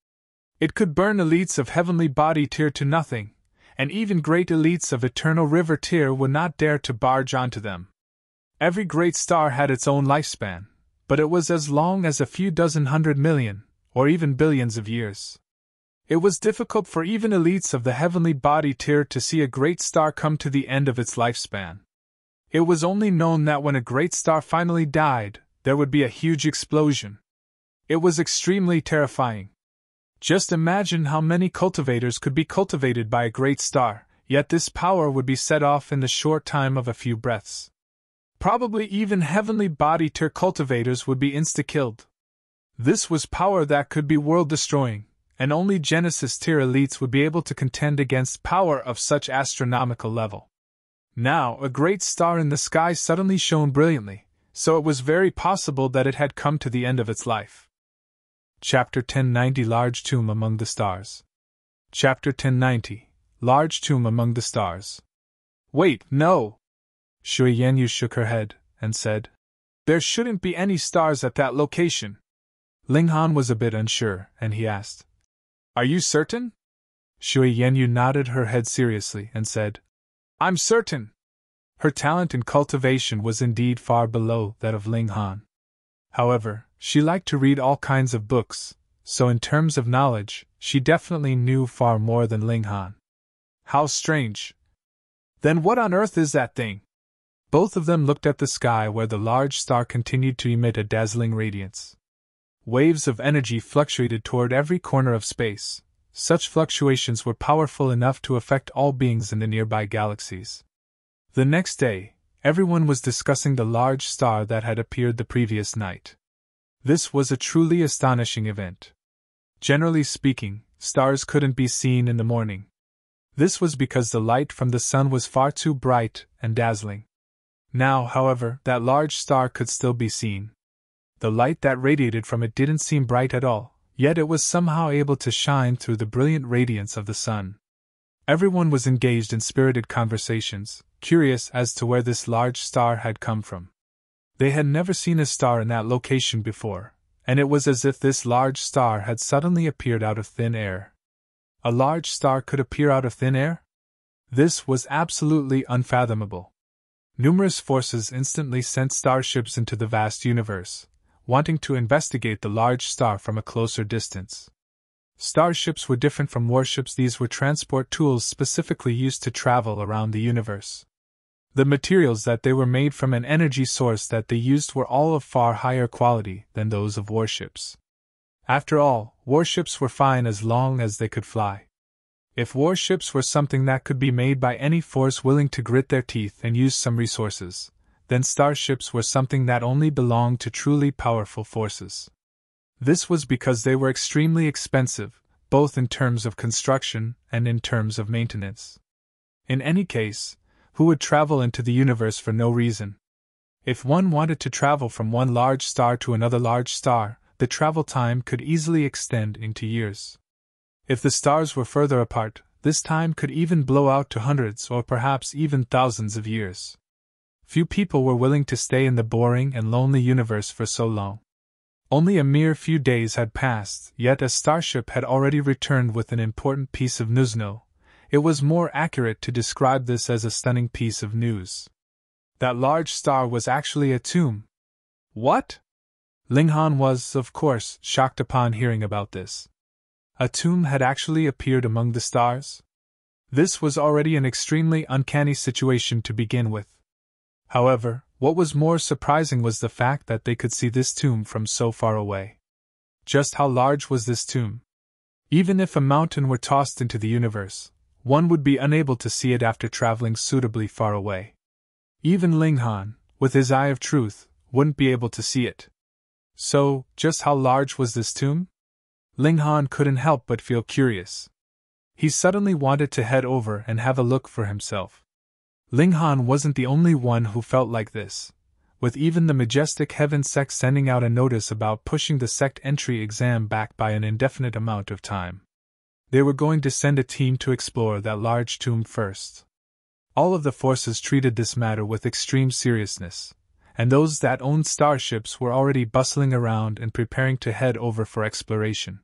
It could burn elites of heavenly body tier to nothing, and even great elites of eternal river tier would not dare to barge onto them. Every great star had its own lifespan, but it was as long as a few dozen 100 million, or even billions of years. It was difficult for even elites of the heavenly body tier to see a great star come to the end of its lifespan. It was only known that when a great star finally died, there would be a huge explosion. It was extremely terrifying. Just imagine how many cultivators could be cultivated by a great star, yet this power would be set off in the short time of a few breaths. Probably even heavenly body tier cultivators would be insta-killed. This was power that could be world-destroying, and only Genesis tier elites would be able to contend against power of such astronomical level. Now, a great star in the sky suddenly shone brilliantly, so it was very possible that it had come to the end of its life. Chapter 1090 Large Tomb Among the Stars. Chapter 1090 Large Tomb Among the Stars. Wait, no! Shui Yanyu shook her head, and said, "There shouldn't be any stars at that location." Ling Han was a bit unsure, and he asked, "Are you certain?" Shui Yanyu nodded her head seriously and said, "I'm certain." Her talent in cultivation was indeed far below that of Ling Han. However, she liked to read all kinds of books, so in terms of knowledge, she definitely knew far more than Ling Han. How strange. Then what on earth is that thing? Both of them looked at the sky where the large star continued to emit a dazzling radiance. Waves of energy fluctuated toward every corner of space. Such fluctuations were powerful enough to affect all beings in the nearby galaxies. The next day, everyone was discussing the large star that had appeared the previous night. This was a truly astonishing event. Generally speaking, stars couldn't be seen in the morning. This was because the light from the sun was far too bright and dazzling. Now, however, that large star could still be seen. The light that radiated from it didn't seem bright at all, yet it was somehow able to shine through the brilliant radiance of the sun. Everyone was engaged in spirited conversations, curious as to where this large star had come from. They had never seen a star in that location before, and it was as if this large star had suddenly appeared out of thin air. A large star could appear out of thin air? This was absolutely unfathomable. Numerous forces instantly sent starships into the vast universe, wanting to investigate the large star from a closer distance. Starships were different from warships. These were transport tools specifically used to travel around the universe. The materials that they were made from and energy source that they used were all of far higher quality than those of warships. After all, warships were fine as long as they could fly. If warships were something that could be made by any force willing to grit their teeth and use some resources, then starships were something that only belonged to truly powerful forces. This was because they were extremely expensive, both in terms of construction and in terms of maintenance. In any case, who would travel into the universe for no reason? If one wanted to travel from one large star to another large star, the travel time could easily extend into years. If the stars were further apart, this time could even blow out to hundreds or perhaps even thousands of years. Few people were willing to stay in the boring and lonely universe for so long. Only a mere few days had passed, yet a starship had already returned with an important piece of news. No, it was more accurate to describe this as a stunning piece of news. That large star was actually a tomb. What? Ling Han was, of course, shocked upon hearing about this. A tomb had actually appeared among the stars? This was already an extremely uncanny situation to begin with. However, what was more surprising was the fact that they could see this tomb from so far away. Just how large was this tomb? Even if a mountain were tossed into the universe, one would be unable to see it after traveling suitably far away. Even Ling Han, with his eye of truth, wouldn't be able to see it. So, just how large was this tomb? Ling Han couldn't help but feel curious. He suddenly wanted to head over and have a look for himself. Ling Han wasn't the only one who felt like this, with even the Majestic Heaven Sect sending out a notice about pushing the Sect entry exam back by an indefinite amount of time. They were going to send a team to explore that large tomb first. All of the forces treated this matter with extreme seriousness, and those that owned starships were already bustling around and preparing to head over for exploration.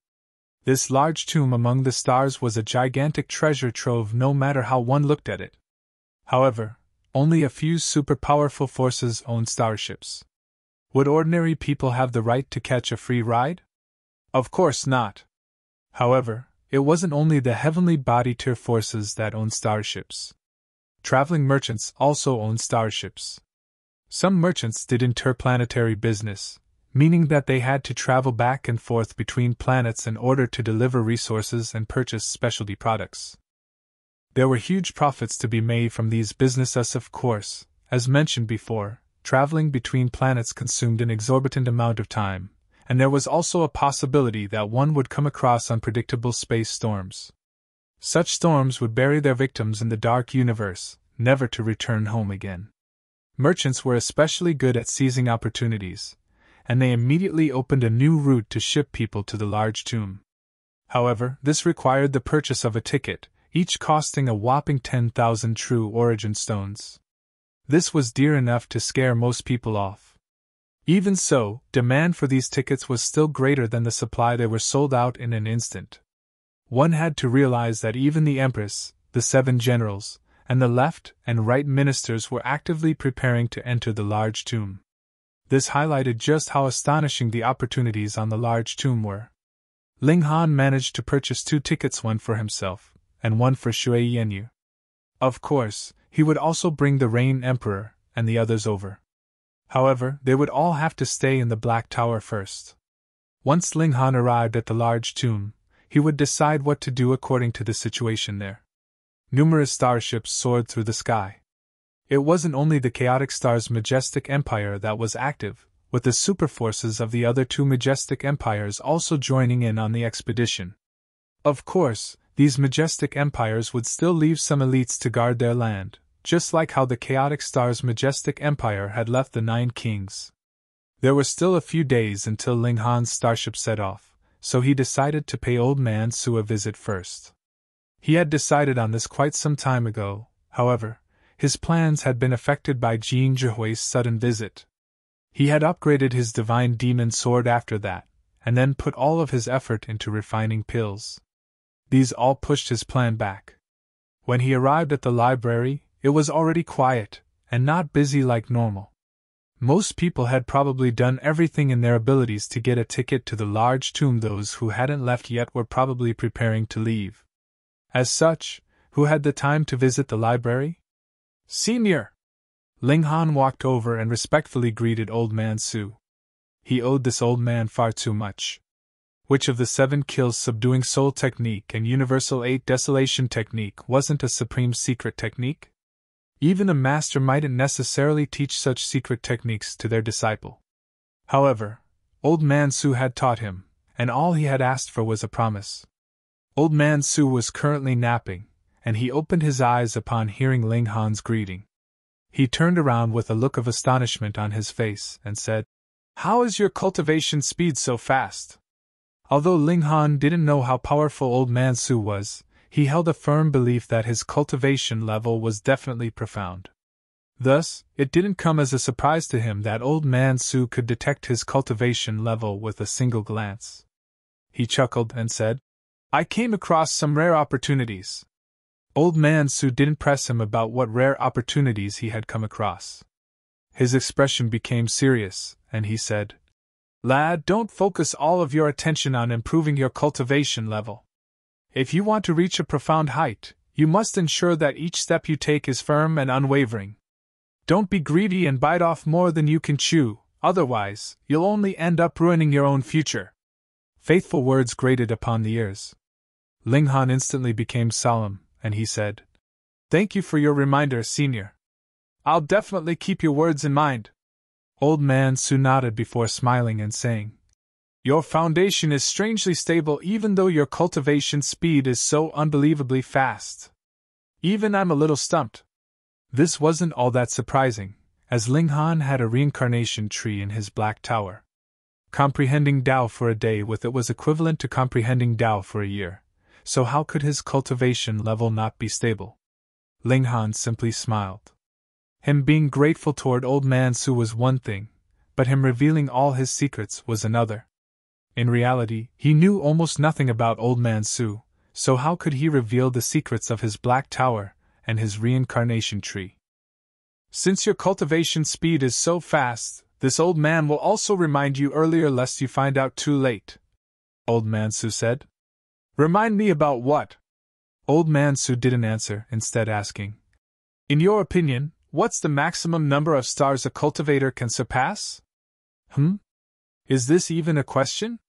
This large tomb among the stars was a gigantic treasure trove no matter how one looked at it. However, only a few super-powerful forces owned starships. Would ordinary people have the right to catch a free ride? Of course not. However, it wasn't only the heavenly body tier forces that owned starships. Traveling merchants also owned starships. Some merchants did interplanetary business, meaning that they had to travel back and forth between planets in order to deliver resources and purchase specialty products. There were huge profits to be made from these businesses, of course. As mentioned before, traveling between planets consumed an exorbitant amount of time, and there was also a possibility that one would come across unpredictable space storms. Such storms would bury their victims in the dark universe, never to return home again. Merchants were especially good at seizing opportunities, and they immediately opened a new route to ship people to the large tomb. However, this required the purchase of a ticket, each costing a whopping 10,000 true origin stones. This was dear enough to scare most people off. Even so, demand for these tickets was still greater than the supply. They were sold out in an instant. One had to realize that even the Empress, the 7 generals, and the left and right ministers were actively preparing to enter the large tomb. This highlighted just how astonishing the opportunities on the large tomb were. Ling Han managed to purchase 2 tickets, one for himself, and one for Shui Yenyu. Of course, he would also bring the Rain Emperor and the others over. However, they would all have to stay in the Black Tower first. Once Ling Han arrived at the large tomb, he would decide what to do according to the situation there. Numerous starships soared through the sky. It wasn't only the chaotic star's Majestic Empire that was active, with the superforces of the other 2 Majestic Empires also joining in on the expedition. Of course, these Majestic Empires would still leave some elites to guard their land, just like how the chaotic star's Majestic Empire had left the 9 kings. There were still a few days until Ling Han's starship set off, so he decided to pay Old Man Su a visit first. He had decided on this quite some time ago. However, his plans had been affected by Zhihui's sudden visit. He had upgraded his divine demon sword after that, and then put all of his effort into refining pills. These all pushed his plan back. When he arrived at the library, it was already quiet, and not busy like normal. Most people had probably done everything in their abilities to get a ticket to the large tomb. Those who hadn't left yet were probably preparing to leave. As such, who had the time to visit the library? Senior! Ling Han walked over and respectfully greeted Old Man Su. He owed this old man far too much. Which of the 7 kills subduing soul technique and universal 8 desolation technique wasn't a supreme secret technique? Even a master mightn't necessarily teach such secret techniques to their disciple. However, Old Man Su had taught him, and all he had asked for was a promise. Old Man Su was currently napping, and he opened his eyes upon hearing Ling Han's greeting. He turned around with a look of astonishment on his face and said, "How is your cultivation speed so fast?" Although Ling Han didn't know how powerful Old Man Su was, he held a firm belief that his cultivation level was definitely profound. Thus, it didn't come as a surprise to him that Old Man Su could detect his cultivation level with a single glance. He chuckled and said, "I came across some rare opportunities." Old Man Su didn't press him about what rare opportunities he had come across. His expression became serious, and he said, "Lad, don't focus all of your attention on improving your cultivation level. If you want to reach a profound height, you must ensure that each step you take is firm and unwavering. Don't be greedy and bite off more than you can chew, otherwise, you'll only end up ruining your own future." Faithful words grated upon the ears. Ling Han instantly became solemn, and he said, "Thank you for your reminder, Senior. I'll definitely keep your words in mind." Old Man Su nodded before smiling and saying, Your foundation is strangely stable even though your cultivation speed is so unbelievably fast. Even I'm a little stumped. This wasn't all that surprising, as Ling Han had a reincarnation tree in his black tower. Comprehending Tao for a day with it was equivalent to comprehending Tao for a year, so how could his cultivation level not be stable? Ling Han simply smiled. Him being grateful toward Old Man Su was one thing, but him revealing all his secrets was another. In reality, he knew almost nothing about Old Man Su, so how could he reveal the secrets of his black tower and his reincarnation tree? Since your cultivation speed is so fast, this old man will also remind you earlier lest you find out too late. Old Man Su said. Remind me about what? Old Man Su didn't answer, instead asking. In your opinion, what's the maximum number of stars a cultivator can surpass? Is this even a question?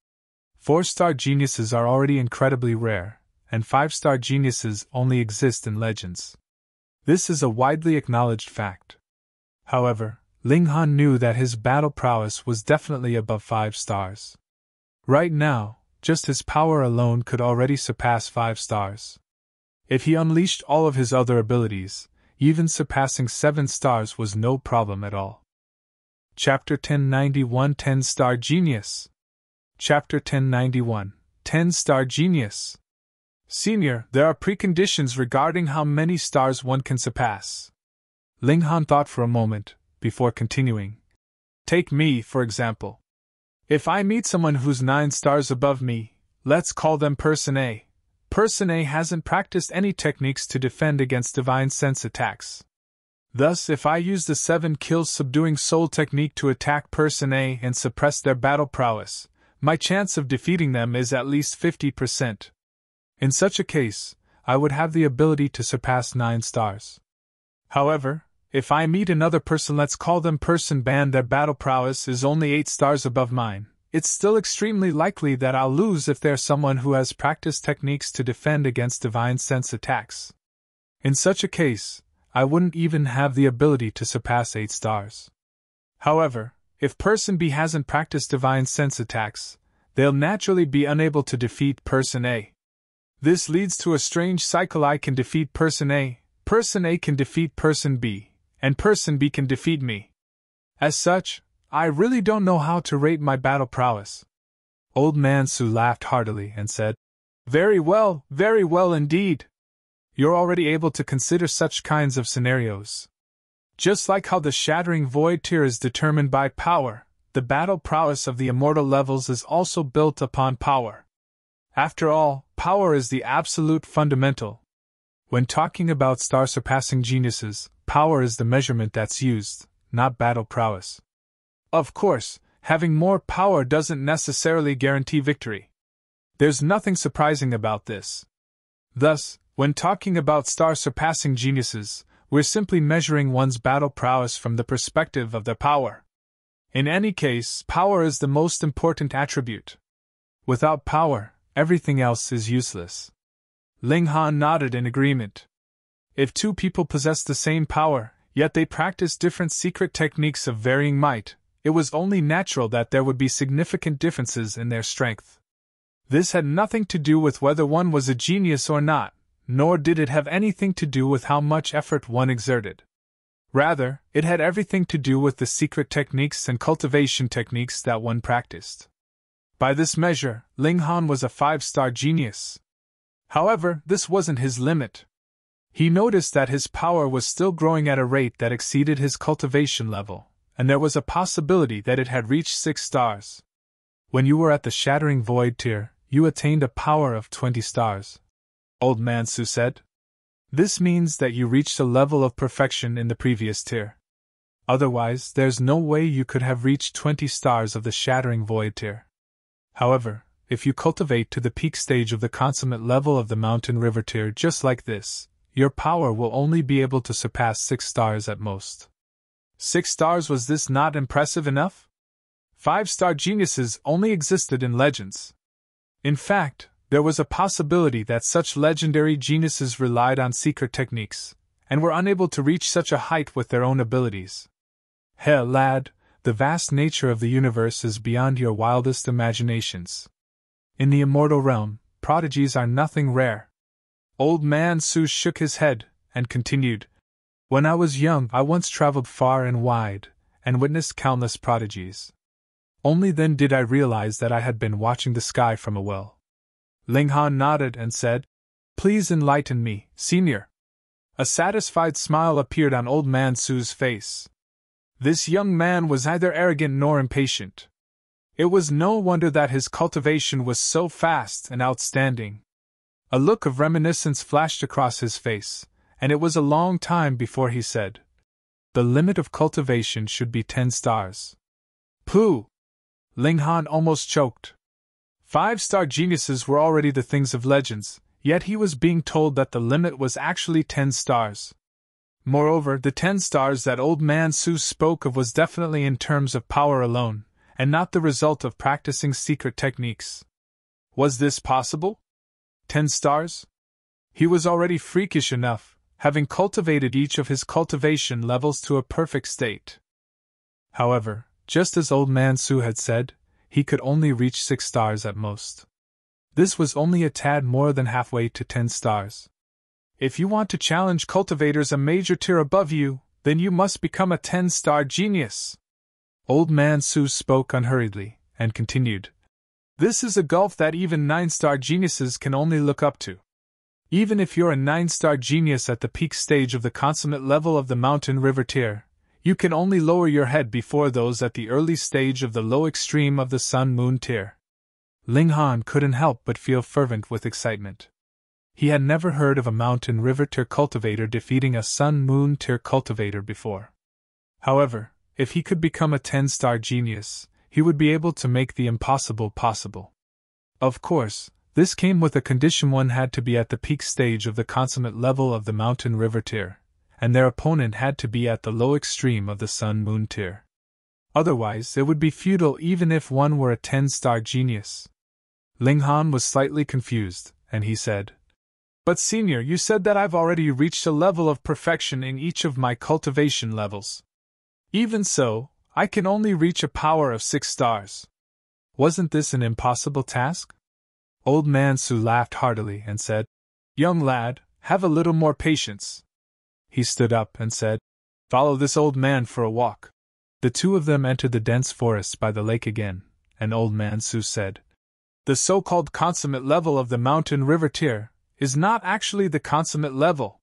4-star geniuses are already incredibly rare, and 5-star geniuses only exist in legends. This is a widely acknowledged fact. However, Ling Han knew that his battle prowess was definitely above 5 stars. Right now, just his power alone could already surpass 5 stars. If he unleashed all of his other abilities, even surpassing 7 stars was no problem at all. Chapter 1091 10-Star Genius. Chapter 1091 10-Star Genius. Senior, there are preconditions regarding how many stars one can surpass. Ling Han thought for a moment, before continuing. Take me, for example. If I meet someone who's 9 stars above me, let's call them Person A. Person A hasn't practiced any techniques to defend against divine sense attacks. Thus, if I use the 7 kills subduing soul technique to attack Person A and suppress their battle prowess, my chance of defeating them is at least 50%. In such a case, I would have the ability to surpass 9 stars. However, if I meet another person, let's call them Person B, and their battle prowess is only 8 stars above mine, it's still extremely likely that I'll lose if they're someone who has practiced techniques to defend against divine sense attacks. In such a case, I wouldn't even have the ability to surpass 8 stars. However, if Person B hasn't practiced divine sense attacks, they'll naturally be unable to defeat Person A. This leads to a strange cycle. I can defeat Person A can defeat Person B, and Person B can defeat me. As such, I really don't know how to rate my battle prowess. Old Man Su laughed heartily and said, very well indeed. You're already able to consider such kinds of scenarios. Just like how the Shattering Void tier is determined by power, the battle prowess of the immortal levels is also built upon power. After all, power is the absolute fundamental. When talking about star-surpassing geniuses, power is the measurement that's used, not battle prowess. Of course, having more power doesn't necessarily guarantee victory. There's nothing surprising about this. Thus, when talking about star-surpassing geniuses, we're simply measuring one's battle prowess from the perspective of their power. In any case, power is the most important attribute. Without power, everything else is useless. Ling Han nodded in agreement. If 2 people possessed the same power, yet they practiced different secret techniques of varying might, it was only natural that there would be significant differences in their strength. This had nothing to do with whether one was a genius or not, nor did it have anything to do with how much effort one exerted. Rather, it had everything to do with the secret techniques and cultivation techniques that one practiced. By this measure, Ling Han was a 5-star genius. However, this wasn't his limit. He noticed that his power was still growing at a rate that exceeded his cultivation level, and there was a possibility that it had reached 6 stars. When you were at the Shattering Void tier, you attained a power of 20 stars. Old Man Su said. This means that you reached a level of perfection in the previous tier. Otherwise, there's no way you could have reached 20 stars of the Shattering Void tier. However, if you cultivate to the peak stage of the consummate level of the Mountain River tier just like this, your power will only be able to surpass 6 stars at most. 6 stars, was this not impressive enough? 5-star geniuses only existed in legends. In fact, there was a possibility that such legendary geniuses relied on secret techniques, and were unable to reach such a height with their own abilities. Heh, lad, the vast nature of the universe is beyond your wildest imaginations. In the immortal realm, prodigies are nothing rare. Old man Su shook his head, and continued, When I was young, I once traveled far and wide, and witnessed countless prodigies. Only then did I realize that I had been watching the sky from a well. Ling Han nodded and said, Please enlighten me, senior. A satisfied smile appeared on old man Su's face. This young man was neither arrogant nor impatient. It was no wonder that his cultivation was so fast and outstanding. A look of reminiscence flashed across his face, and it was a long time before he said, The limit of cultivation should be 10 stars. Pooh! Ling Han almost choked. 5-star geniuses were already the things of legends, yet he was being told that the limit was actually 10 stars. Moreover, the 10 stars that old man Su spoke of was definitely in terms of power alone, and not the result of practicing secret techniques. Was this possible? 10 stars? He was already freakish enough, having cultivated each of his cultivation levels to a perfect state. However, just as old man Su had said, he could only reach 6 stars at most. This was only a tad more than halfway to 10 stars. If you want to challenge cultivators a major tier above you, then you must become a 10-star genius. Old man Su spoke unhurriedly, and continued, This is a gulf that even 9-star geniuses can only look up to. Even if you're a 9-star genius at the peak stage of the consummate level of the mountain river tier, you can only lower your head before those at the early stage of the low extreme of the sun-moon tier. Ling Han couldn't help but feel fervent with excitement. He had never heard of a mountain river tier cultivator defeating a sun-moon tier cultivator before. However, if he could become a 10-star genius, he would be able to make the impossible possible. Of course, this came with a condition: one had to be at the peak stage of the consummate level of the mountain river tier, and their opponent had to be at the low extreme of the sun-moon tier. Otherwise, it would be futile even if one were a 10-star genius. Ling Han was slightly confused, and he said, But senior, you said that I've already reached a level of perfection in each of my cultivation levels. Even so, I can only reach a power of 6 stars. Wasn't this an impossible task? Old man Su laughed heartily and said, Young lad, have a little more patience. He stood up and said, Follow this old man for a walk. The two of them entered the dense forest by the lake again, and old man Su said, The so-called consummate level of the mountain river tier is not actually the consummate level.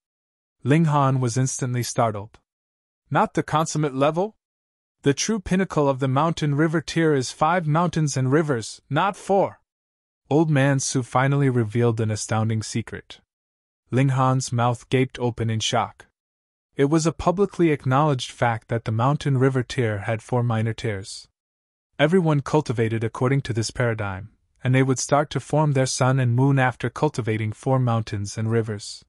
Ling Han was instantly startled. Not the consummate level? The true pinnacle of the mountain river tier is 5 mountains and rivers, not 4. Old man Su finally revealed an astounding secret. Ling Han's mouth gaped open in shock. It was a publicly acknowledged fact that the mountain river tier had 4 minor tiers. Everyone cultivated according to this paradigm, and they would start to form their sun and moon after cultivating 4 mountains and rivers.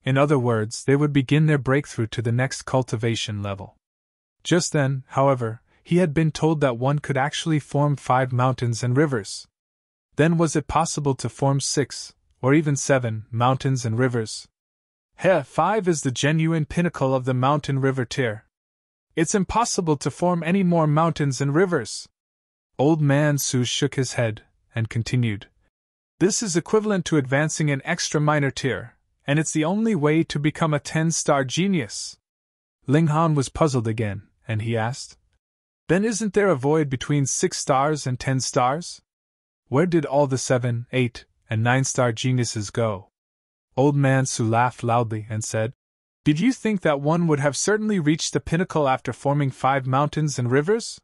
In other words, they would begin their breakthrough to the next cultivation level. Just then, however, he had been told that one could actually form 5 mountains and rivers. Then was it possible to form 6, or even 7, mountains and rivers? 5 is the genuine pinnacle of the mountain river tier. It's impossible to form any more mountains and rivers. Old man Su shook his head, and continued, This is equivalent to advancing an extra minor tier, and it's the only way to become a 10-star genius. Ling Han was puzzled again, and he asked, Then isn't there a void between 6 stars and 10 stars? Where did all the 7, 8, and 9-star geniuses go? Old man Su laughed loudly and said, Did you think that one would have certainly reached the pinnacle after forming 5 mountains and rivers?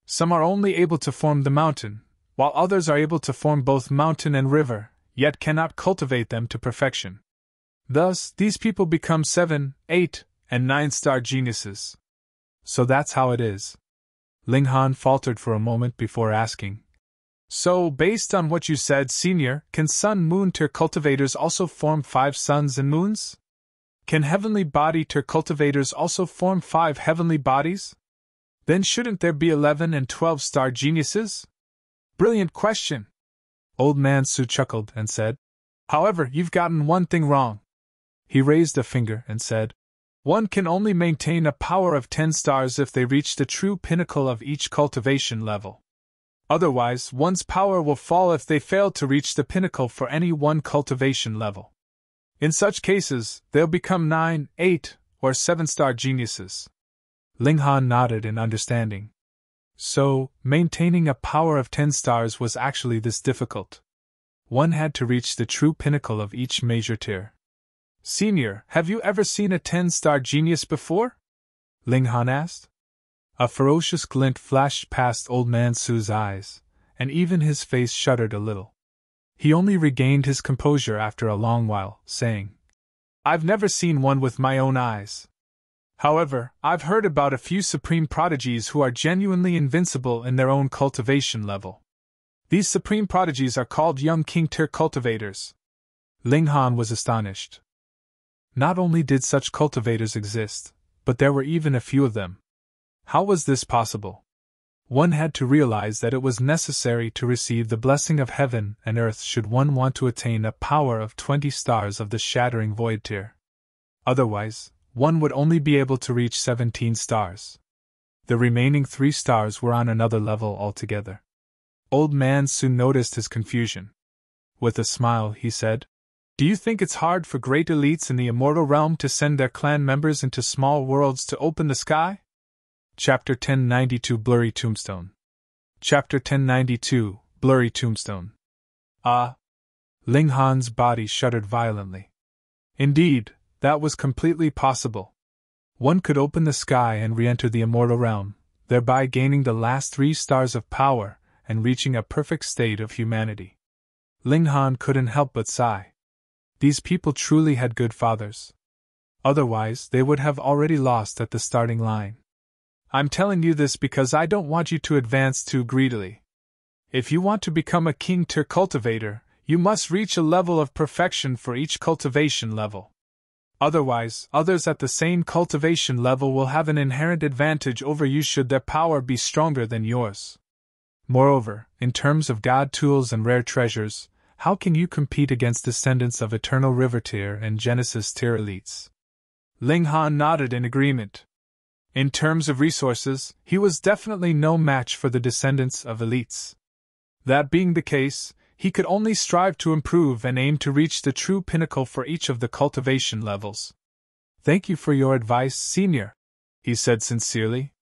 Some are only able to form the mountain, while others are able to form both mountain and river, yet cannot cultivate them to perfection. Thus, these people become 7, 8, and 9-star geniuses. So that's how it is. Ling Han faltered for a moment before asking, So, based on what you said, senior, can sun-moon tier cultivators also form 5 suns and moons? Can heavenly body tier cultivators also form 5 heavenly bodies? Then shouldn't there be 11 and 12-star geniuses? Brilliant question! Old man Su chuckled and said, However, you've gotten one thing wrong. He raised a finger and said, One can only maintain a power of 10 stars if they reach the true pinnacle of each cultivation level. Otherwise, one's power will fall if they fail to reach the pinnacle for any one cultivation level. In such cases, they'll become 9, 8, or 7-star geniuses. Ling Han nodded in understanding. So, maintaining a power of 10 stars was actually this difficult. One had to reach the true pinnacle of each major tier. Senior, have you ever seen a 10-star genius before? Ling Han asked. A ferocious glint flashed past Old Man Su's eyes, and even his face shuddered a little. He only regained his composure after a long while, saying, I've never seen one with my own eyes. However, I've heard about a few supreme prodigies who are genuinely invincible in their own cultivation level. These supreme prodigies are called young king tier cultivators. Ling Han was astonished. Not only did such cultivators exist, but there were even a few of them. How was this possible? One had to realize that it was necessary to receive the blessing of heaven and earth should one want to attain a power of 20 stars of the shattering void tier. Otherwise, one would only be able to reach 17 stars. The remaining 3 stars were on another level altogether. Old Man soon noticed his confusion. With a smile, he said, Do you think it's hard for great elites in the immortal realm to send their clan members into small worlds to open the sky? Chapter 1092 Blurry Tombstone. Chapter 1092 Blurry Tombstone. Ling Han's body shuddered violently. Indeed, that was completely possible. One could open the sky and re-enter the immortal realm, thereby gaining the last 3 stars of power and reaching a perfect state of humanity. Ling Han couldn't help but sigh. These people truly had good fathers. Otherwise, they would have already lost at the starting line. I'm telling you this because I don't want you to advance too greedily. If you want to become a king tier cultivator, you must reach a level of perfection for each cultivation level. Otherwise, others at the same cultivation level will have an inherent advantage over you should their power be stronger than yours. Moreover, in terms of god tools and rare treasures, how can you compete against descendants of Eternal River tier and Genesis tier elites? Ling Han nodded in agreement. In terms of resources, he was definitely no match for the descendants of elites. That being the case, he could only strive to improve and aim to reach the true pinnacle for each of the cultivation levels. Thank you for your advice, Senior, he said sincerely.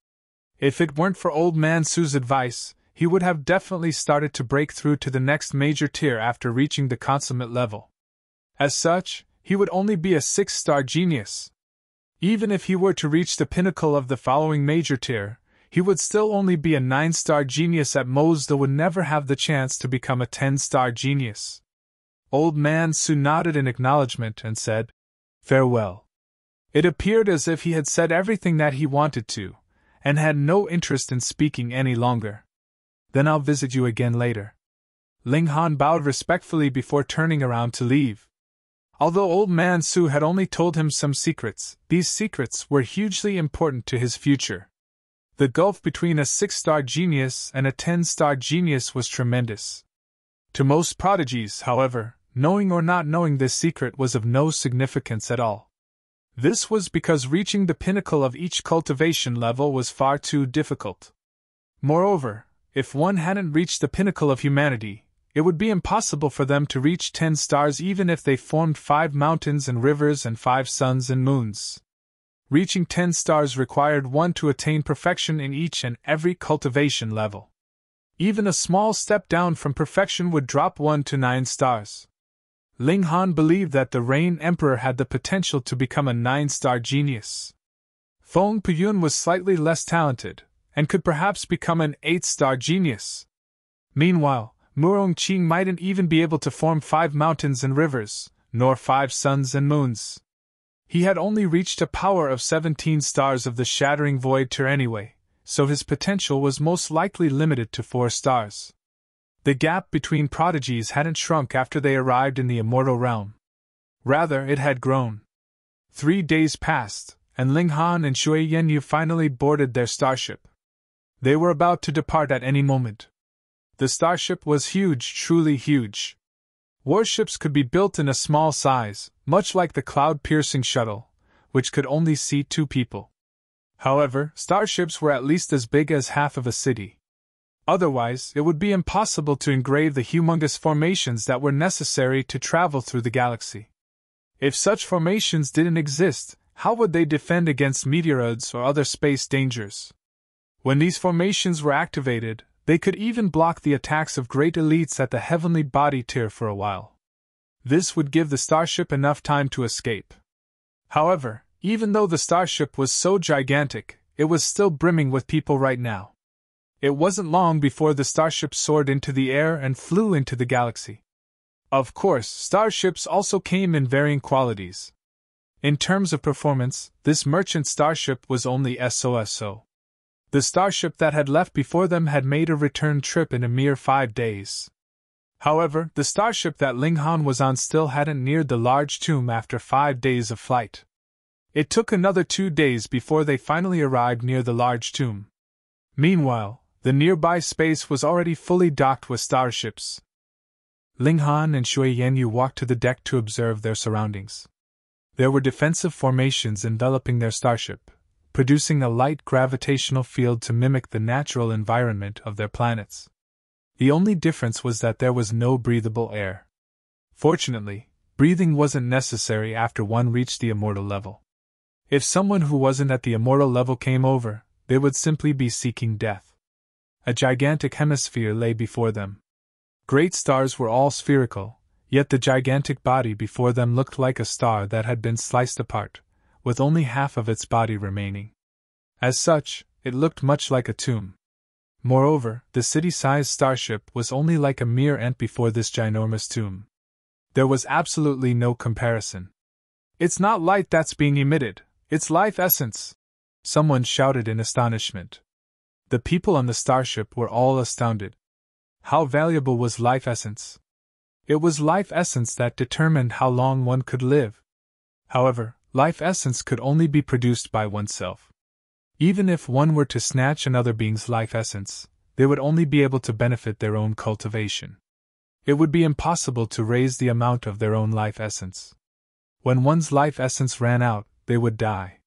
If it weren't for Old Man Su's advice, he would have definitely started to break through to the next major tier after reaching the consummate level. As such, he would only be a 6-star genius. Even if he were to reach the pinnacle of the following major tier, he would still only be a 9-star genius at most, though would never have the chance to become a 10-star genius. Old Man Su nodded in acknowledgement and said, Farewell. It appeared as if he had said everything that he wanted to, and had no interest in speaking any longer. Then I'll visit you again later. Ling Han bowed respectfully before turning around to leave. Although Old Man Su had only told him some secrets, these secrets were hugely important to his future. The gulf between a 6-star genius and a 10-star genius was tremendous. To most prodigies, however, knowing or not knowing this secret was of no significance at all. This was because reaching the pinnacle of each cultivation level was far too difficult. Moreover, if one hadn't reached the pinnacle of humanity, it would be impossible for them to reach 10 stars even if they formed 5 mountains and rivers and 5 suns and moons. Reaching 10 stars required one to attain perfection in each and every cultivation level. Even a small step down from perfection would drop one to 9 stars. Ling Han believed that the Rain Emperor had the potential to become a 9-star genius. Feng Puyun was slightly less talented, and could perhaps become an 8-star genius. Meanwhile, Murong Qing mightn't even be able to form 5 mountains and rivers, nor 5 suns and moons. He had only reached a power of 17 stars of the Shattering Void tier anyway, so his potential was most likely limited to 4 stars. The gap between prodigies hadn't shrunk after they arrived in the immortal realm. Rather, it had grown. 3 days passed, and Ling Han and Shui Yenyu finally boarded their starship. They were about to depart at any moment. The starship was huge, truly huge. Warships could be built in a small size, much like the cloud-piercing shuttle, which could only seat 2 people. However, starships were at least as big as half of a city. Otherwise, it would be impossible to engrave the humongous formations that were necessary to travel through the galaxy. If such formations didn't exist, how would they defend against meteoroids or other space dangers? When these formations were activated, they could even block the attacks of great elites at the heavenly body tier for a while. This would give the starship enough time to escape. However, even though the starship was so gigantic, it was still brimming with people right now. It wasn't long before the starship soared into the air and flew into the galaxy. Of course, starships also came in varying qualities. In terms of performance, this merchant starship was only so. The starship that had left before them had made a return trip in a mere 5 days. However, the starship that Ling Han was on still hadn't neared the large tomb after 5 days of flight. It took another 2 days before they finally arrived near the large tomb. Meanwhile, the nearby space was already fully docked with starships. Ling Han and Shui Yanyu walked to the deck to observe their surroundings. There were defensive formations enveloping their starship, producing a light gravitational field to mimic the natural environment of their planets. The only difference was that there was no breathable air. Fortunately, breathing wasn't necessary after one reached the immortal level. If someone who wasn't at the immortal level came over, they would simply be seeking death. A gigantic hemisphere lay before them. Great stars were all spherical, yet the gigantic body before them looked like a star that had been sliced apart, with only half of its body remaining. As such, it looked much like a tomb. Moreover, the city-sized starship was only like a mere ant before this ginormous tomb. There was absolutely no comparison. "It's not light that's being emitted, it's life essence," someone shouted in astonishment. The people on the starship were all astounded. How valuable was life essence? It was life essence that determined how long one could live. However, life essence could only be produced by oneself. Even if one were to snatch another being's life essence, they would only be able to benefit their own cultivation. It would be impossible to raise the amount of their own life essence. When one's life essence ran out, they would die.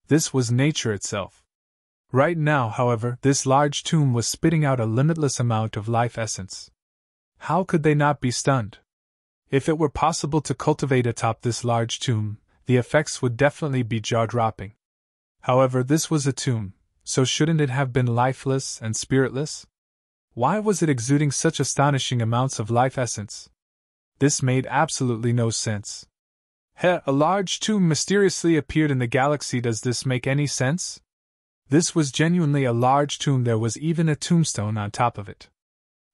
This was nature itself. Right now, however, this large tomb was spitting out a limitless amount of life essence. How could they not be stunned? If it were possible to cultivate atop this large tomb, the effects would definitely be jaw-dropping. However, this was a tomb, so shouldn't it have been lifeless and spiritless? Why was it exuding such astonishing amounts of life essence? This made absolutely no sense. A large tomb mysteriously appeared in the galaxy. Does this make any sense? This was genuinely a large tomb. There was even a tombstone on top of it.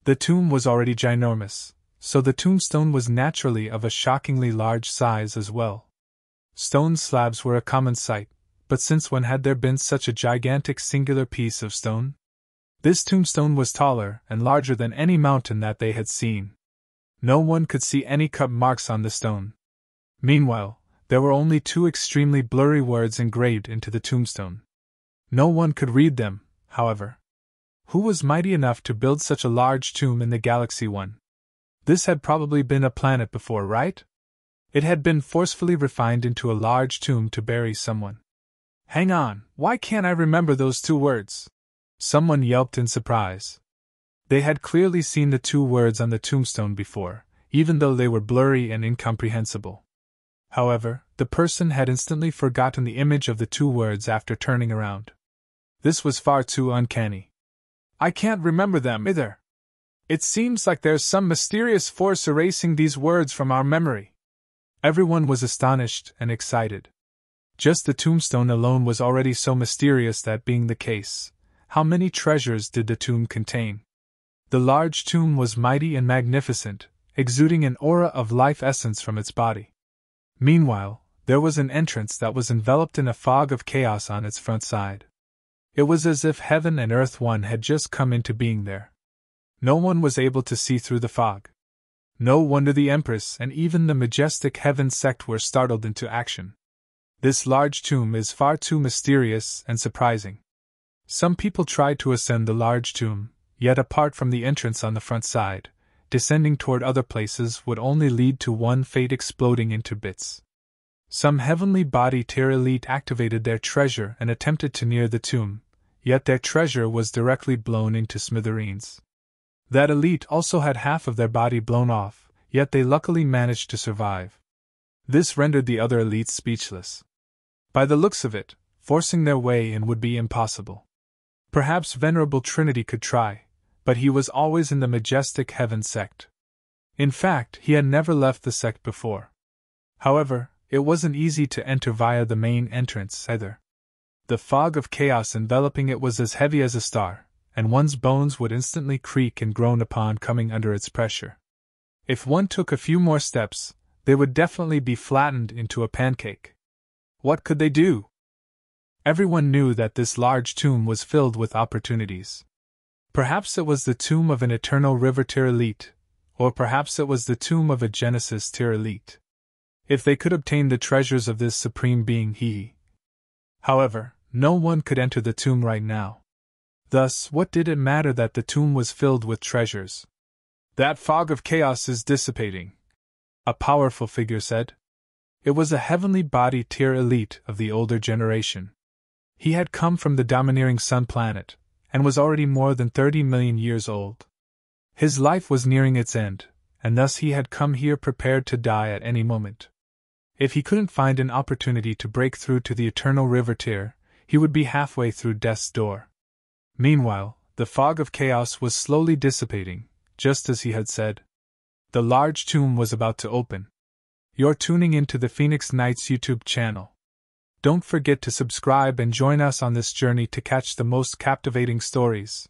The tomb was already ginormous, so the tombstone was naturally of a shockingly large size as well. Stone slabs were a common sight, but since when had there been such a gigantic singular piece of stone? This tombstone was taller and larger than any mountain that they had seen. No one could see any cut marks on the stone. Meanwhile, there were only 2 extremely blurry words engraved into the tombstone. No one could read them, however. Who was mighty enough to build such a large tomb in the Galaxy 1? This had probably been a planet before, right? It had been forcefully refined into a large tomb to bury someone. Hang on, why can't I remember those 2 words? Someone yelped in surprise. They had clearly seen the 2 words on the tombstone before, even though they were blurry and incomprehensible. However, the person had instantly forgotten the image of the 2 words after turning around. This was far too uncanny. I can't remember them either. It seems like there's some mysterious force erasing these words from our memory. Everyone was astonished and excited. Just the tombstone alone was already so mysterious. That being the case, how many treasures did the tomb contain? The large tomb was mighty and magnificent, exuding an aura of life essence from its body. Meanwhile, there was an entrance that was enveloped in a fog of chaos on its front side. It was as if heaven and earth one had just come into being there. No one was able to see through the fog. No wonder the Empress and even the Majestic Heaven Sect were startled into action. This large tomb is far too mysterious and surprising. Some people tried to ascend the large tomb, yet apart from the entrance on the front side, descending toward other places would only lead to one fate: exploding into bits. Some heavenly body tier elite activated their treasure and attempted to near the tomb, yet their treasure was directly blown into smithereens. That elite also had half of their body blown off, yet they luckily managed to survive. This rendered the other elites speechless. By the looks of it, forcing their way in would be impossible. Perhaps Venerable Trinity could try, but he was always in the Majestic Heaven sect. In fact, he had never left the sect before. However, it wasn't easy to enter via the main entrance either. The fog of chaos enveloping it was as heavy as a star, and one's bones would instantly creak and groan upon coming under its pressure. If one took a few more steps, they would definitely be flattened into a pancake. What could they do? Everyone knew that this large tomb was filled with opportunities. Perhaps it was the tomb of an Eternal River tier elite, or perhaps it was the tomb of a Genesis tier elite. If they could obtain the treasures of this supreme being, However, no one could enter the tomb right now. Thus, what did it matter that the tomb was filled with treasures? That fog of chaos is dissipating, a powerful figure said. It was a heavenly body tier elite of the older generation. He had come from the domineering sun planet, and was already more than 30 million years old. His life was nearing its end, and thus he had come here prepared to die at any moment. If he couldn't find an opportunity to break through to the Eternal River tier, he would be halfway through death's door. Meanwhile, the fog of chaos was slowly dissipating, just as he had said. The large tomb was about to open. You're tuning into the Phoenix Knights YouTube channel. Don't forget to subscribe and join us on this journey to catch the most captivating stories.